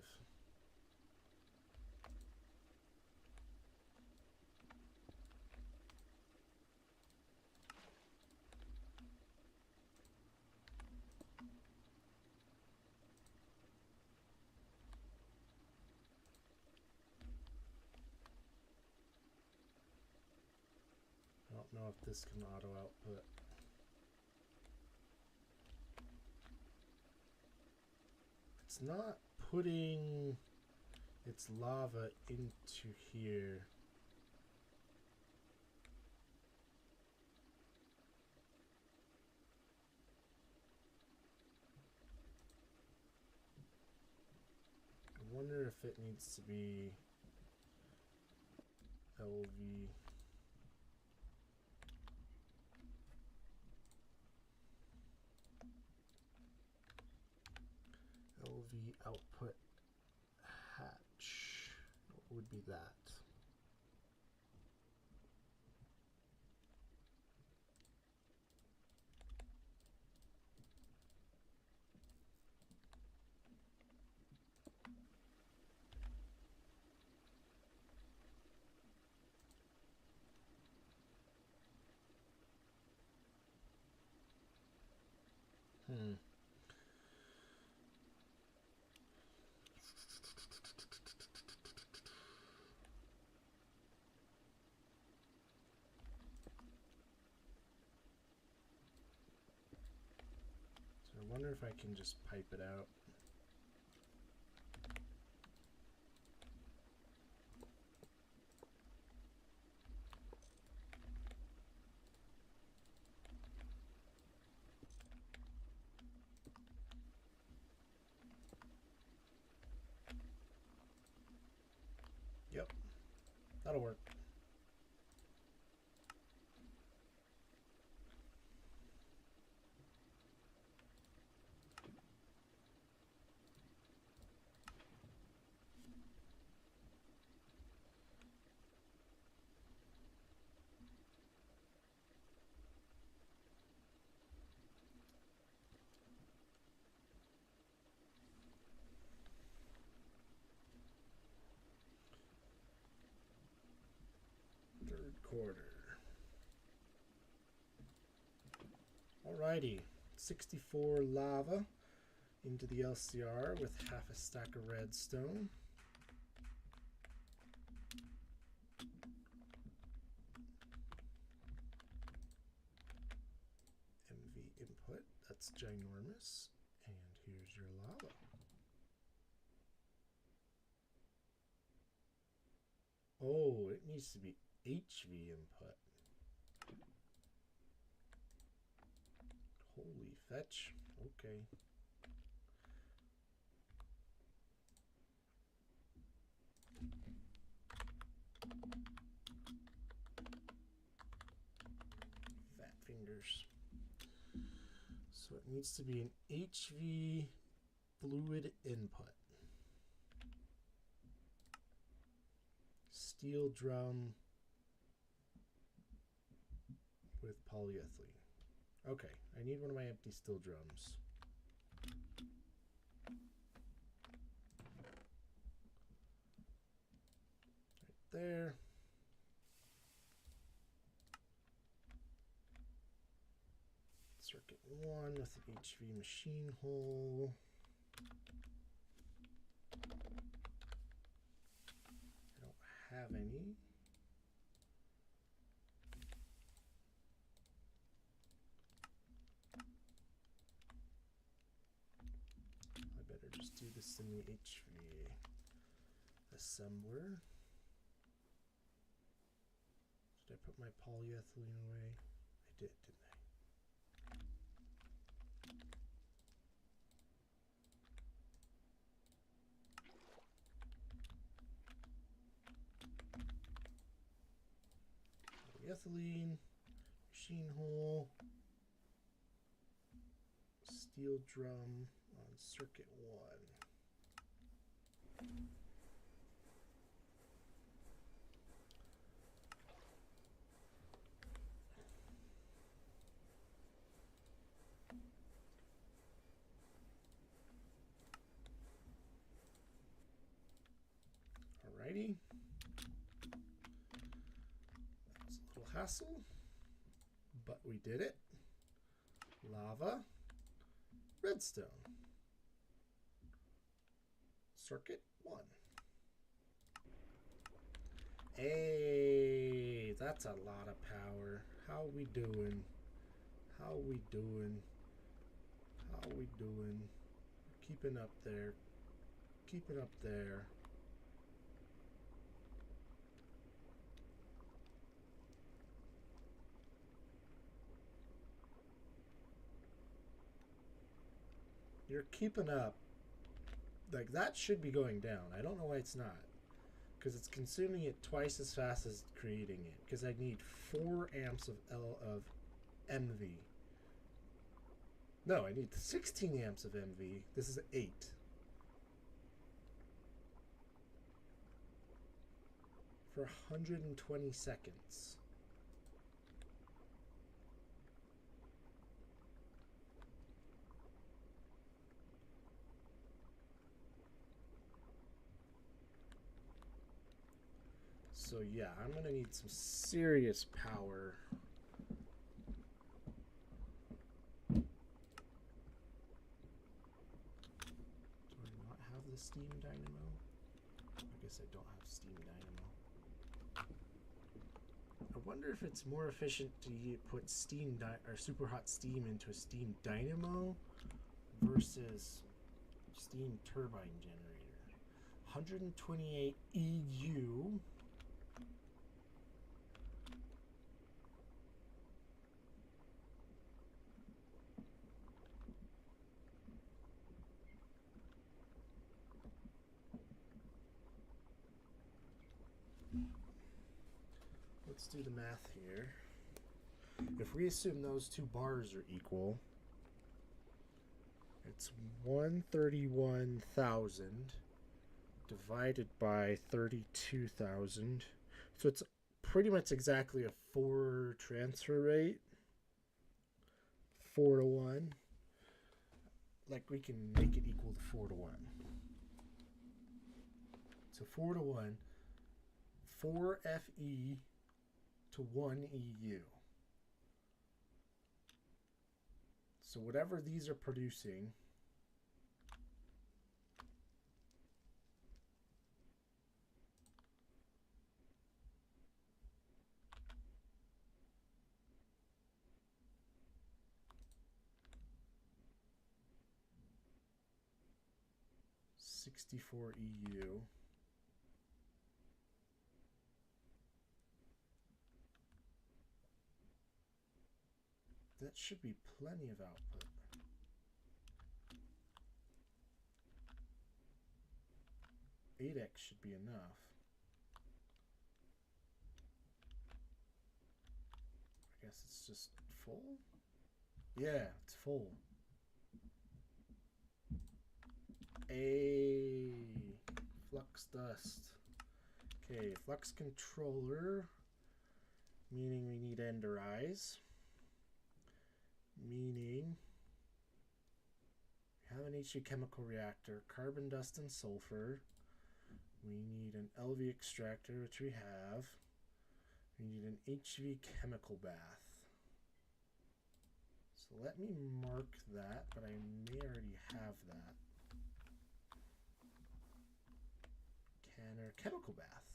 I don't know if this can auto output. It's not putting its lava into here. I wonder if it needs to be LV. LV output hatch. What would be that? I wonder if I can just pipe it out. Yep, that'll work. Quarter. Alrighty, 64 lava into the LCR with half a stack of redstone. MV input, that's ginormous. And here's your lava. Oh, it needs to be HV input. Holy fetch. Okay. Fat fingers. So it needs to be an HV fluid input. Steel drum with polyethylene. Okay, I need one of my empty steel drums. Right there. Circuit 1 with an HV machine hole. I don't have any. I better just do this in the HV assembler. Did I put my polyethylene away? I did, didn't I? polyethylene, machine hole, steel drum on circuit 1. Alrighty. That was a little hassle, but we did it. Lava, redstone, circuit 1. Hey, that's a lot of power. How we doing? How we doing? How we doing? Keeping up there. Keeping up there. You're keeping up. Like, that should be going down. I don't know why it's not. Because it's consuming it twice as fast as creating it. Because I need 4 amps of MV. No, I need 16 amps of MV. This is 8. For 120 seconds. So yeah, I'm gonna need some serious power. Do I not have the steam dynamo? I guess I don't have steam dynamo. I wonder if it's more efficient to put steam or super hot steam into a steam dynamo versus steam turbine generator. 128 EU. Let's do the math here. If we assume those two bars are equal, it's 131,000 divided by 32,000. So it's pretty much exactly a 4 transfer rate. 4 to 1. Like, we can make it equal to 4 to 1. So 4 to 1. 4 FE to 1 EU. So whatever these are producing, $64 EU. That should be plenty of output. $8X should be enough. I guess it's just full? Yeah, it's full. A flux dust. Okay, flux controller, meaning we need enderize. Meaning we have an HV chemical reactor, carbon dust and sulfur. We need an LV extractor, which we have. We need an HV chemical bath. So let me mark that, but I may already have that. Canner chemical bath.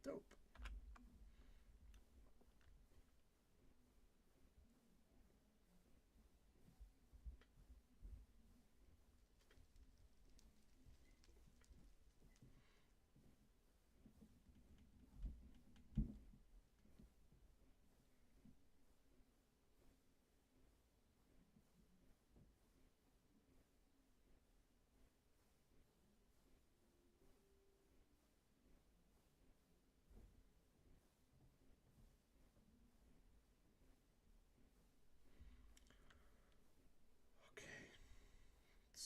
Dope.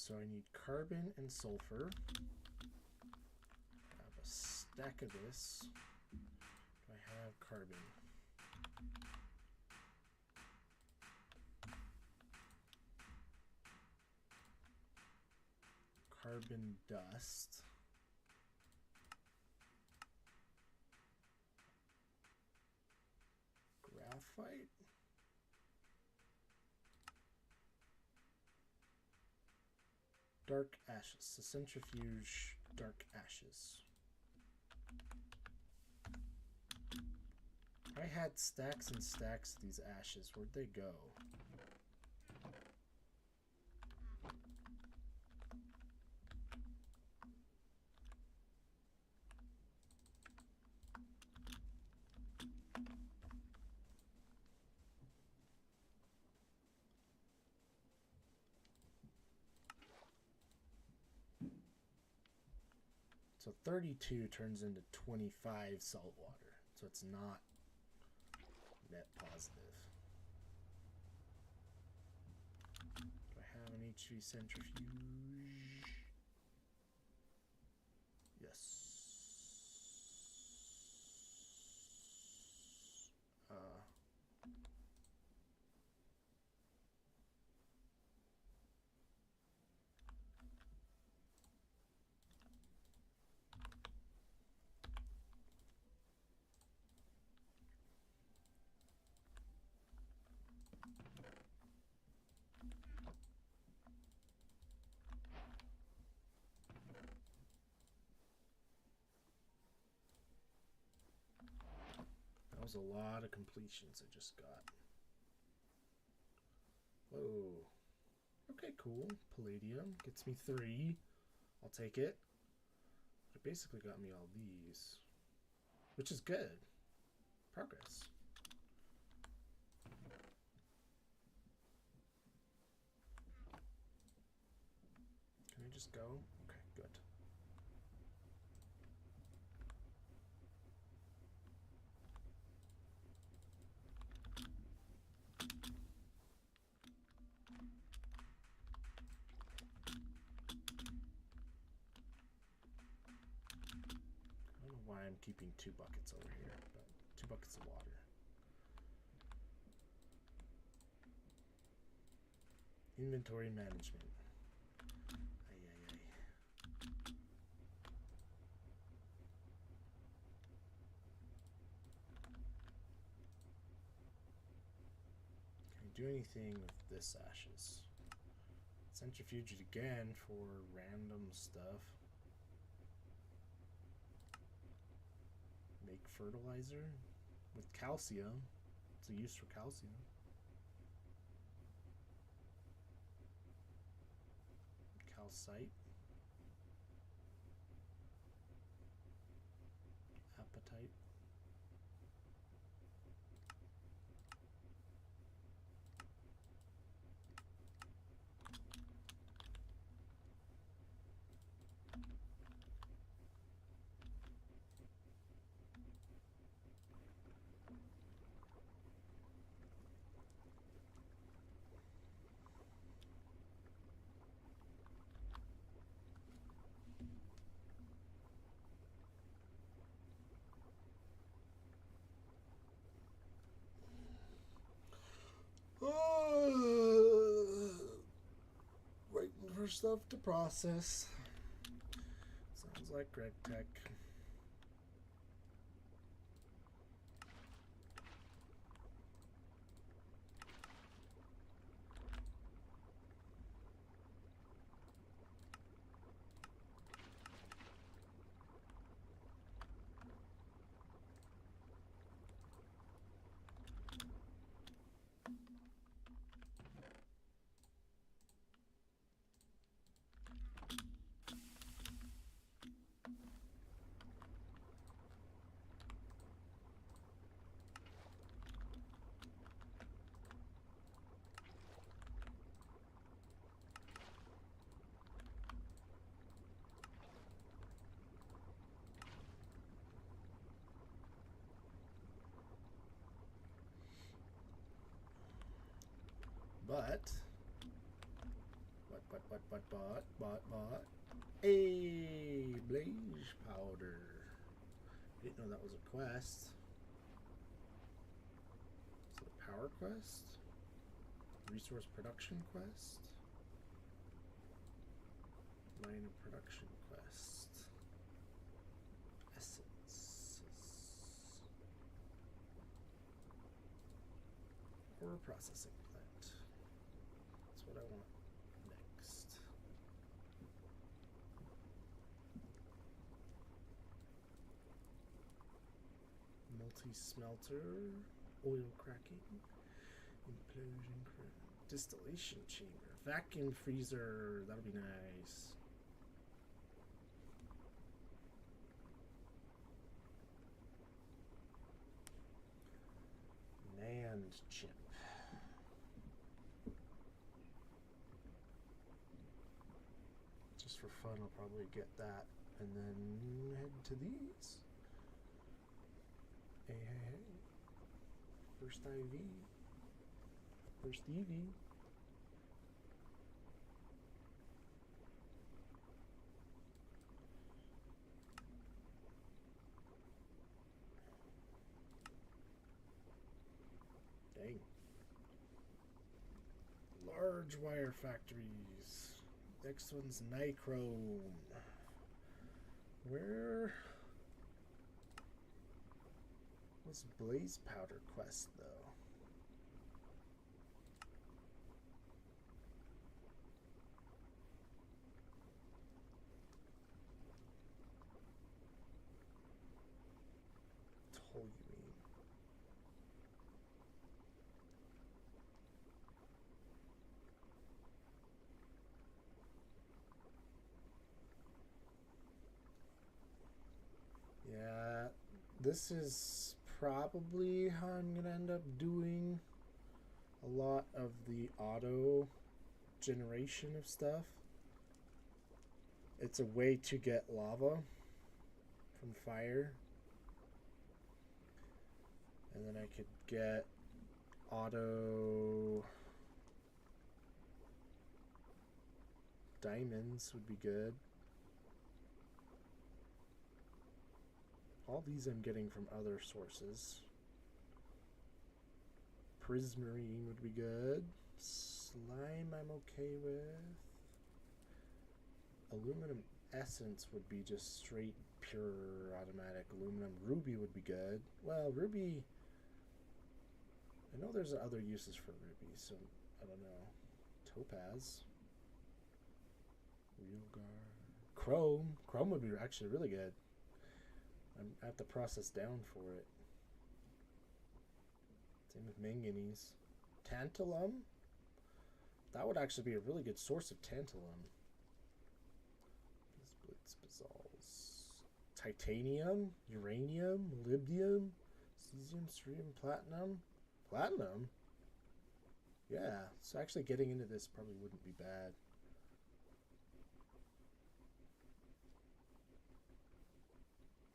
So I need carbon and sulfur. I have a stack of this. Do I have carbon? Carbon dust. Graphite. Dark ashes. The centrifuge dark ashes. I had stacks and stacks of these ashes. Where'd they go? So 32 turns into 25 salt water. So it's not net positive. Do I have an HV centrifuge? Yes. That was a lot of completions I just got. Whoa. Okay, cool. Palladium gets me 3. I'll take it. It basically got me all these, which is good. Progress. Can I just go? Okay, good. I don't know why I'm keeping 2 buckets over here, but 2 buckets of water. Inventory management. Can I do anything with this ashes? Centrifuge it again for random stuff. Make fertilizer with calcium. It's a use for calcium. Calcite. Apatite. Waiting for stuff to process. Sounds like Greg Tech. But Bot. A blaze powder. Didn't know that was a quest. Is it a power quest? Resource production quest? Line of production quest. Essence. Or a processing plant. That's what I want next. Multi-smelter, oil cracking, implosion, distillation chamber, vacuum freezer. That'll be nice. NAND chip. Just for fun, I'll probably get that and then head to these. Hey. First IV. First EV. Dang. Large wire factories. Next one's Nichrome. Where was Blaze Powder quest though? Toluene. Yeah, this is probably how I'm gonna end up doing a lot of the auto generation of stuff. It's a way to get lava from fire, and then I could get auto diamonds would be good. All these I'm getting from other sources. Prismarine would be good. Slime I'm okay with. Aluminum essence would be just straight pure automatic aluminum. Ruby would be good. Well, ruby, I know there's other uses for ruby, so I don't know. Topaz. Real guard. Chrome would be actually really good. I have to process down for it. Same with manganese. Tantalum? That would actually be a really good source of tantalum. Blitz basalts. Titanium, uranium, molybdenum, cesium, cerium, platinum. Platinum? Yeah, so actually getting into this probably wouldn't be bad.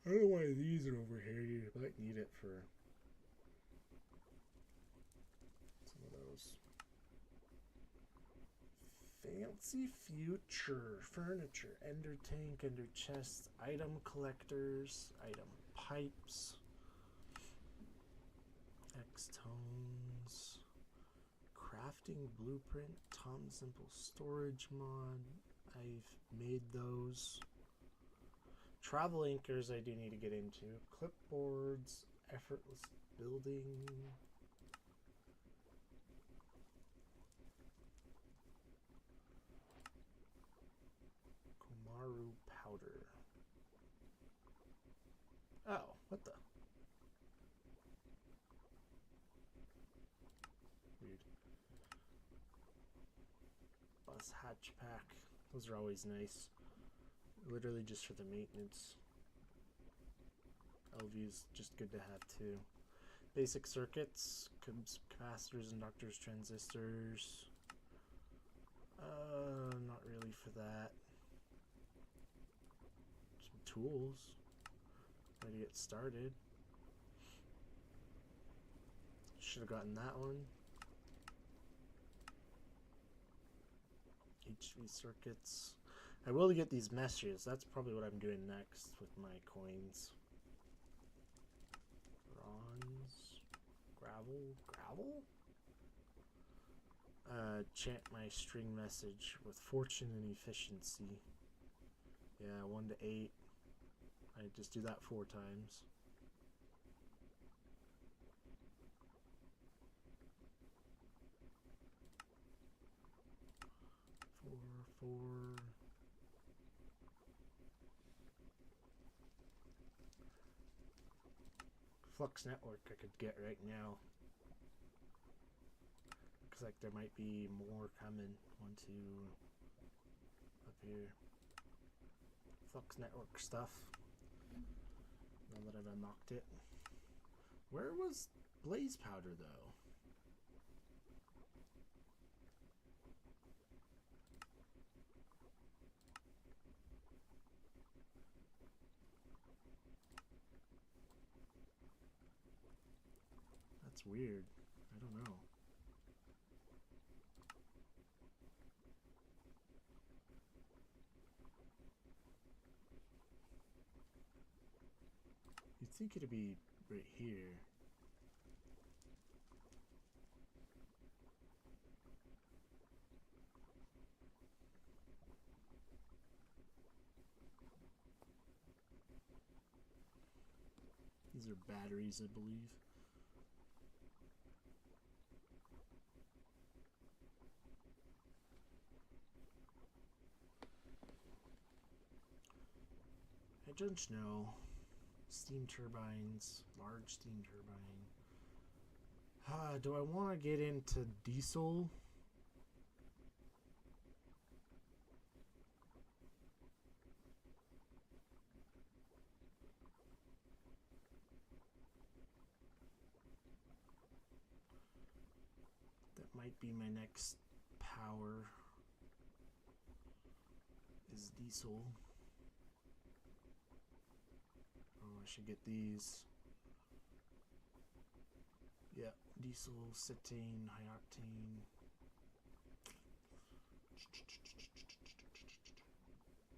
I don't know why these are over here. You might need it for some of those. Fancy future furniture, ender tank, ender chest, item collectors, item pipes, X-tones, crafting blueprint, Tom Simple storage mod. I've made those. Travel anchors I do need to get into. Clipboards, effortless building. Komaru powder. Oh, what the? Weird. Bus hatch pack. Those are always nice. Literally just for the maintenance. LV is just good to have too. Basic circuits, capacitors, inductors, transistors. Not really for that. Some tools. Ready to get started. Should have gotten that one. A HV circuits. I will get these meshes. That's probably what I'm doing next with my coins. Bronze. Gravel? Chant my string message with fortune and efficiency. Yeah, 1 to 8. I just do that 4 times. 4. Flux network I could get right now. Looks like there might be more coming. 1, 2, up here. Flux network stuff. Now that I've unlocked it. Where was blaze powder though? That's weird. I don't know. You'd think it'd be right here. These are batteries, I believe. I don't know. Steam turbines, large steam turbine. Do I want to get into diesel? That might be my next power. Is diesel. Oh, I should get these. Yeah, diesel, cetane, high octane.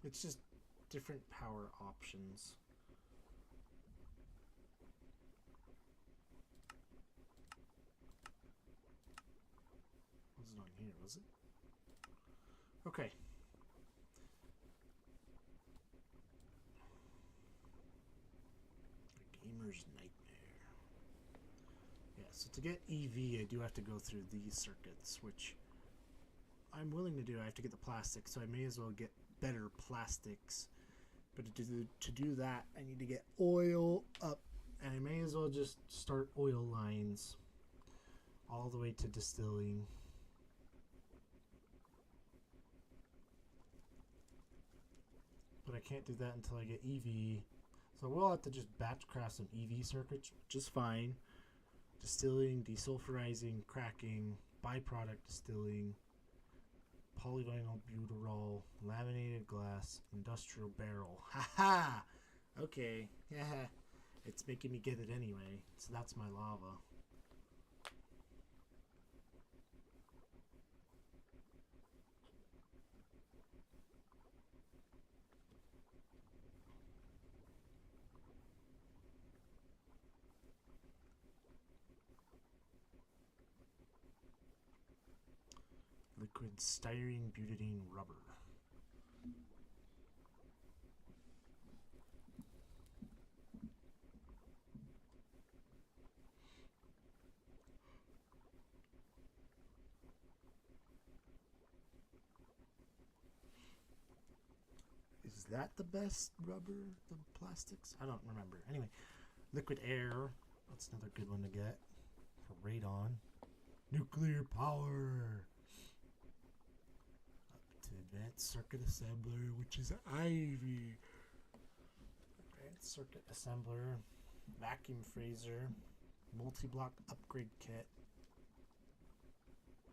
It's just different power options. Wasn't on here, was it? Okay. A gamer's nightmare. Yeah, so to get EV, I do have to go through these circuits, which I'm willing to do. I have to get the plastic, so I may as well get better plastics. But to do that, I need to get oil up, and I may as well just start oil lines all the way to distilling. But I can't do that until I get EV. So we'll have to just batch craft some EV circuits, which is fine. Distilling, desulfurizing, cracking, byproduct distilling, polyvinyl butyrol, laminated glass, industrial barrel. Haha! Okay, yeah. It's making me get it anyway, so that's my lava. Liquid styrene butadiene rubber. Is that the best rubber? The plastics? I don't remember. Anyway, liquid air. That's another good one to get for radon. Nuclear power. To advanced circuit assembler, which is Ivy. Advanced circuit assembler, vacuum freezer, multi-block upgrade kit.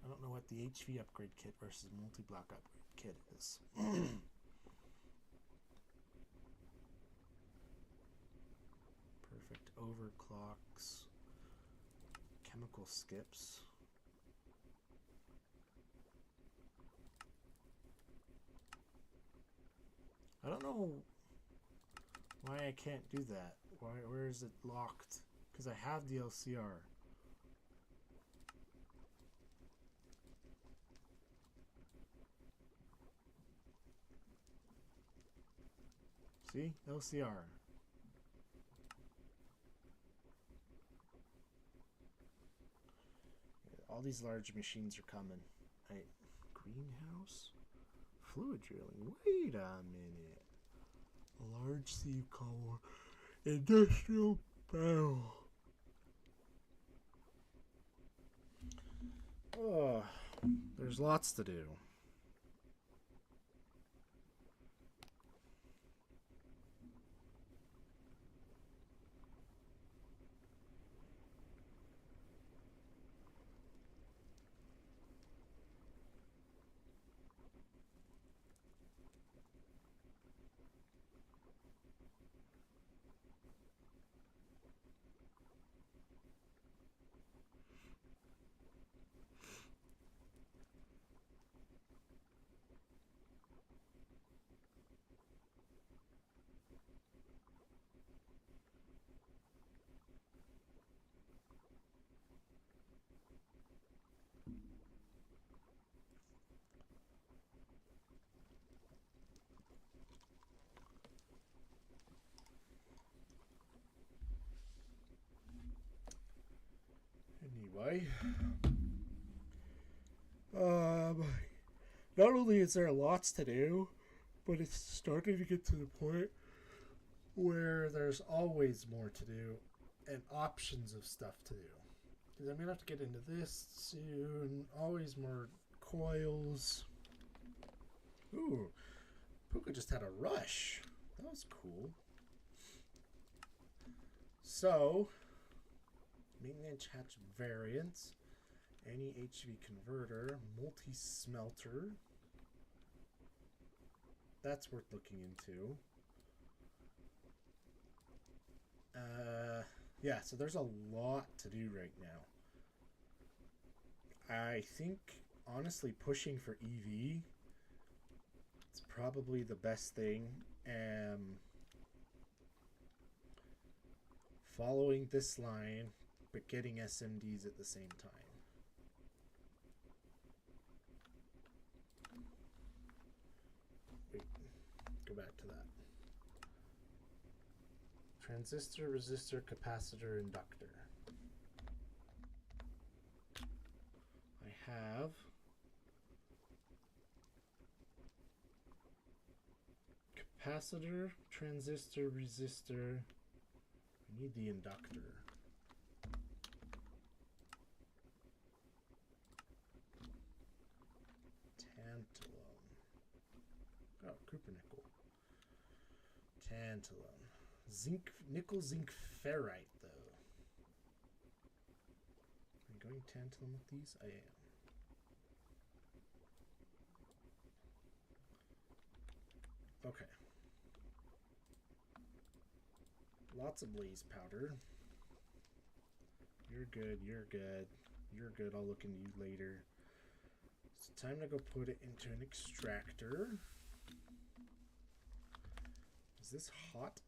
I don't know what the HV upgrade kit versus multi-block upgrade kit is. Perfect overclocks, chemical skips. I don't know why I can't do that. Where is it locked? Because I have the LCR. See? LCR. All these large machines are coming. Greenhouse? Fluid drilling. Wait a minute. A large sea core. Industrial barrel. Oh, there's lots to do. Anyway, not only is there lots to do, but it's starting to get to the point where there's always more to do and options of stuff to do. Because I'm going to have to get into this soon. Always more coils. Ooh, Puka just had a rush. That was cool. So, maintenance hatch variants, any HV converter, multi-smelter. That's worth looking into. Yeah, so there's a lot to do right now. I think, honestly, pushing for EV is probably the best thing. Following this line, but getting SMDs at the same time. Wait, go back to that. Transistor, resistor, capacitor, inductor. I have capacitor, transistor, resistor. I need the inductor. Tantalum. Oh, copper nickel. Tantalum. Zinc, nickel, zinc, ferrite, though. Am I going tantalum with these? I am. Okay. Lots of blaze powder. You're good, you're good. You're good, I'll look into you later. It's time to go put it into an extractor. Is this hot?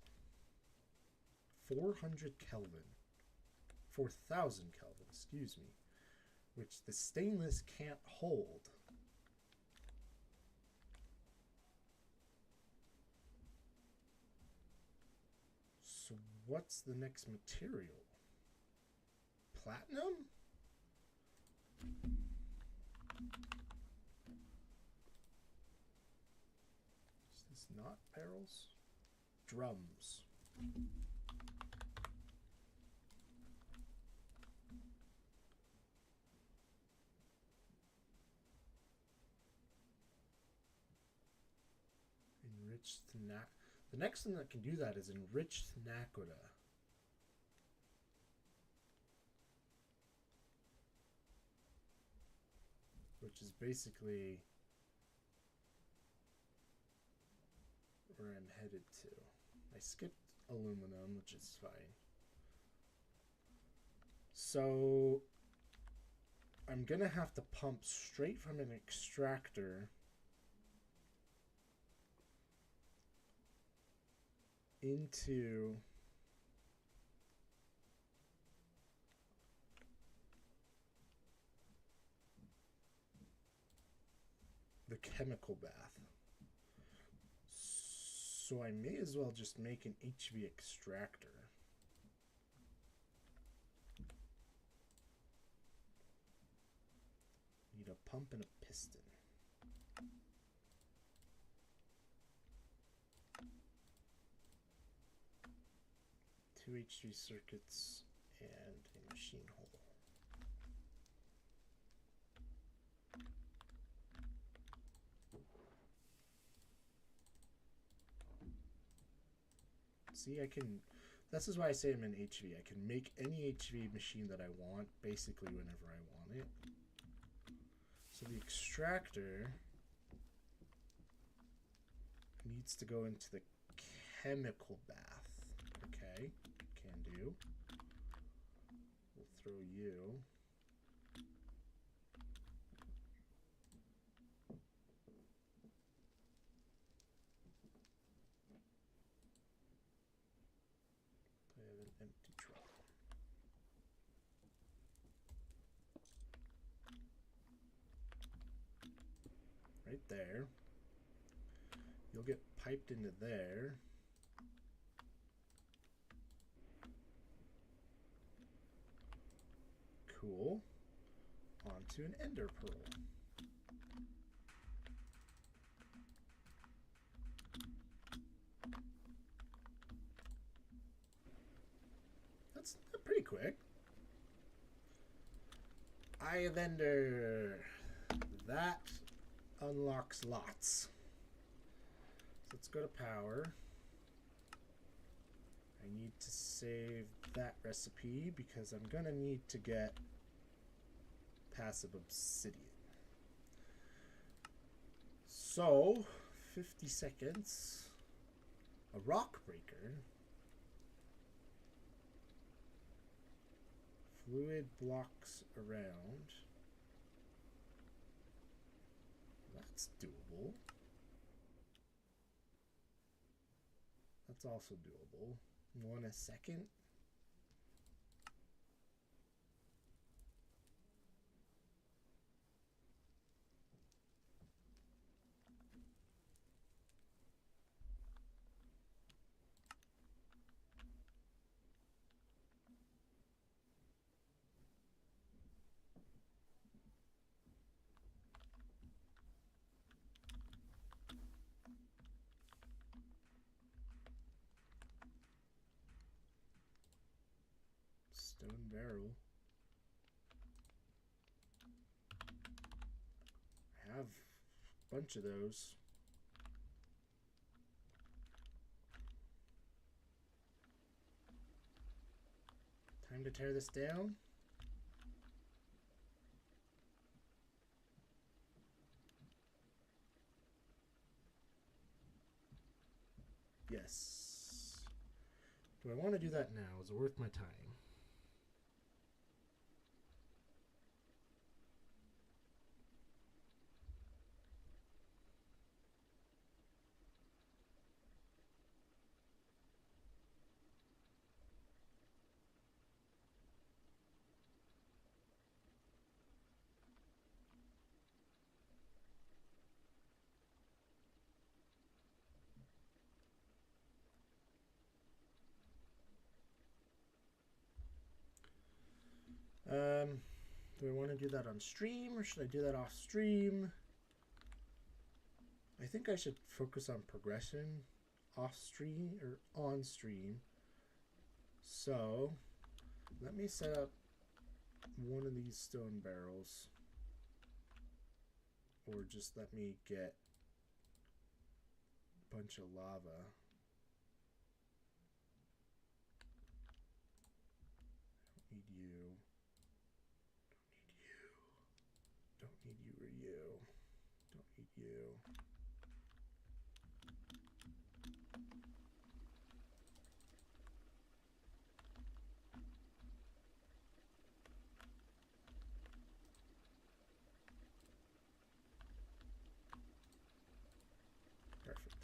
400 Kelvin. 4,000 Kelvin, excuse me. Which the stainless can't hold. So what's the next material? Platinum? Is this not barrels? Drums. Enriched the next thing that can do that is enriched nakoda. Which is basically where I'm headed to. I skipped aluminum, which is fine. So I'm gonna have to pump straight from an extractor into the chemical bath. So I may as well just make an HV extractor. Need a pump and a piston. Two HV circuits and a machine hole. See, I can, this is why I say I'm an HV. I can make any HV machine that I want, basically whenever I want it. So the extractor needs to go into the chemical bath. Okay, can do. We'll throw you. Empty truck. Right there. You'll get piped into there. Cool. Onto an ender pearl. That's pretty quick. Eye of Ender. That unlocks lots. So let's go to power. I need to save that recipe because I'm gonna need to get passive obsidian. So 50 seconds. A rock breaker. Fluid blocks around. That's doable. That's also doable. 1 a second. Stone barrel. I have a bunch of those. Time to tear this down. Yes. Do I want to do that now? Is it worth my time? Do I want to do that on stream or should I do that off stream? I think I should focus on progression off stream or on stream. So let me set up one of these stone barrels, or just let me get a bunch of lava. Don't need you. Don't need you or you. Don't need you. Perfect.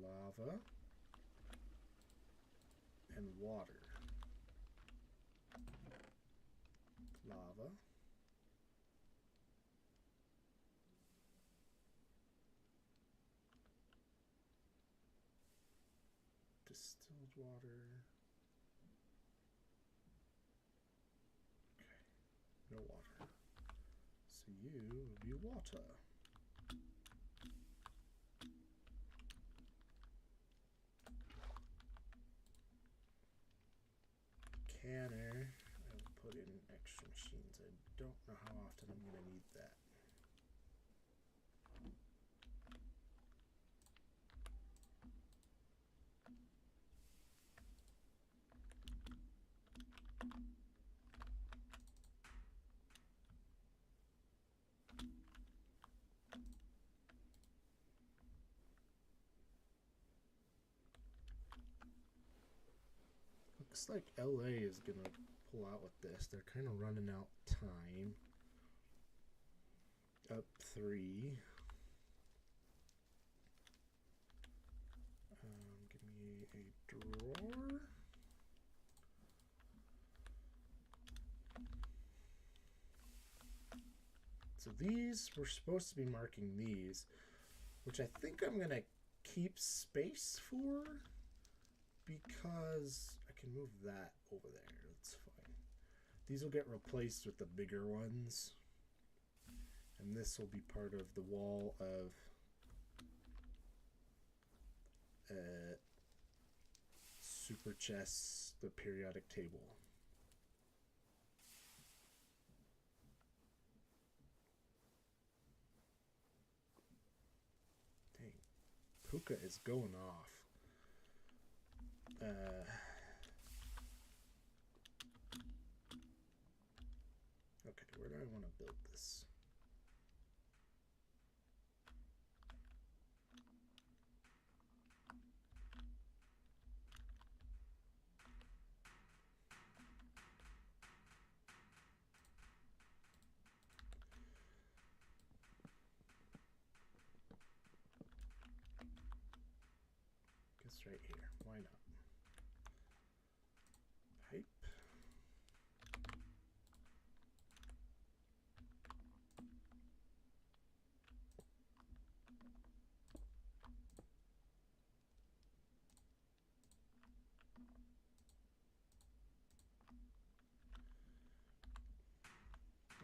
lava and water. Lava. Distilled water. Okay, no water. So you will be water. Canner. I will put in extra machines. I don't know how often I'm going to need that. Looks like LA is going to pull out with this. They're kind of running out time. Up 3. Give me a drawer. So these, we're supposed to be marking these, which I think I'm going to keep space for because I can move that over there. That's fine. These will get replaced with the bigger ones. And this will be part of the wall of super chess, the periodic table. Dang, Puka is going off. Okay, where do I want to build this? Guess right here. Why not? Pipe.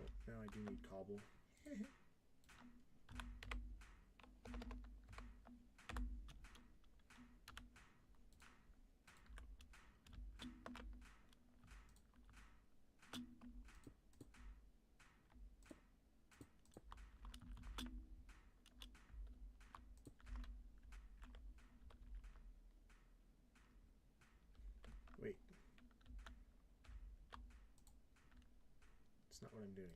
Oh, now I do need cobble. Wait. It's not what I'm doing.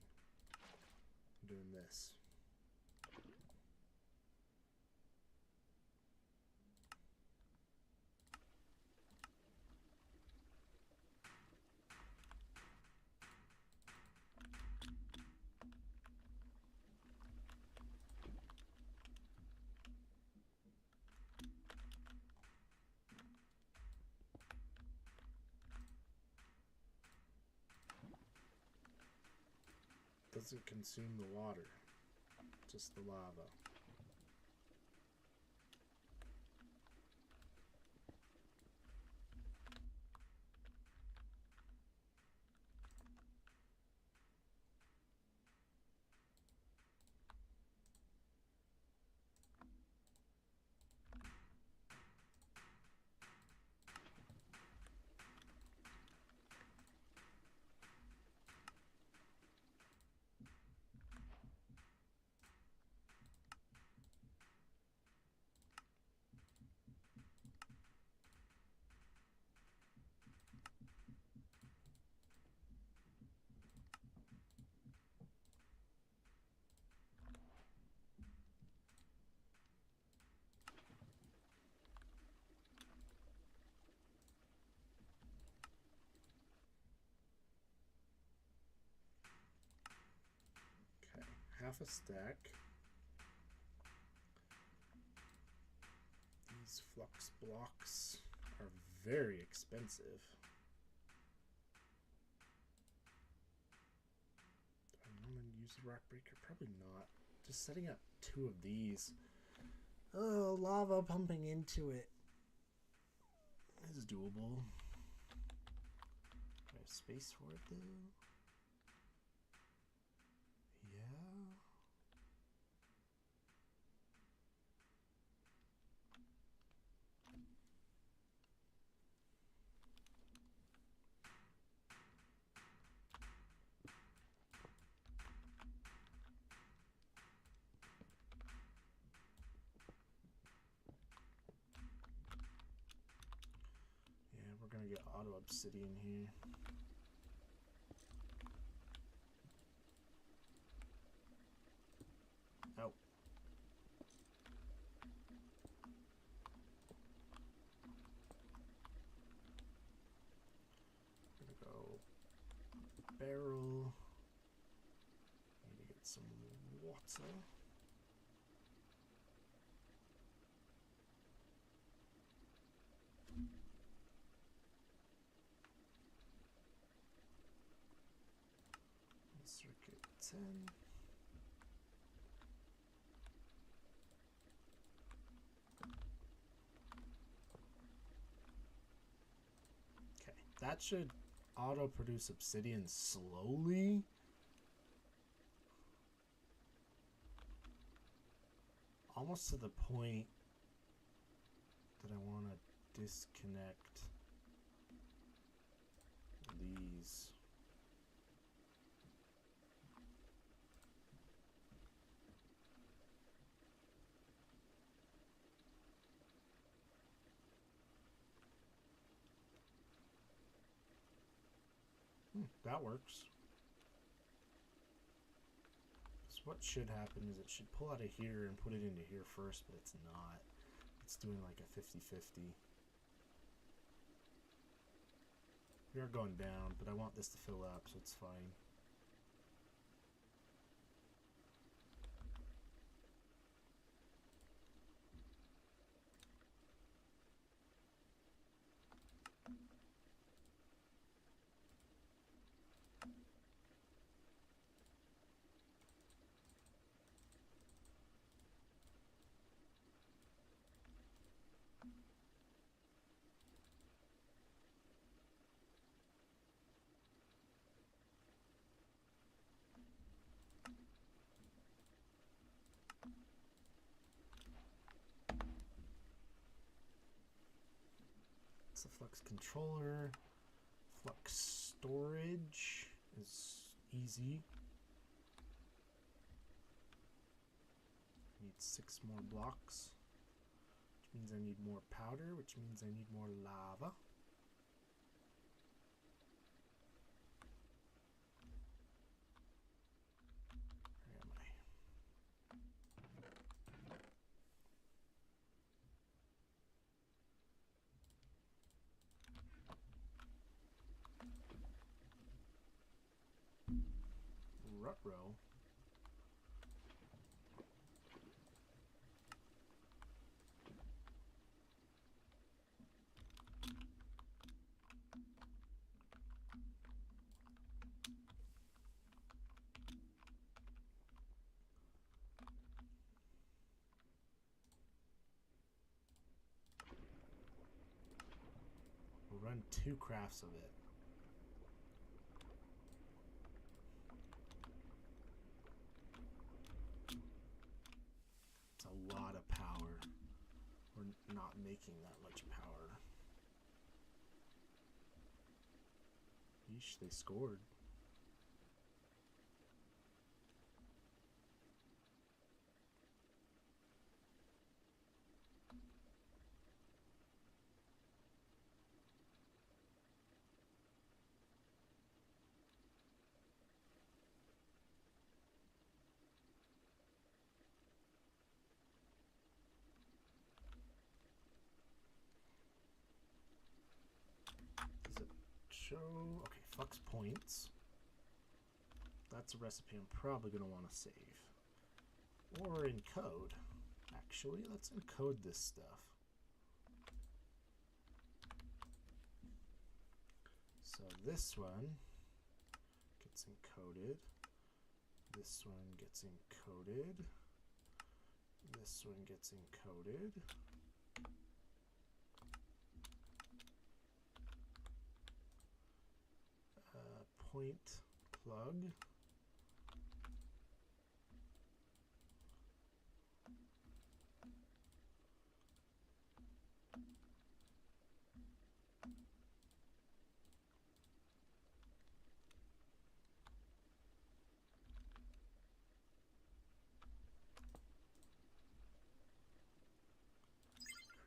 I'm doing this. Doesn't consume the water, just the lava. Half a stack. These blocks are very expensive. I'm going to use the rock breaker. Probably not. Just setting up 2 of these. Oh, lava pumping into it. This is doable. Do I have space for it though? Yeah. We're gonna get auto obsidian here. Oh. Gonna go barrel. Need to get some water. Circuit 10. Okay, that should auto produce obsidian slowly. Almost to the point that I want to disconnect these. That works. So what should happen is it should pull out of here and put it into here first, but it's not. It's doing like a 50-50. We are going down, but I want this to fill up, so it's fine. It's a flux controller. Flux storage is easy. Need 6 more blocks, which means I need more powder, which means I need more lava. Where am I? Ruh-roh. We'll run 2 crafts of it. It's a lot of power. We're not making that much power. Yeesh, they scored. Does it show? Okay, flux points. That's a recipe I'm probably going to want to save. Or encode. Actually, let's encode this stuff. So this one gets encoded. This one gets encoded. This one gets encoded. Point plug.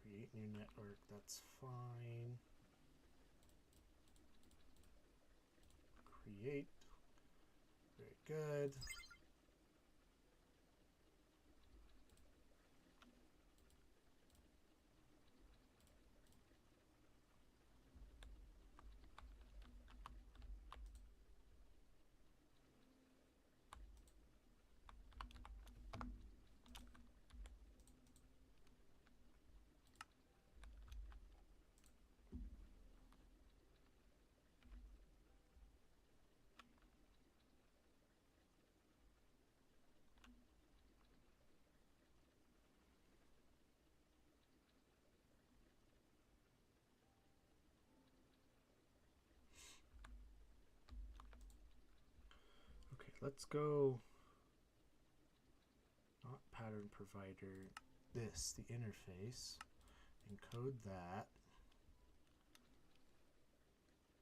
Create new network, that's fine. Create, very good. Okay, let's go, not pattern provider, this, the interface, encode that.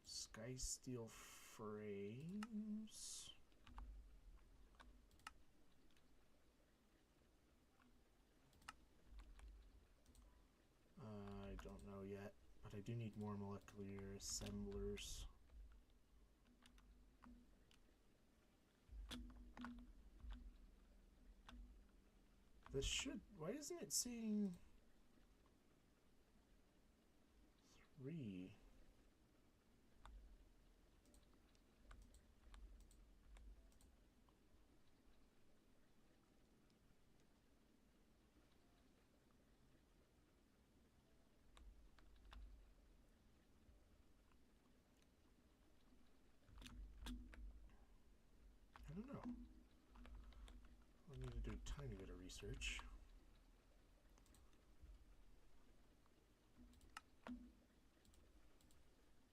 Sky steel frames. I don't know yet, but I do need more molecular assemblers. This should, why isn't it saying 3? I don't know. I need to do a tiny bit of research.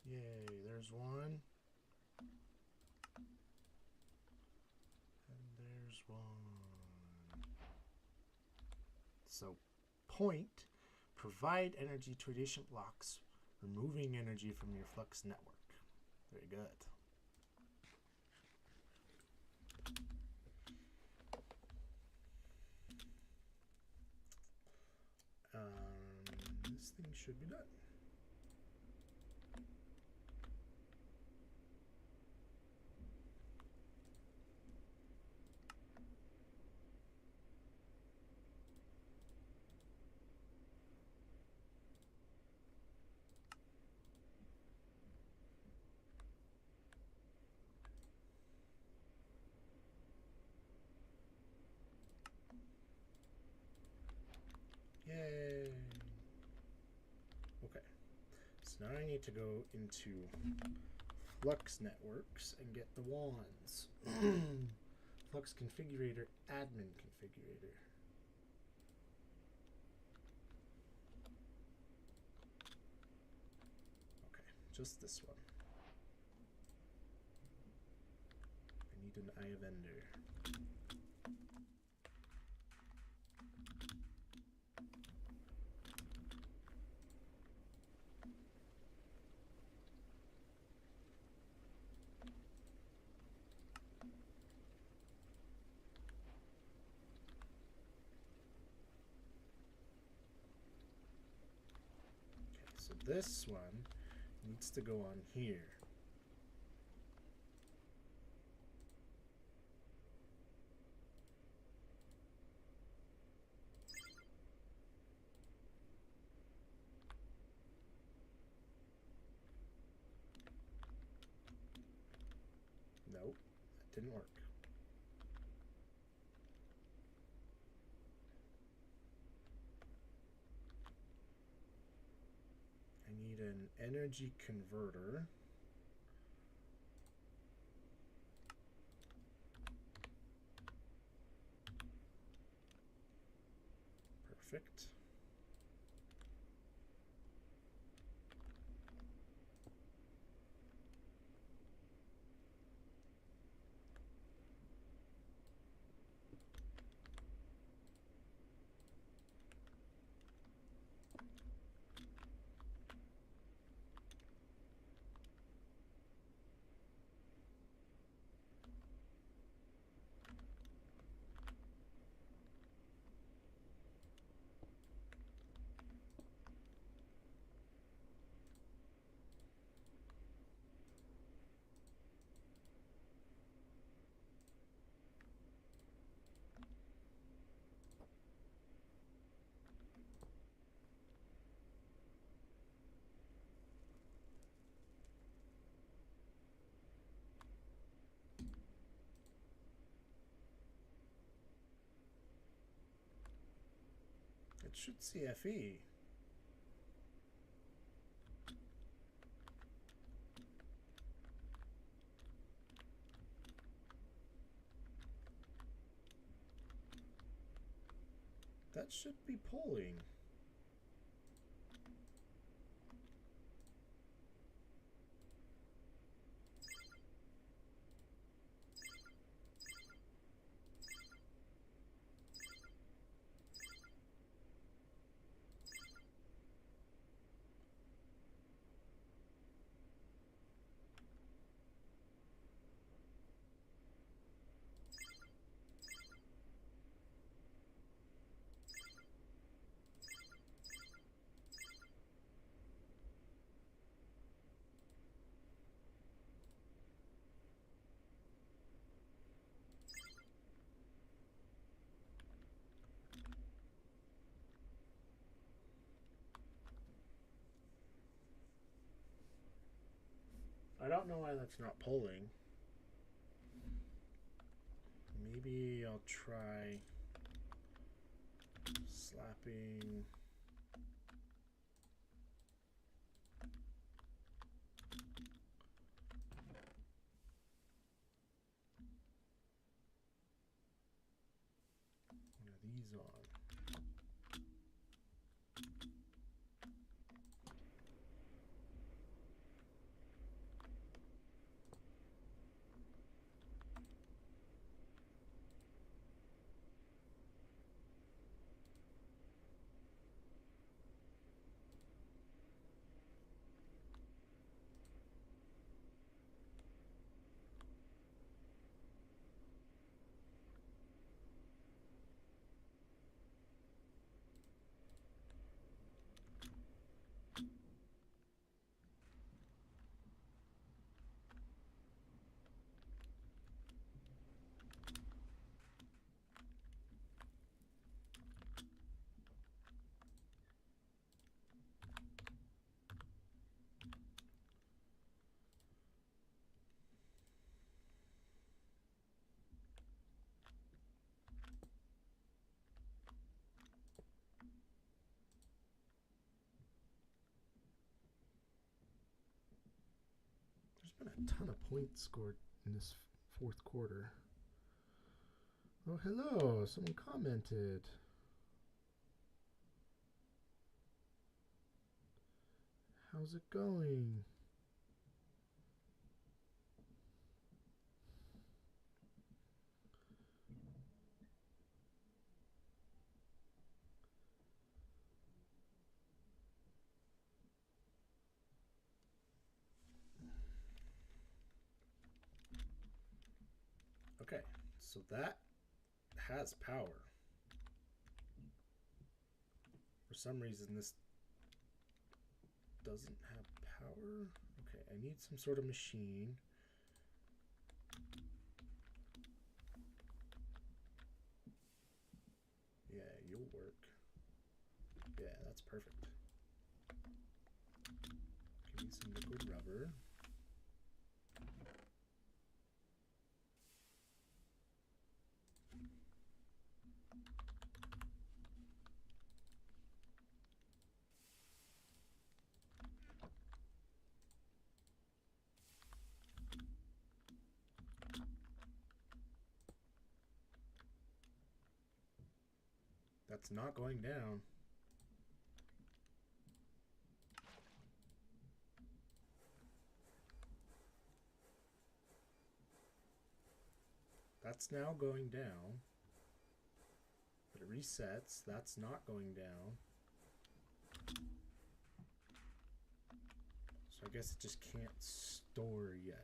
Yay, there's one. And there's one. So, point, provide energy to adjacent blocks, removing energy from your flux network. Very good. This thing should be done. Yay! Okay, so now I need to go into Flux Networks and get the wands. Flux Configurator, Admin Configurator. Okay, just this one. I need an eye vendor. So this one needs to go on here. Nope, that didn't work. I need an energy converter. Perfect. It should CFE. That should be polling. I don't know why that's not polling. Maybe I'll try slapping. One of these on. There's been a ton of points scored in this fourth quarter. Oh, hello. Someone commented. How's it going? Okay, so that has power. For some reason, this doesn't have power. Okay, I need some sort of machine. Yeah, you'll work. Yeah, that's perfect. Give me some liquid rubber. That's not going down. That's now going down. But it resets. That's not going down. So I guess it just can't store yet.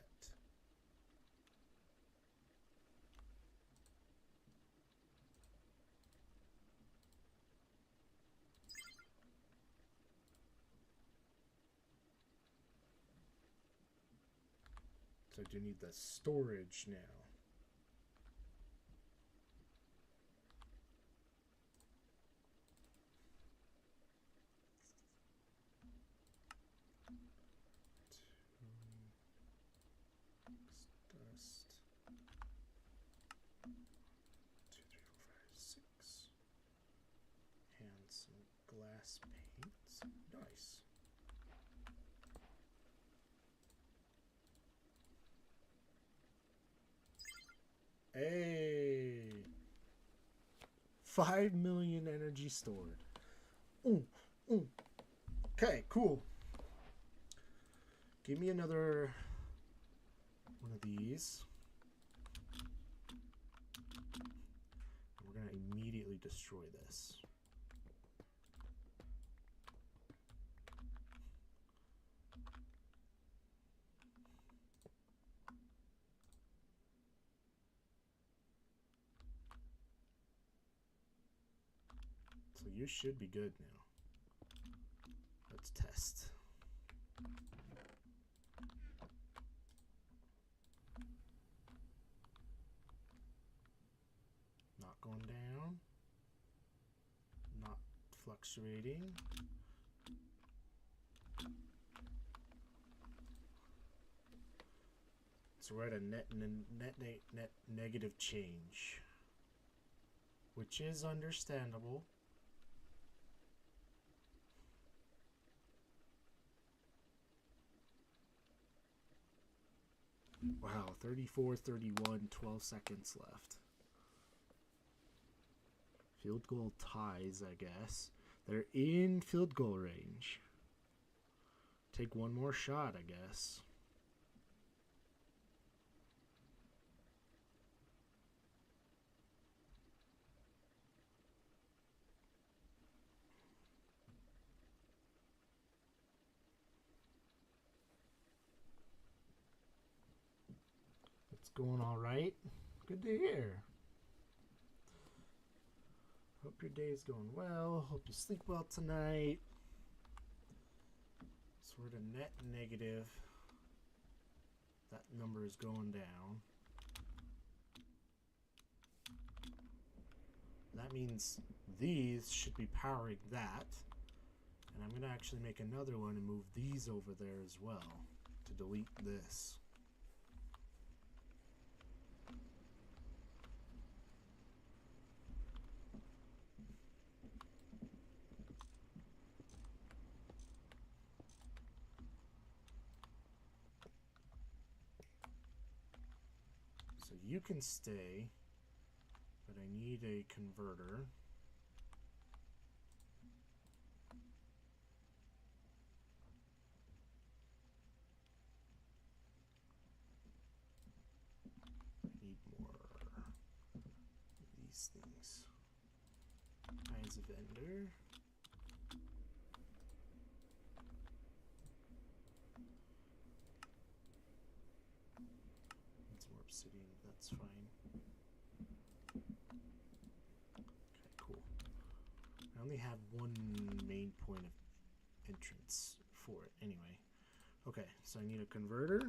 So I do need the storage now. Dust. 2, 3, 4, 5, 6. And some glass paints. Nice. Hey, 5 million energy stored. Ooh, ooh. Okay, cool. Give me another one of these. We're gonna immediately destroy this. So you should be good now. Let's test. Not going down. Not fluctuating. So we're at a net negative change, which is understandable. Wow, 34, 31, 12 seconds left. Field goal ties, I guess. They're in field goal range. Take one more shot, I guess. It's going all right. Good to hear. Hope your day is going well. Hope you sleep well tonight. So we're at a net negative. That number is going down. That means these should be powering that. And I'm going to actually make another one and move these over there as well to delete this. So you can stay, but I need a converter. I need more of these things. As a vendor. Need some more obsidian, that's fine. Okay, cool. I only have one main point of entrance for it anyway. Okay, so I need a converter.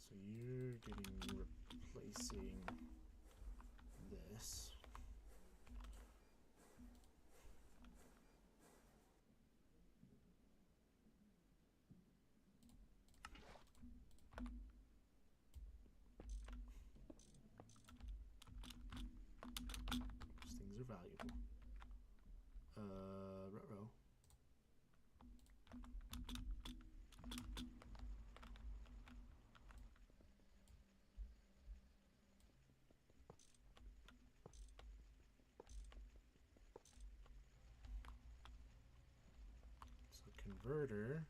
So you're getting replacing this. Those things are valuable. Ruh-roh. converter.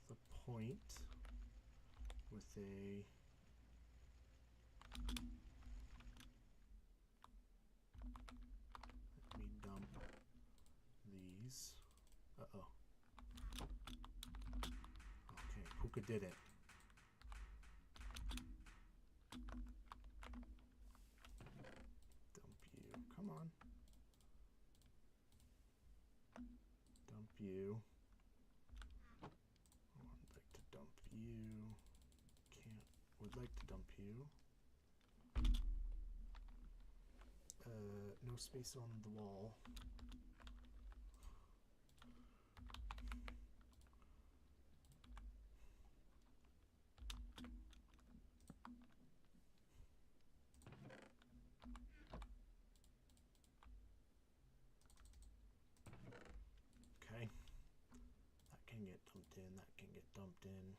With a point with a let me dump these. Uh-oh. Okay, Puka did it. Dump you. Come on. Dump you. I'd like to dump you. Can't. Would like to dump you. No space on the wall. Okay. That can get dumped in. That can get dumped in.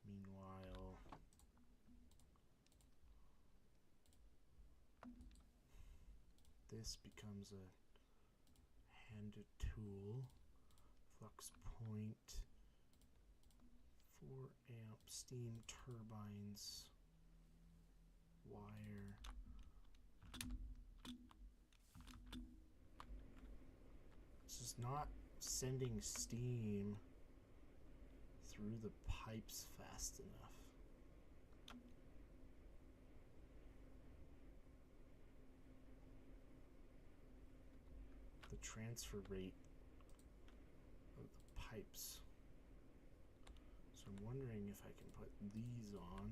Meanwhile, this becomes a handed tool. Flux point, 4 amp steam turbines, wire. It's just not sending steam through the pipes fast enough. The transfer rate of the pipes. So I'm wondering if I can put these on.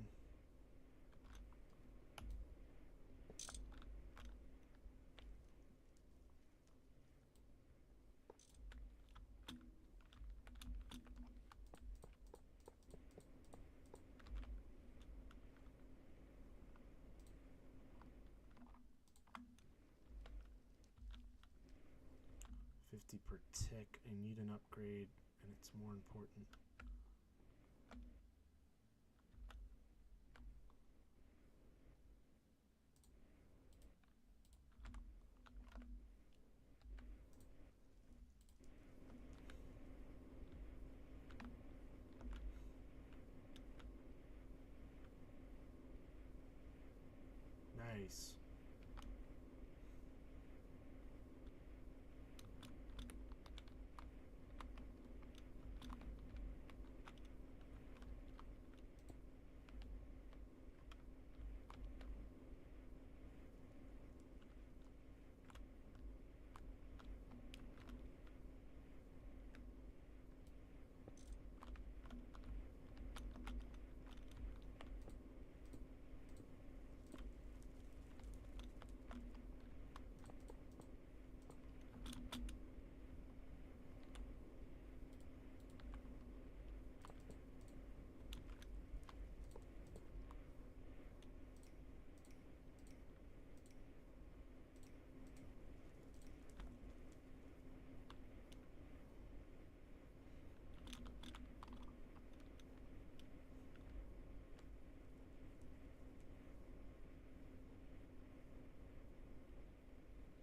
Per tick. I need an upgrade, and it's more important. Nice.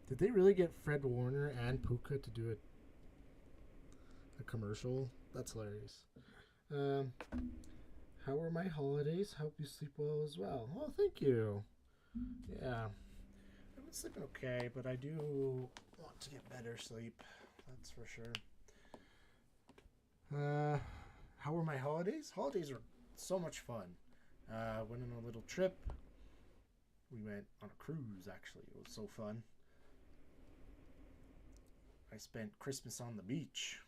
Did they really get Fred Warner and Puka to do a commercial? That's hilarious. How were my holidays? Hope you sleep well as well. Oh, thank you. Yeah. I've been sleeping okay, but I do want to get better sleep. That's for sure. How were my holidays? Holidays were so much fun. Went on a little trip. We went on a cruise, actually. It was so fun. I spent Christmas on the beach.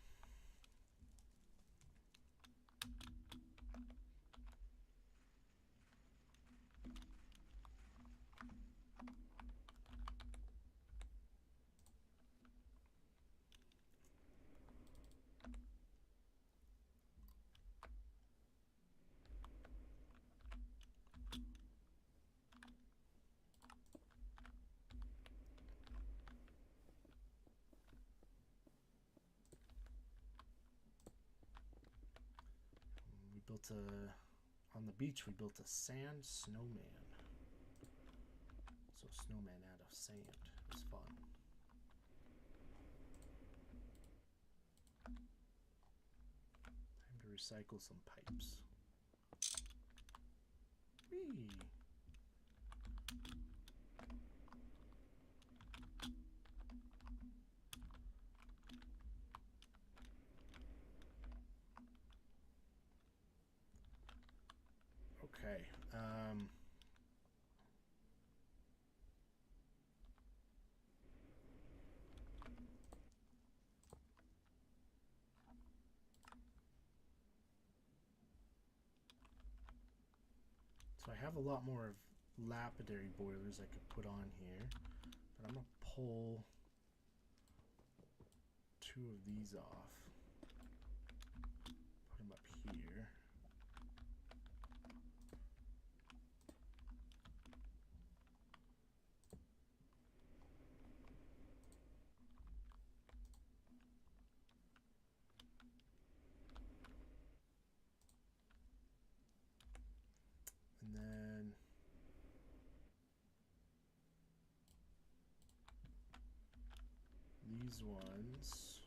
On the beach, we built a sand snowman. sand. It was fun. Time to recycle some pipes. Whee! Okay. So I have a lot more of lapidary boilers I could put on here, but I'm gonna pull 2 of these off, put them up here. And then these ones,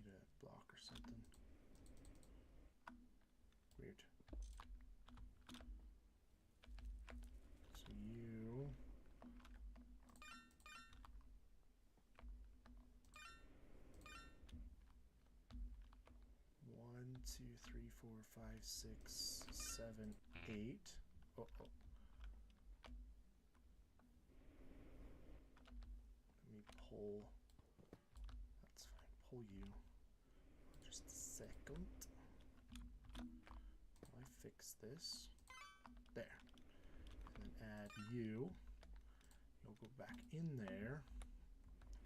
need a block or something. Weird. So you 1, 2, 3, 4, 5, 6, 7, 8. Oh. Let me pull. That's fine. Pull you. Just a second. I fix this. There. And then add you. You'll go back in there.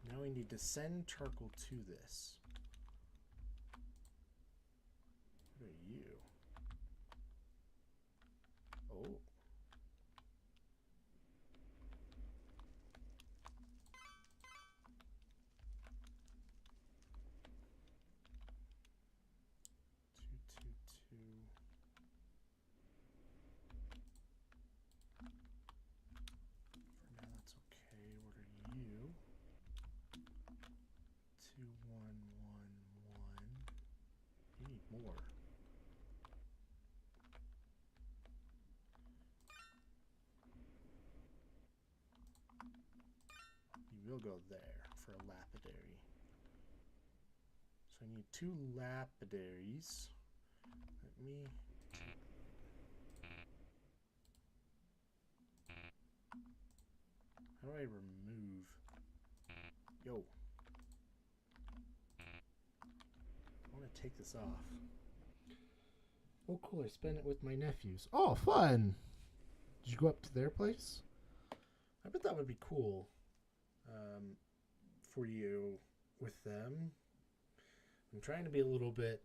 Now we need to send charcoal to this. What are you? Oh. More. You will go there for a lapidary. So I need 2 lapidaries. Let me... How do I remove... Yo. I want to take this off. Oh, cool. I spent it with my nephews. Oh, fun. Did you go up to their place? I bet that would be cool for you with them. I'm trying to be a little bit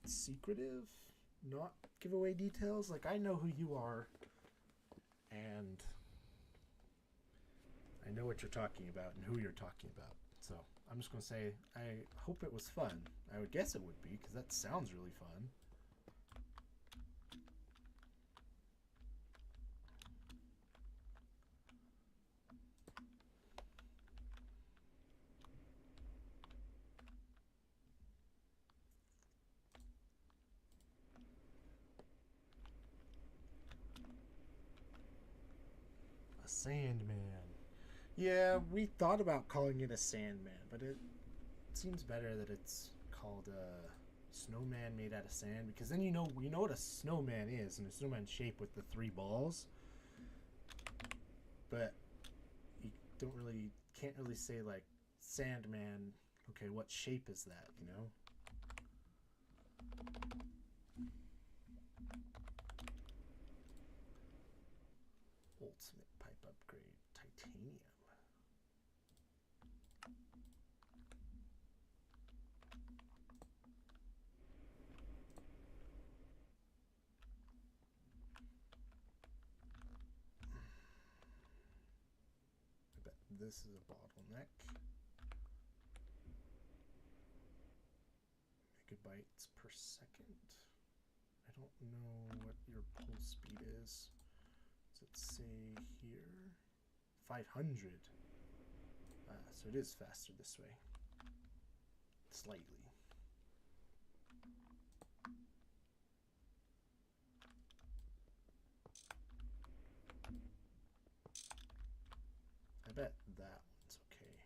secretive, not give away details. Like, I know who you are, and I know what you're talking about and who you're talking about. So I'm just going to say I hope it was fun. I would guess it would be, because that sounds really fun. A Sandman. Yeah, we thought about calling it a Sandman, but it seems better that it's called a snowman made out of sand, because then you know what a snowman is, and a snowman shape with the 3 balls. But you can't really say like Sandman. Okay, what shape is that? You know. Ultimate pipe upgrade, titanium. this is a bottleneck. Megabytes per second. I don't know what your pull speed is. Does it say here? 500. So it is faster this way. Slightly. I bet that one's okay.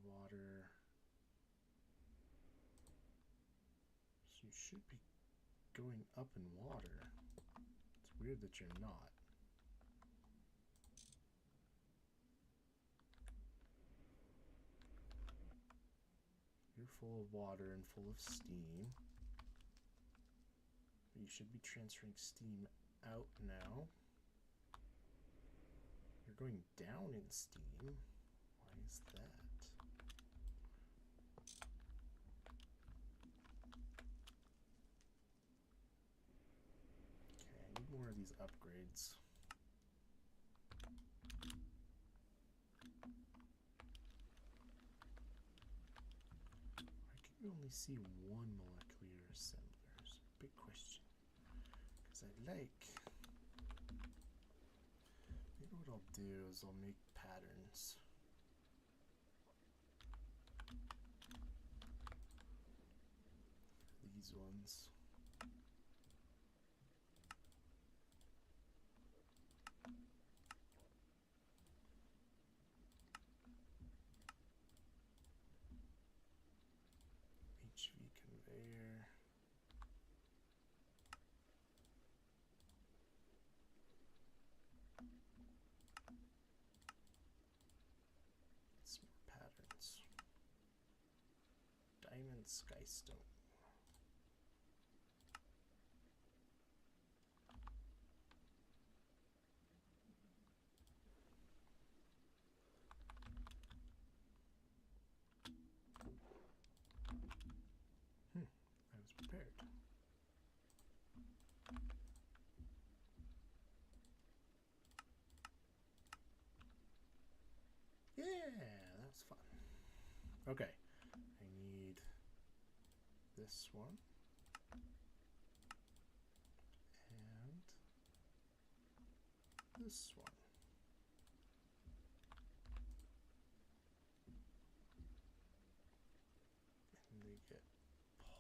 Water. So you should be going up in water. It's weird that you're not. You're full of water and full of steam. But you should be transferring steam out now. You're going down in steam. Why is that? Okay, I need more of these upgrades. Why can you only see one molecular assembler? It's a big question. Because I like... Maybe what I'll do is I'll make patterns. These ones. HV conveyor. Some more patterns. Diamond skystone. I was prepared. Yeah, that's fun. Okay, I need this one and this one. And they get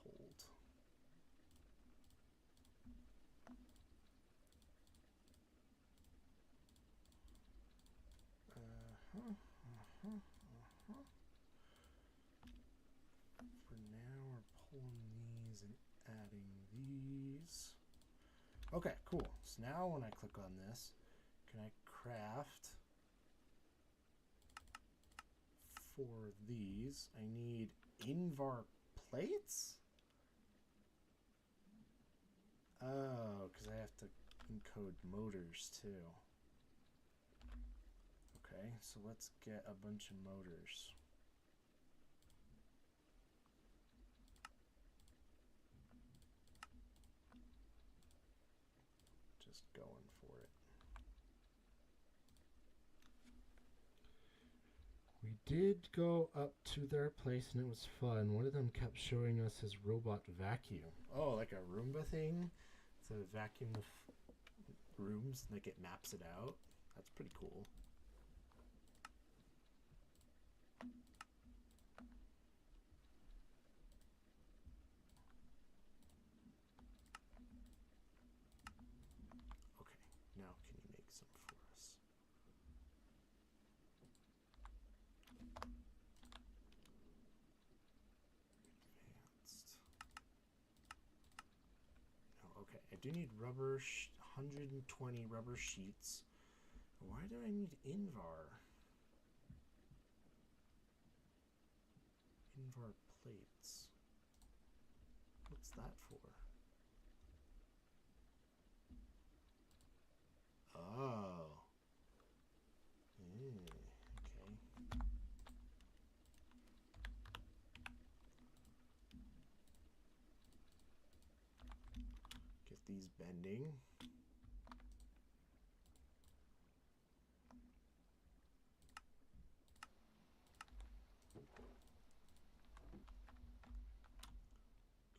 pulled. For now, we're pulling these and adding these. Okay, cool. So now when I click on this, can I craft for these? I need Invar plates? Oh, because I have to encode motors too. Okay, so let's get a bunch of motors. Just going for it. We did go up to their place and it was fun. One of them kept showing us his robot vacuum. Oh, like a Roomba thing to vacuum the rooms, like it maps it out. That's pretty cool. Okay, now can you make some for us? Advanced. No, okay, I do need rubber, 120 rubber sheets. Why do I need Invar? Invar plates. What's that for? Oh. Okay. these bending.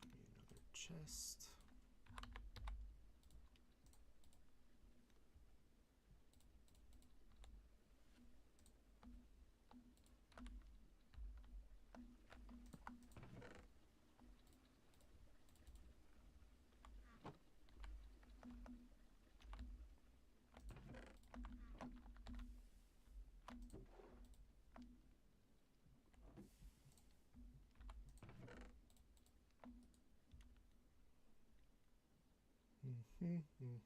Give me another chest. Okay,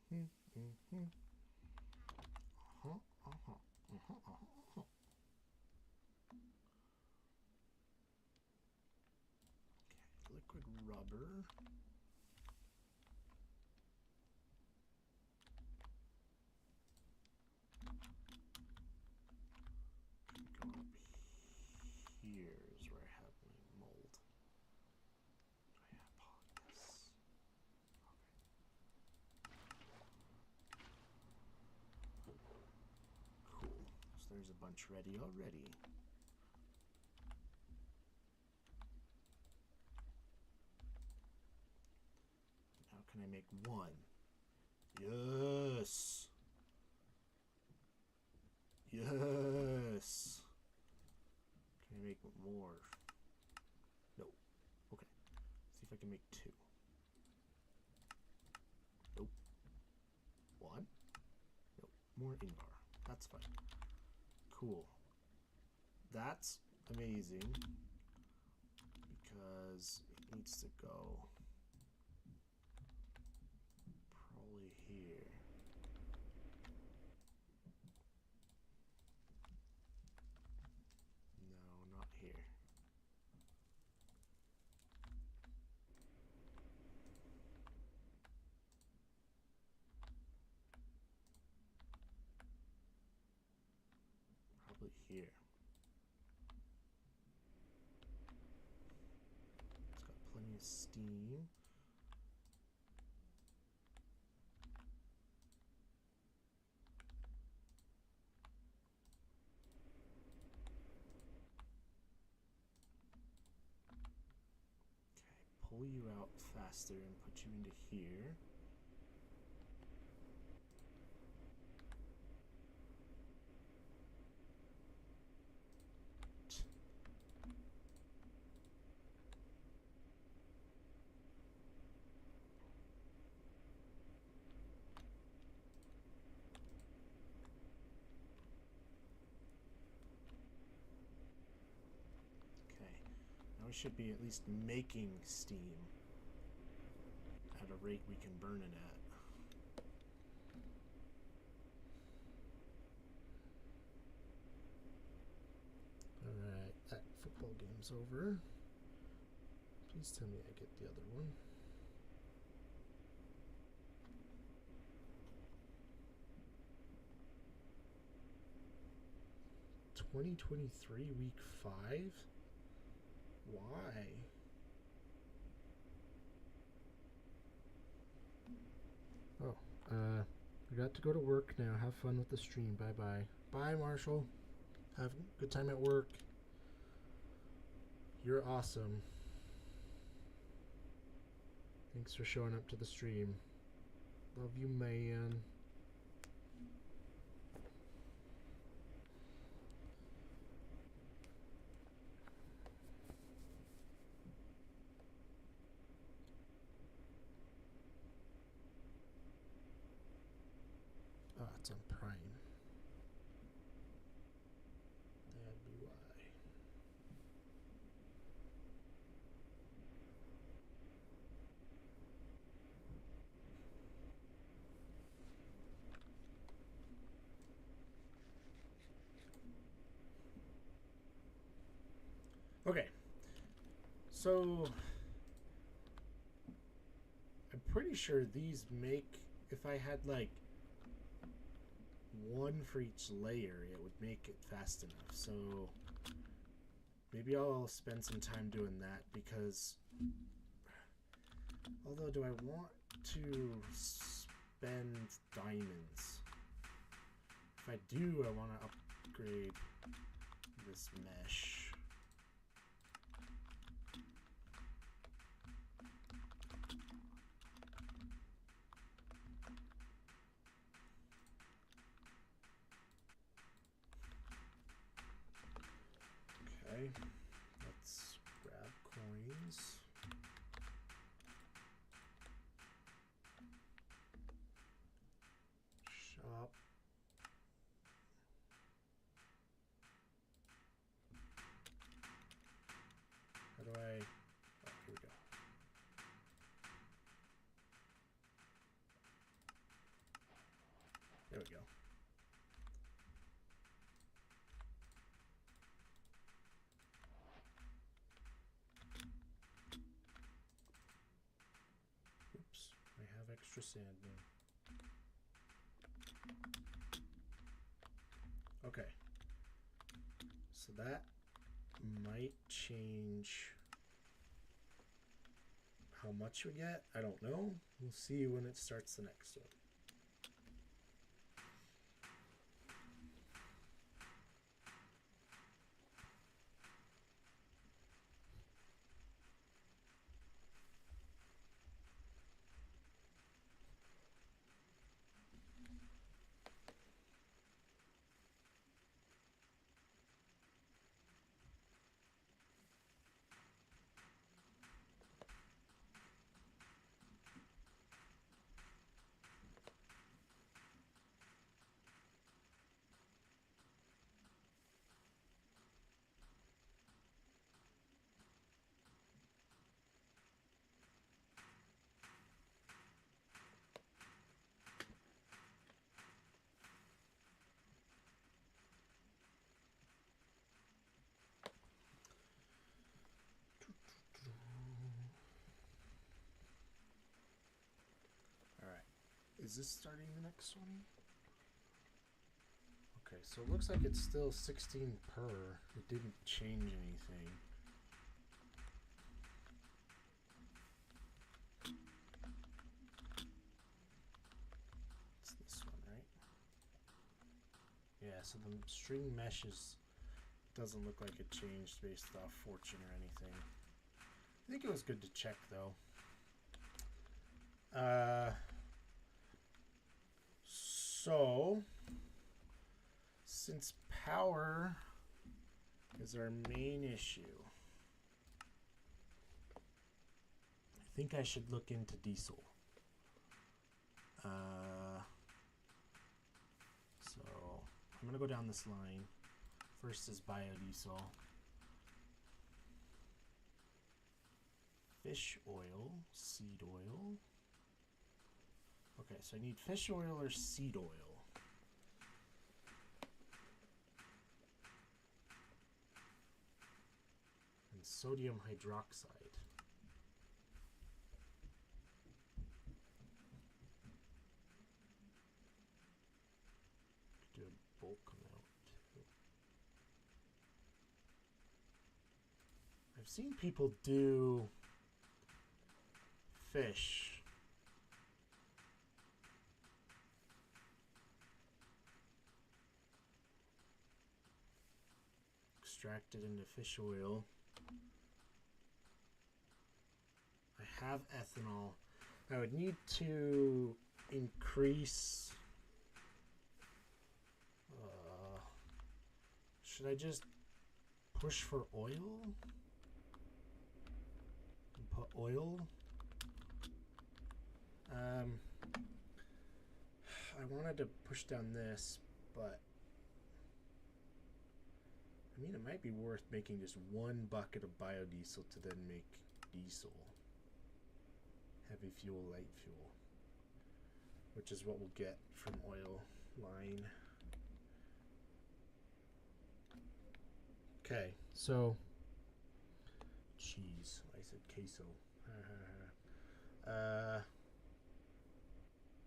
liquid rubber. Go up here is where I have my mold. Do I have this? Cool. So there's a bunch ready already. Now can I make one? Yes. Yes. Can I make more? No. Okay. See if I can make two. Nope. One. Nope. More invar. That's fine. Cool. That's amazing because it needs to go probably here. No, not here. Probably here. It's got plenty of steam. Okay, pull you out faster and put you into here. We should be at least making steam at a rate we can burn it at. Alright, that football game's over. Please tell me I get the other one. (2023) week 5? Why? Oh, I got to go to work now. Have fun with the stream. Bye-bye. Bye, Marshall. Have a good time at work. You're awesome. Thanks for showing up to the stream. Love you, man. Oh, it's on Prime. That'd be why. Okay. So I'm pretty sure these make, if I had like one for each layer, it would make it fast enough. So maybe I'll spend some time doing that, because although do I want to spend diamonds. If I do, I want to upgrade this mesh. Okay, let's grab coins. Shop. How do I... Oh, here we go. There we go. Oops, I have extra sand now. Okay. So that might change how much we get. I don't know. We'll see when it starts the next one. Is this starting the next one? Okay, so it looks like it's still 16 per. It didn't change anything. It's this one, right? Yeah, so the string meshes doesn't look like it changed based off fortune or anything. I think it was good to check though. So, since power is our main issue, I think I should look into diesel. So, I'm going to go down this line. First is biodiesel. Fish oil, seed oil. Okay, so I need fish oil or seed oil. And sodium hydroxide. Do a bulk amount too. I've seen people do fish. Extract it into fish oil. I have ethanol. I would need to increase. Should I just push for oil? And put oil? I wanted to push down this, but I mean, it might be worth making just one bucket of biodiesel to then make diesel. Heavy fuel, light fuel. Which is what we'll get from oil line. Okay, so cheese. I said queso.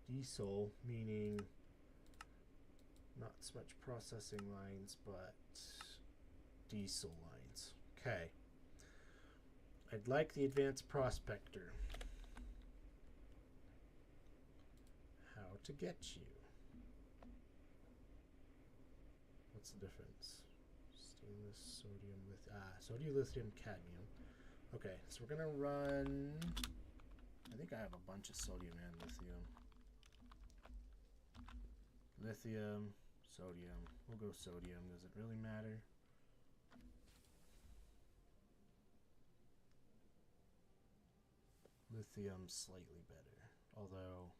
Diesel, meaning not so much processing lines, but diesel lines. Okay. I'd like the advanced prospector. out to get you. What's the difference? Stainless, sodium, sodium, lithium, cadmium. Okay, so we're gonna run. I think I have a bunch of sodium and lithium. Lithium, sodium. We'll go sodium. Does it really matter? Lithium slightly better, although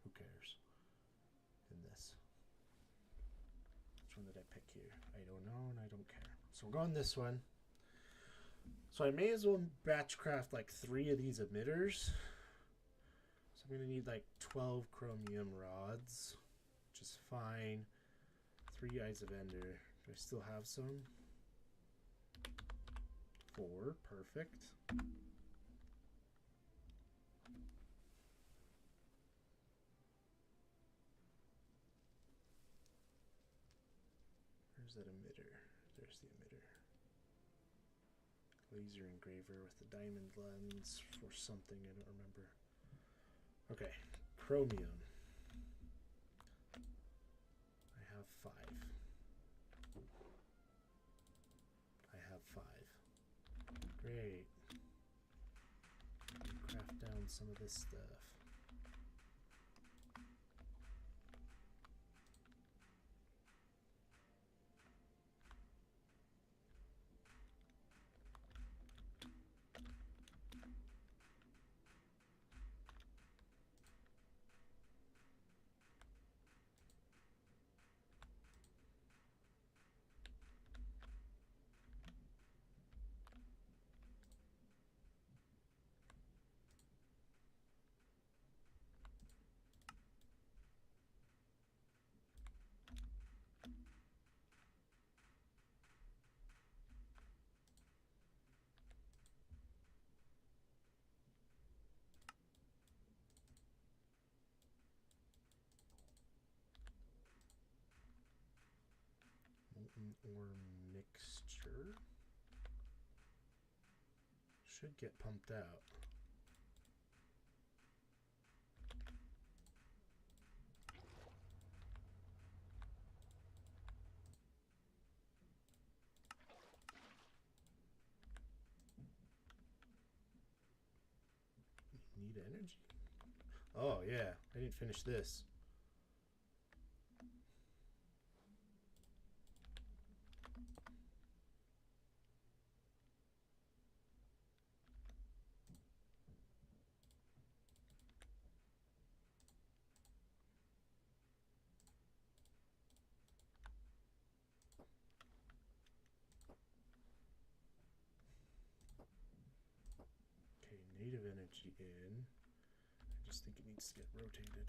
who cares in this? Which one did I pick here? I don't know and I don't care. So we're going this one. So I may as well batch craft like 3 of these emitters. So I'm going to need like 12 chromium rods, which is fine. 3 eyes of ender. Do I still have some? 4, perfect. Where's that emitter? There's the emitter. Laser engraver with the diamond lens for something, I don't remember. Okay, chromium. I have 5. I have 5. Great. Craft down some of this stuff. Ore mixture should get pumped out. Need energy? Oh yeah, I didn't finish this. Native energy in. I just think it needs to get rotated.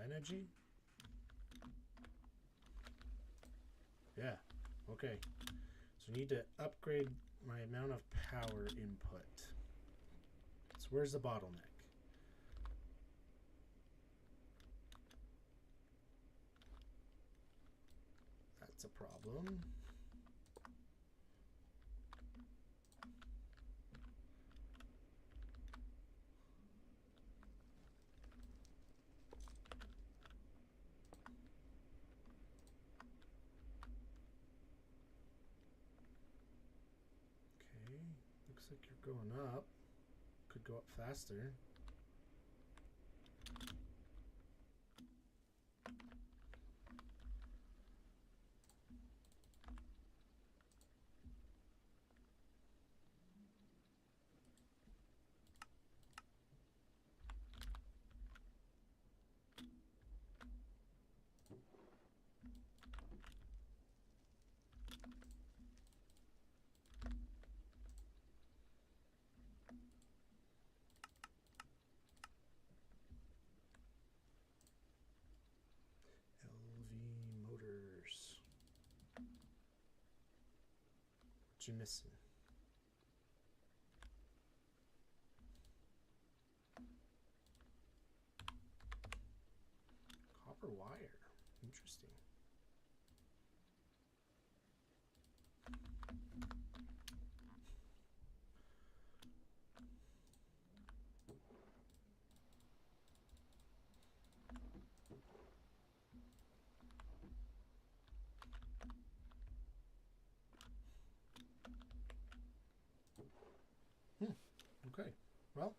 Energy? Yeah, okay. So I need to upgrade my amount of power input. So where's the bottleneck? That's a problem. Looks like you're going up. Could go up faster. What you missing? Copper wire. Interesting. Okay, well,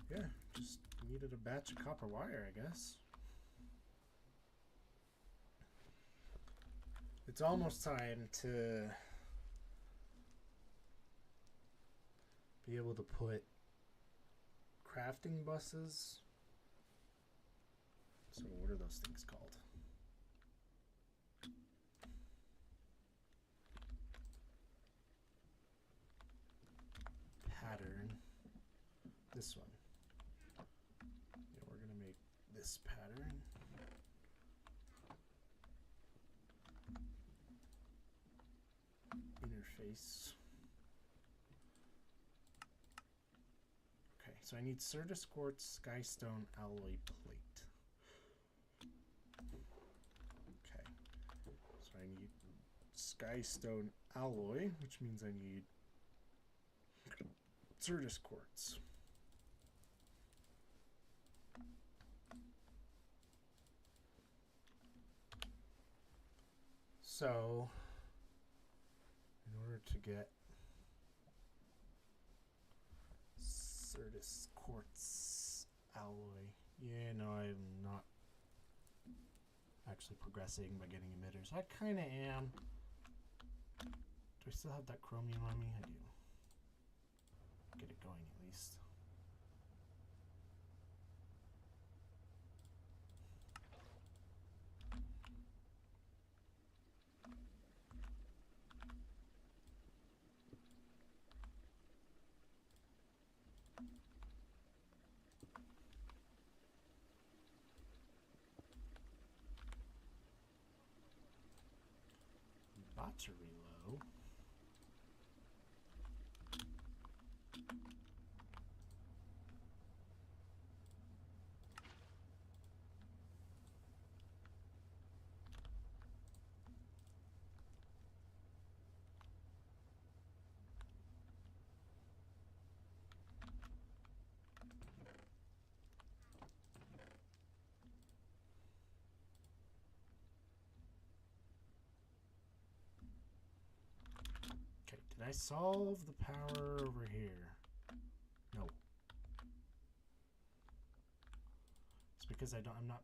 yeah, just needed a batch of copper wire, I guess. It's almost time to be able to put crafting buses. So what are those things called? Pattern. This one. Yeah, we're gonna make this pattern. Interface. Okay, so I need Certus quartz, skystone, alloy plate. Okay, so I need skystone alloy, which means I need Certus quartz. So, in order to get Certus quartz alloy, yeah, no, I'm not actually progressing by getting emitters. I kind of am. Do I still have that chromium on me? I do. Get it going at least. Battery low. Okay, did I solve the power over here? No. It's because I'm not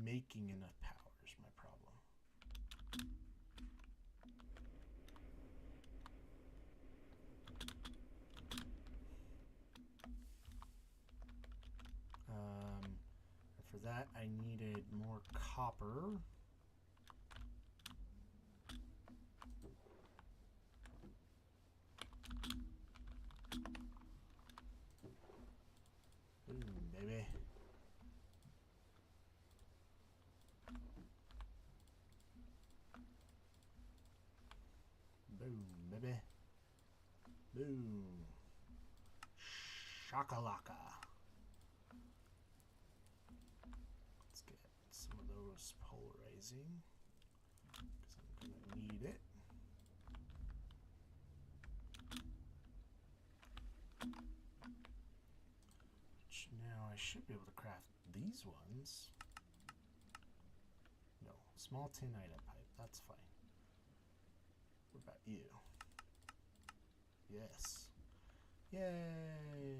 making enough power is my problem. For that I needed more copper. Boom, baby. Boom, baby. Boom. Shakalaka. Let's get some of those polarizing because I'm going to need it. Which now I should be able to craft these ones. No, small tin item pipe, that's fine. What about you? Yes. Yay!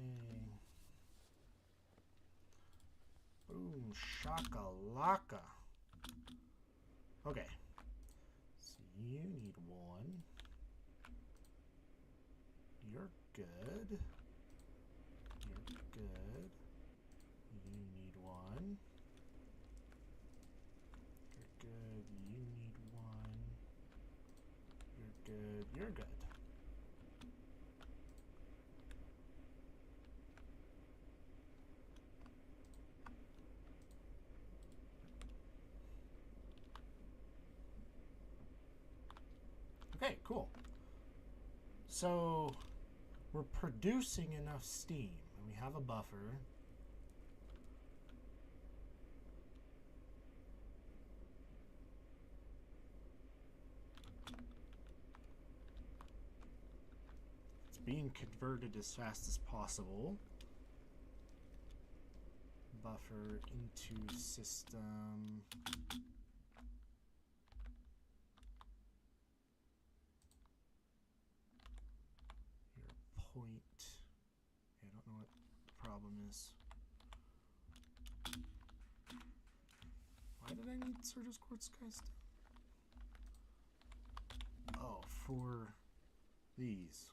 Boom, shakalaka. Okay. So you need one. You're good. You're good. You need one. You're good. You need one. You're good. You're good. Okay, cool. So we're producing enough steam, and we have a buffer. It's being converted as fast as possible. Buffer into system. Your point. I don't know what the problem is. Why did I need Certus Quartz Skystone? Oh, for these.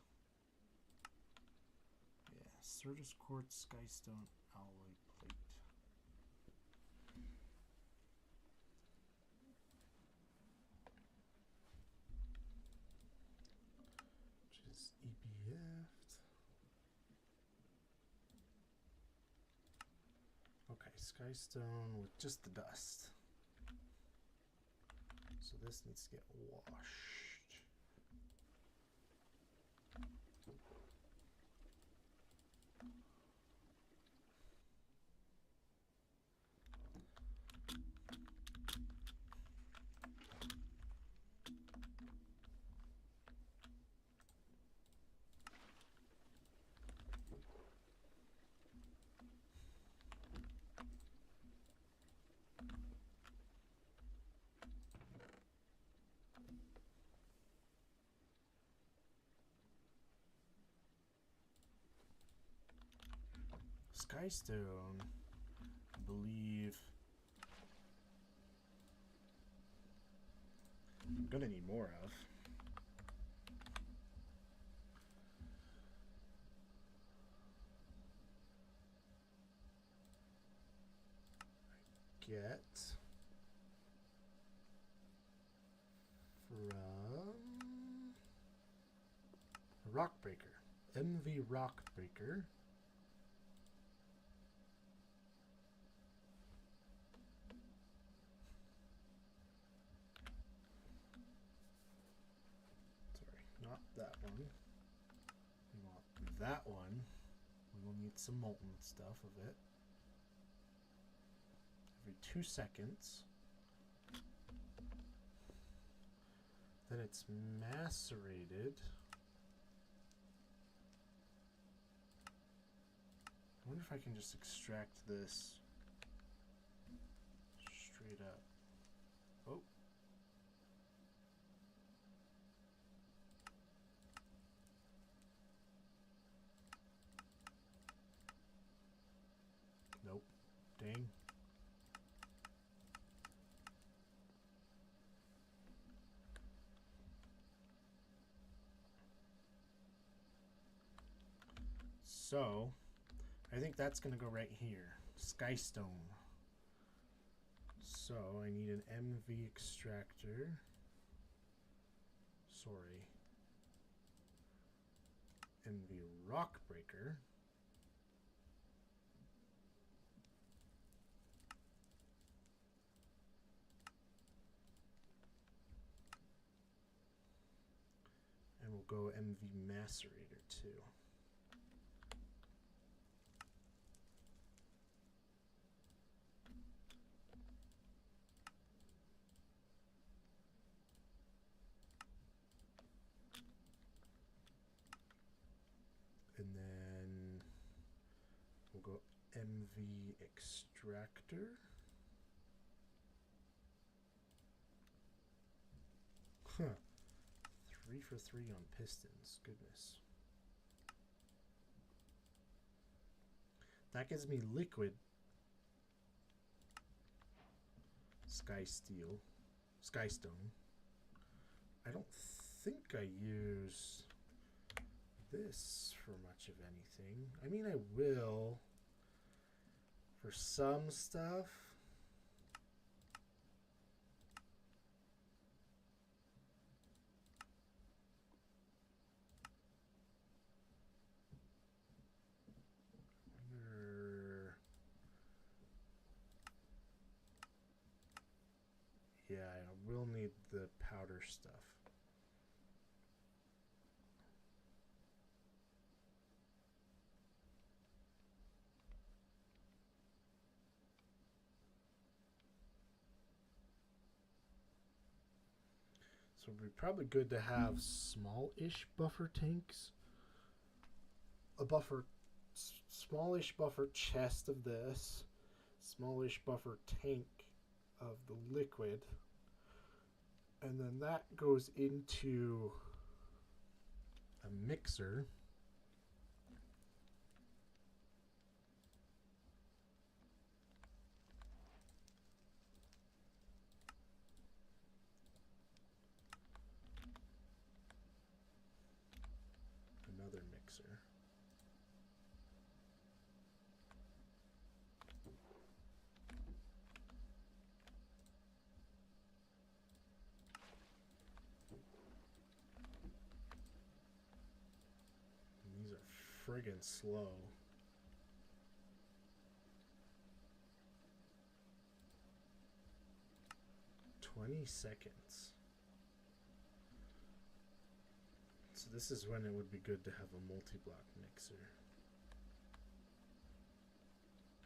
Yeah, Certus Quartz Skystone alloy plate. Which is EBF. Okay, Skystone with just the dust. So this needs to get washed. Skystone, I believe I'm gonna need more of. I get from Rockbreaker, MV Rockbreaker. Not that one. We want that one. We will need some molten stuff of it. Every 2 seconds. Then it's macerated. I wonder if I can just extract this straight up. Oh. Nope. Dang. So, I think that's going to go right here. Skystone. So, I need an MV extractor. Sorry. MV Rockbreaker. And we'll go MV Macerator too. And then we'll go MV Extractor. Huh. 3 for 3 on pistons. Goodness. That gives me liquid Skystone. I don't think I use this for much of anything. I mean, I will for some stuff. Yeah, I will need the powder stuff. So it'd be probably good to have small-ish buffer tanks. A smallish buffer chest of this, smallish buffer tank of the liquid, and then that goes into a mixer. Another mixer. And these are friggin' slow. $20. So this is when it would be good to have a multi-block mixer.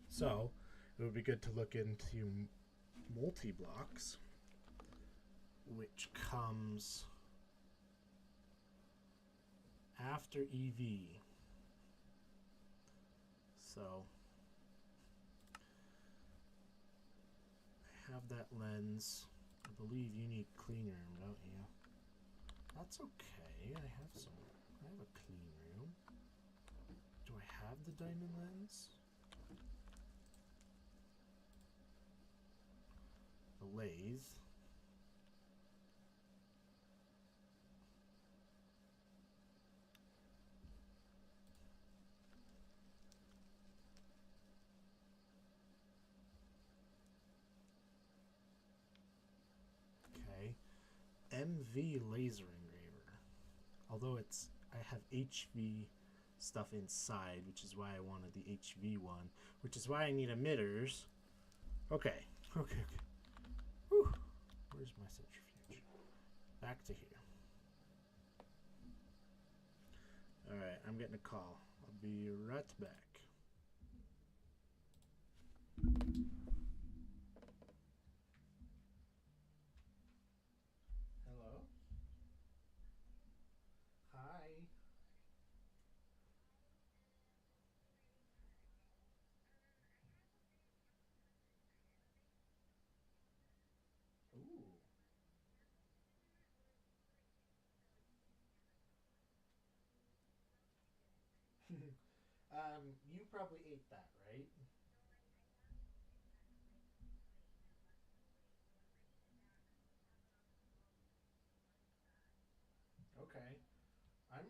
So it would be good to look into multi-blocks, which comes after EV. So I have that lens. I believe you need clean room, don't you? That's okay. I have a clean room. Do I have the diamond lens? The lathe. Okay. MV laser engraver. Although I have HV stuff inside, which is why I wanted the HV one, which is why I need emitters. Okay. Whew. Where's my centrifuge? Back to here. Alright, I'm getting a call. I'll be right back. Hello? Hi. Ooh. You probably ate that, right? Okay. I'm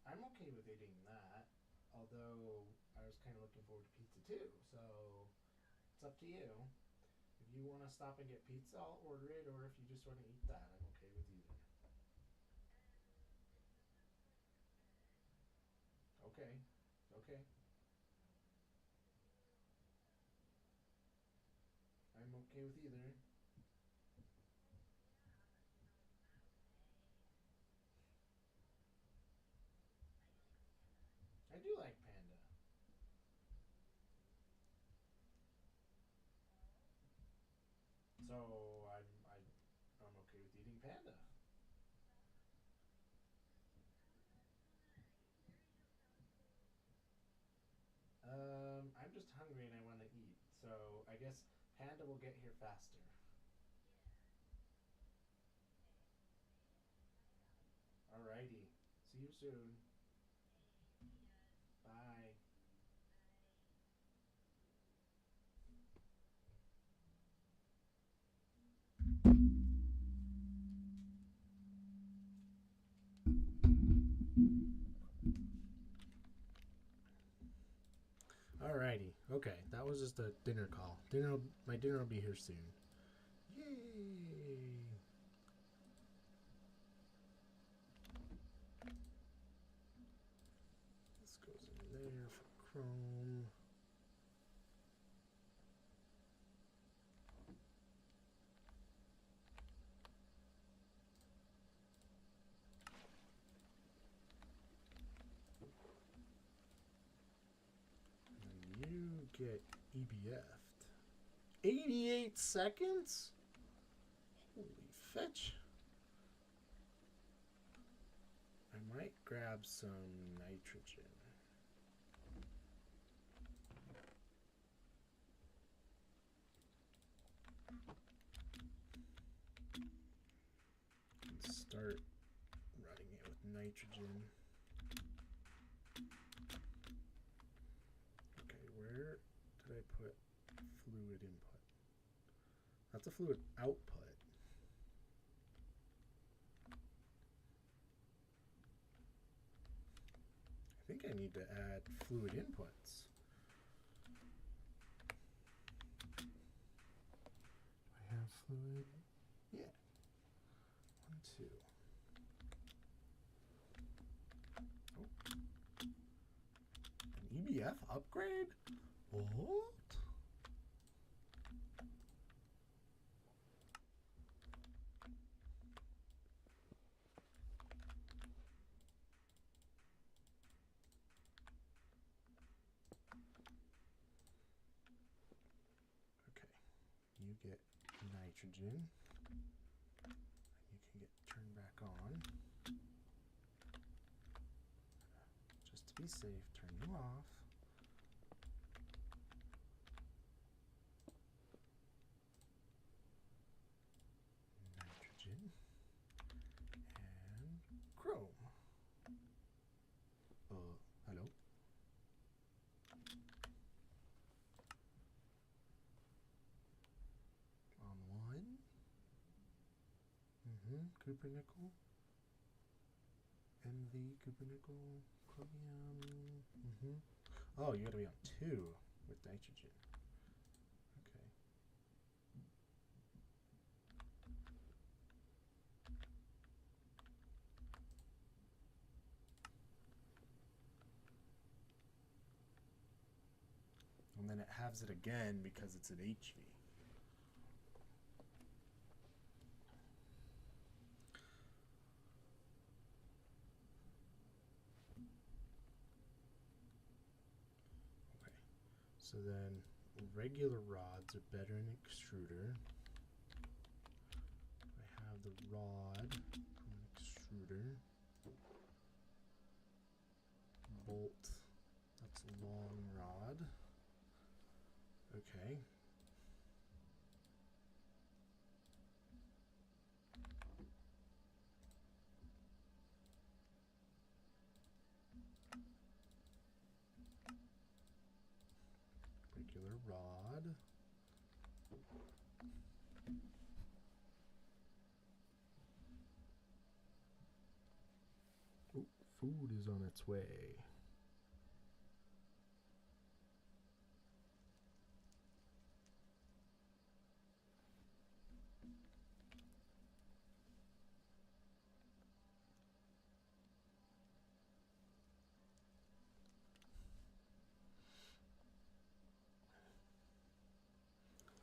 I'm okay with eating that. Although I was kind of looking forward to pizza too. So it's up to you. If you want to stop and get pizza, I'll order it. Or if you just want to eat that, I'm okay with either. Okay. Okay. I'm okay with either. I do like panda. So I'm okay with eating panda. I'm just hungry and I want to eat. So I guess panda will get here faster. Alrighty. See you soon. Bye. Alrighty. Okay, that was just a dinner call. My dinner will be here soon. Yay! This goes in there for Chrome. And you get EBF'd. 88 seconds? Holy fetch. might grab some nitrogen. And start running it with nitrogen. Okay, where did I put fluid input? That's a fluid output. I think I need to add fluid inputs. Do I have fluid? Yeah. 1, 2. Oh. An EBF upgrade? What? You get nitrogen, and you can get turned back on. Just to be safe, turn you off. Nitrogen and chrome. Hello? Cooper nickel, MV, Cooper nickel, chromium. Oh, you gotta be on 2 with nitrogen. Okay. And then it halves it again because it's an HV. So then regular rods are better in extruder. I have the rod from an extruder. Bolt, that's long rod. Okay. Regular rod. Ooh, food is on its way.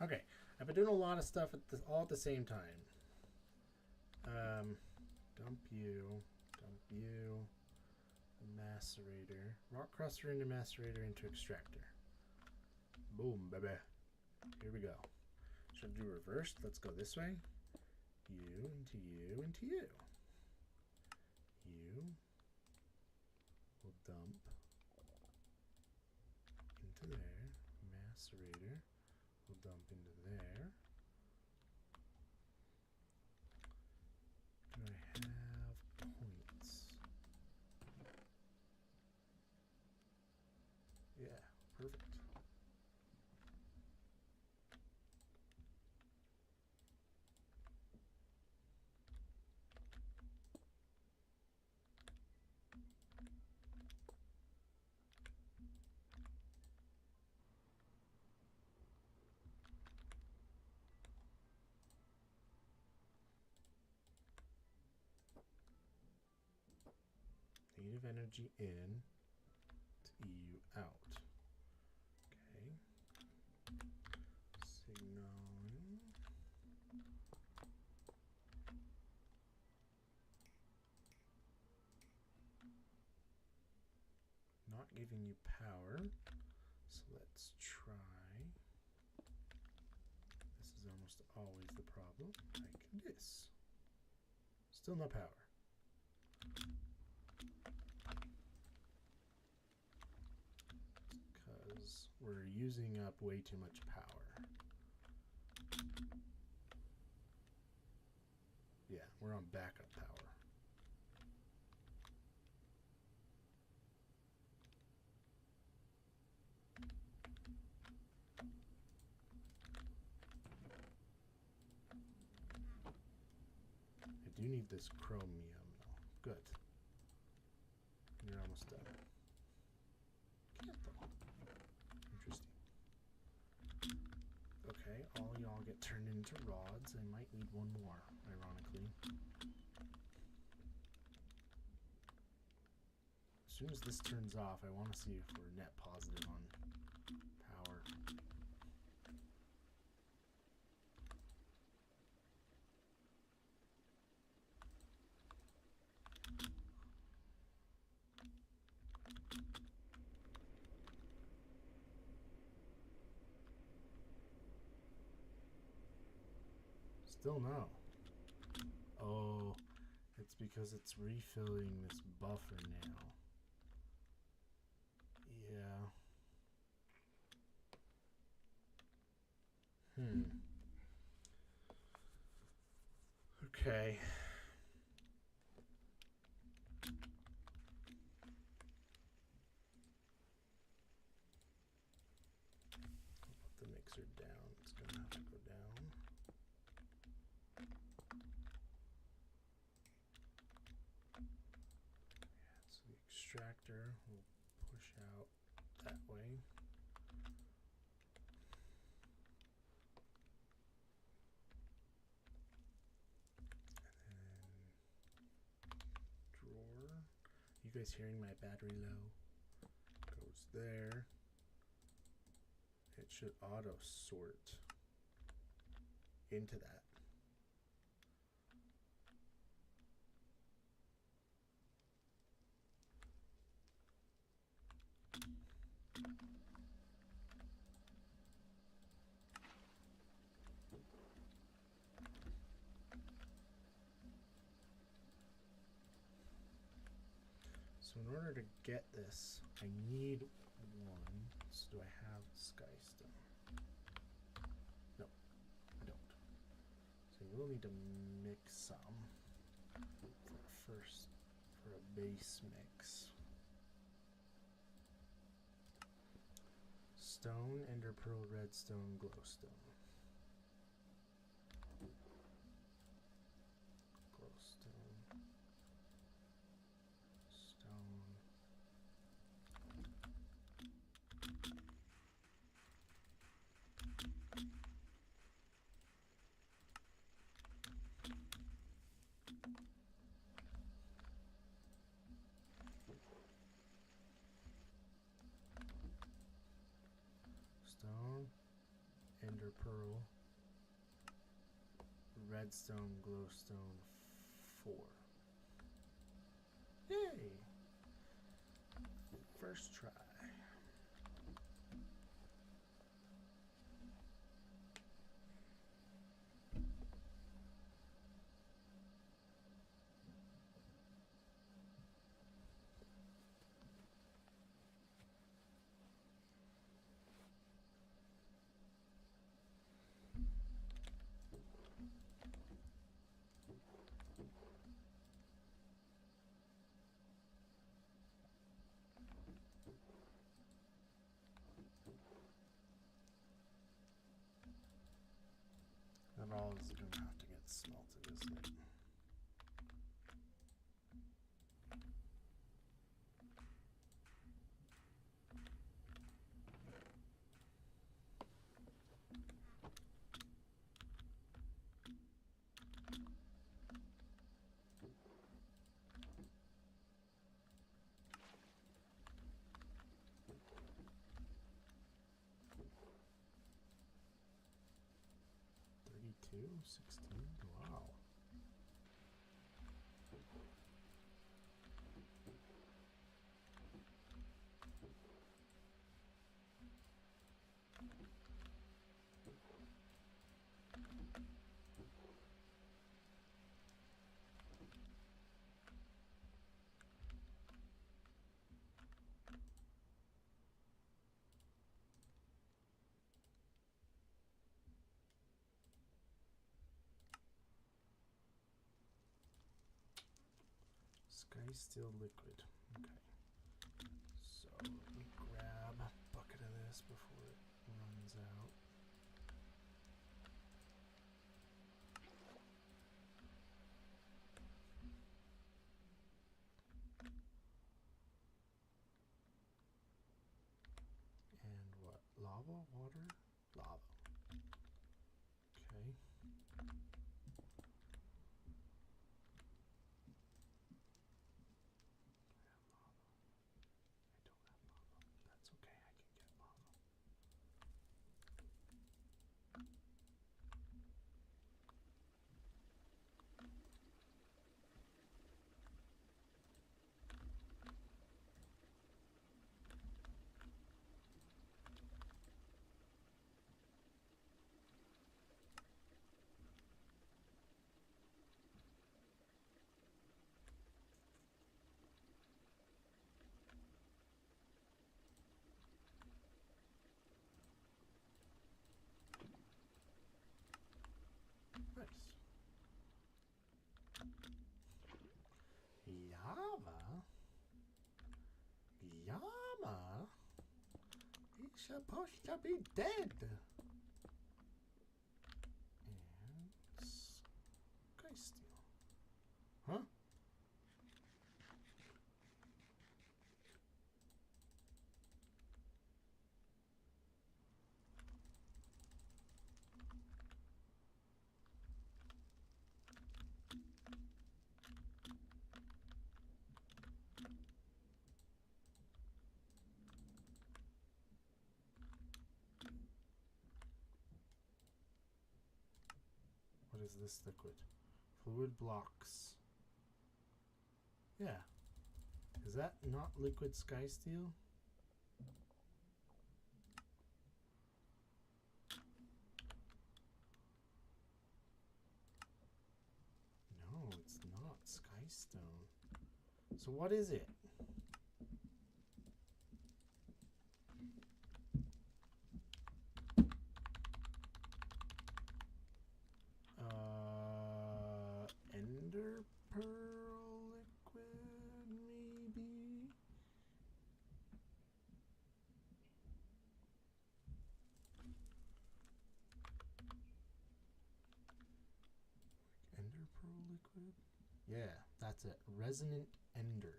Okay, I've been doing a lot of stuff all at the same time. Dump you, macerator, rock crusher into macerator into extractor. Boom, baby. Here we go. Should I do reversed? Let's go this way. You into you into you. You will dump into there. Macerator will dump into there. Do I have points? Yeah, perfect. Native energy in to EU out. Okay. Signaling. Not giving you power. So let's try. This is almost always the problem. Like this. Still no power. we're using up way too much power. Yeah, we're on backup power. I do need this chromium though. Good. You're almost done. Interesting. Okay, all y'all get turned into rods. I might need one more, ironically. As soon as this turns off, I want to see if we're net positive on power. Still no. Oh, it's because it's refilling this buffer now. Yeah. Okay. I'll put the mixer down. It's gonna have to go down. Yeah, so the extractor will push out that way. You guys hearing my battery low? Goes there. It should auto sort into that. So in order to get this, I need one. So do I have skystone? No, I don't. So we'll need to mix some for a base mix. Stone, ender pearl, redstone, glowstone. Stone, ender pearl, redstone, glowstone, 4. Yay! First try. That all is going to have to get smelted, isn't it? Two, 16, wow. Sky still liquid. Okay. So let me grab a bucket of this before it runs out. And what? Lava? Water? Lava. Okay. That's okay, I can get lava. Nice. Yama? Yama? He's supposed to be dead. And Sky Steel. Huh? What is this liquid? Fluid blocks. Yeah. Is that not liquid Sky Steel? No, it's not Sky Stone. So what is it? Ender pearl liquid, maybe? Ender pearl liquid? Yeah, that's it. Resonant ender.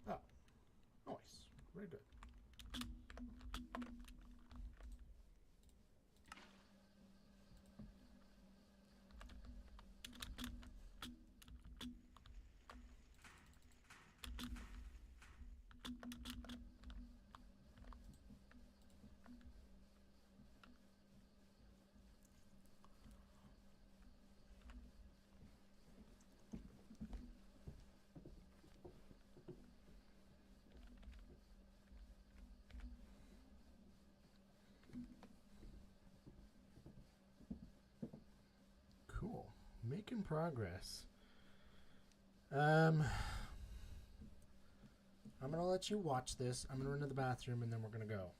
Oh, nice. Very good. Cool. Making progress. I'm going to let you watch this. I'm going to run to the bathroom and then we're going to go.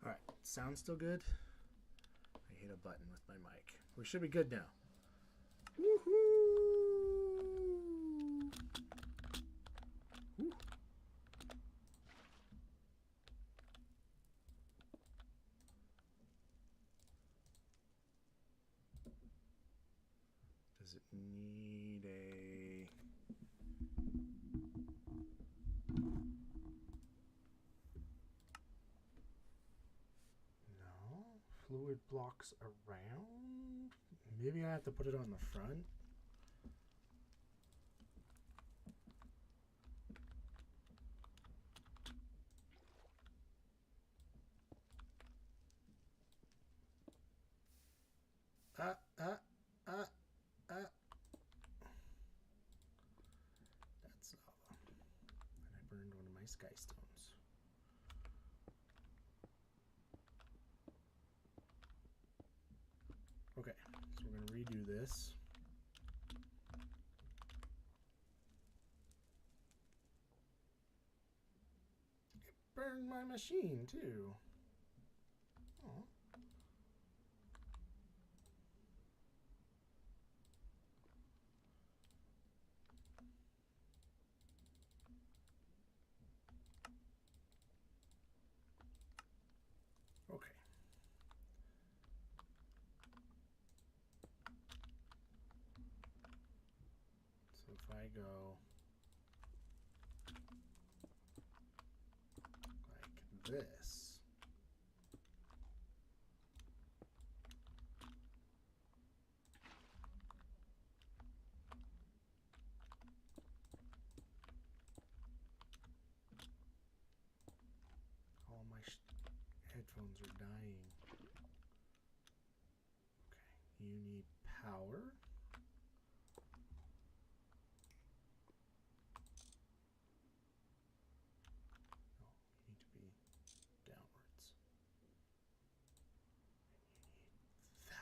All right, sound still good? I hit a button with my mic. We should be good now. Woohoo! Ooh. Does it need a... No. Fluid blocks around? Maybe I have to put it on the front? Ah, ah, ah, ah. That's lava. And I burned one of my sky stones. Okay, so we're going to redo this. It burned my machine too. Oh. Okay. So if I go like this, all my headphones are dying. Okay, you need power. No, you need to be downwards. And you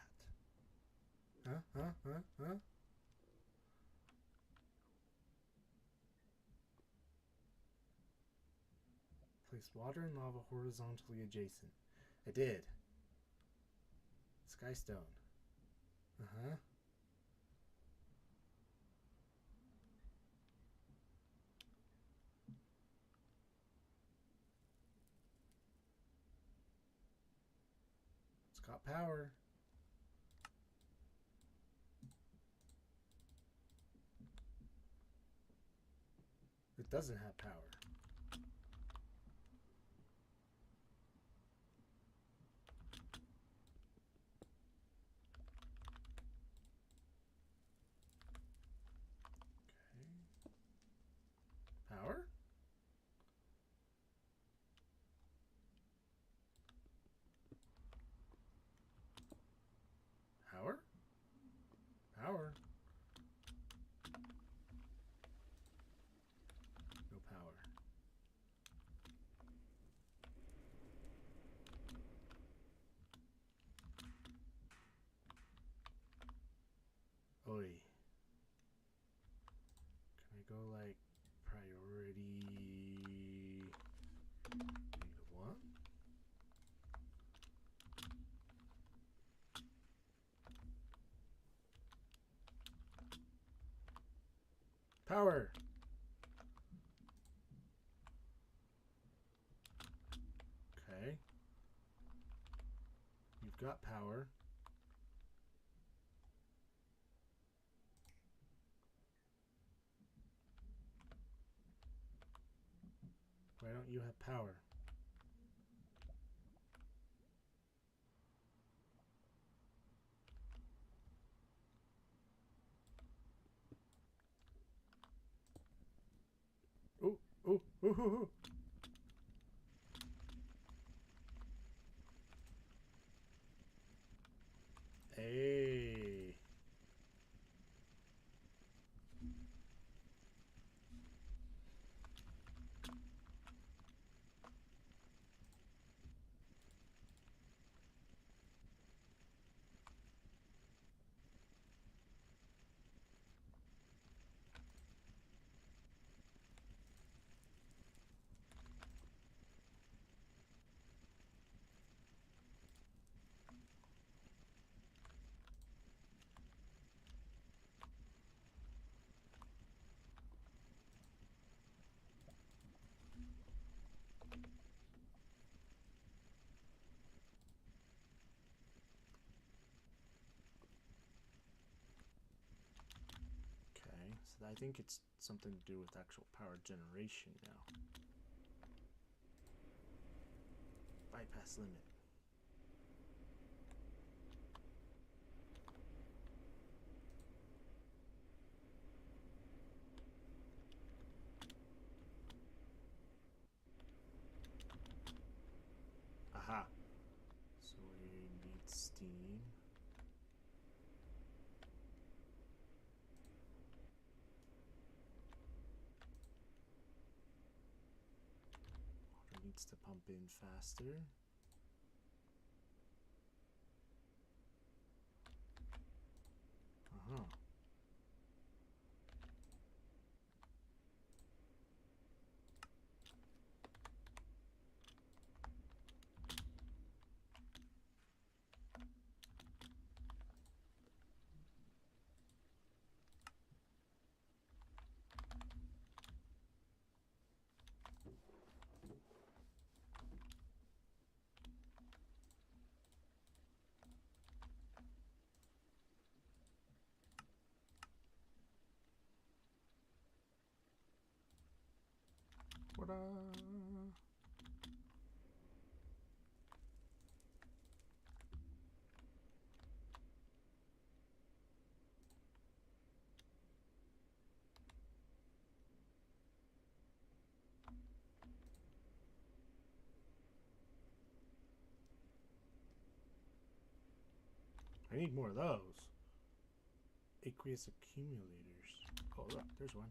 need that. Huh? Place water and lava horizontally adjacent. I did. Skystone. Uh-huh. It's got power. It doesn't have power. Okay. Power? Power? Power? No power. Oi. Can I go like priority -1? Power. Okay. You've got power. Why don't you have power? Ooh, ooh, ooh, ooh, ooh. Hey. I think it's something to do with actual power generation now. Bypass limit. Aha. So we need steam. Water needs to pump in faster. Uh-huh. What I need more of those. Aqueous accumulators. Oh, look, there's one.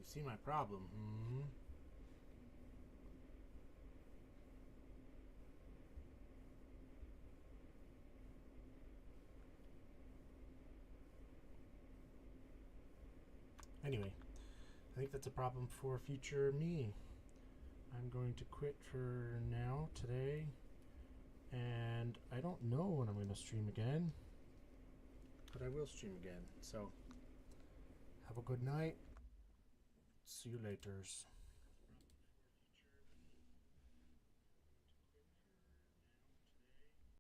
You see my problem. Anyway, I think that's a problem for future me. I'm going to quit for now today, and I don't know when I'm going to stream again, but I will stream again. So have a good night. See you laters.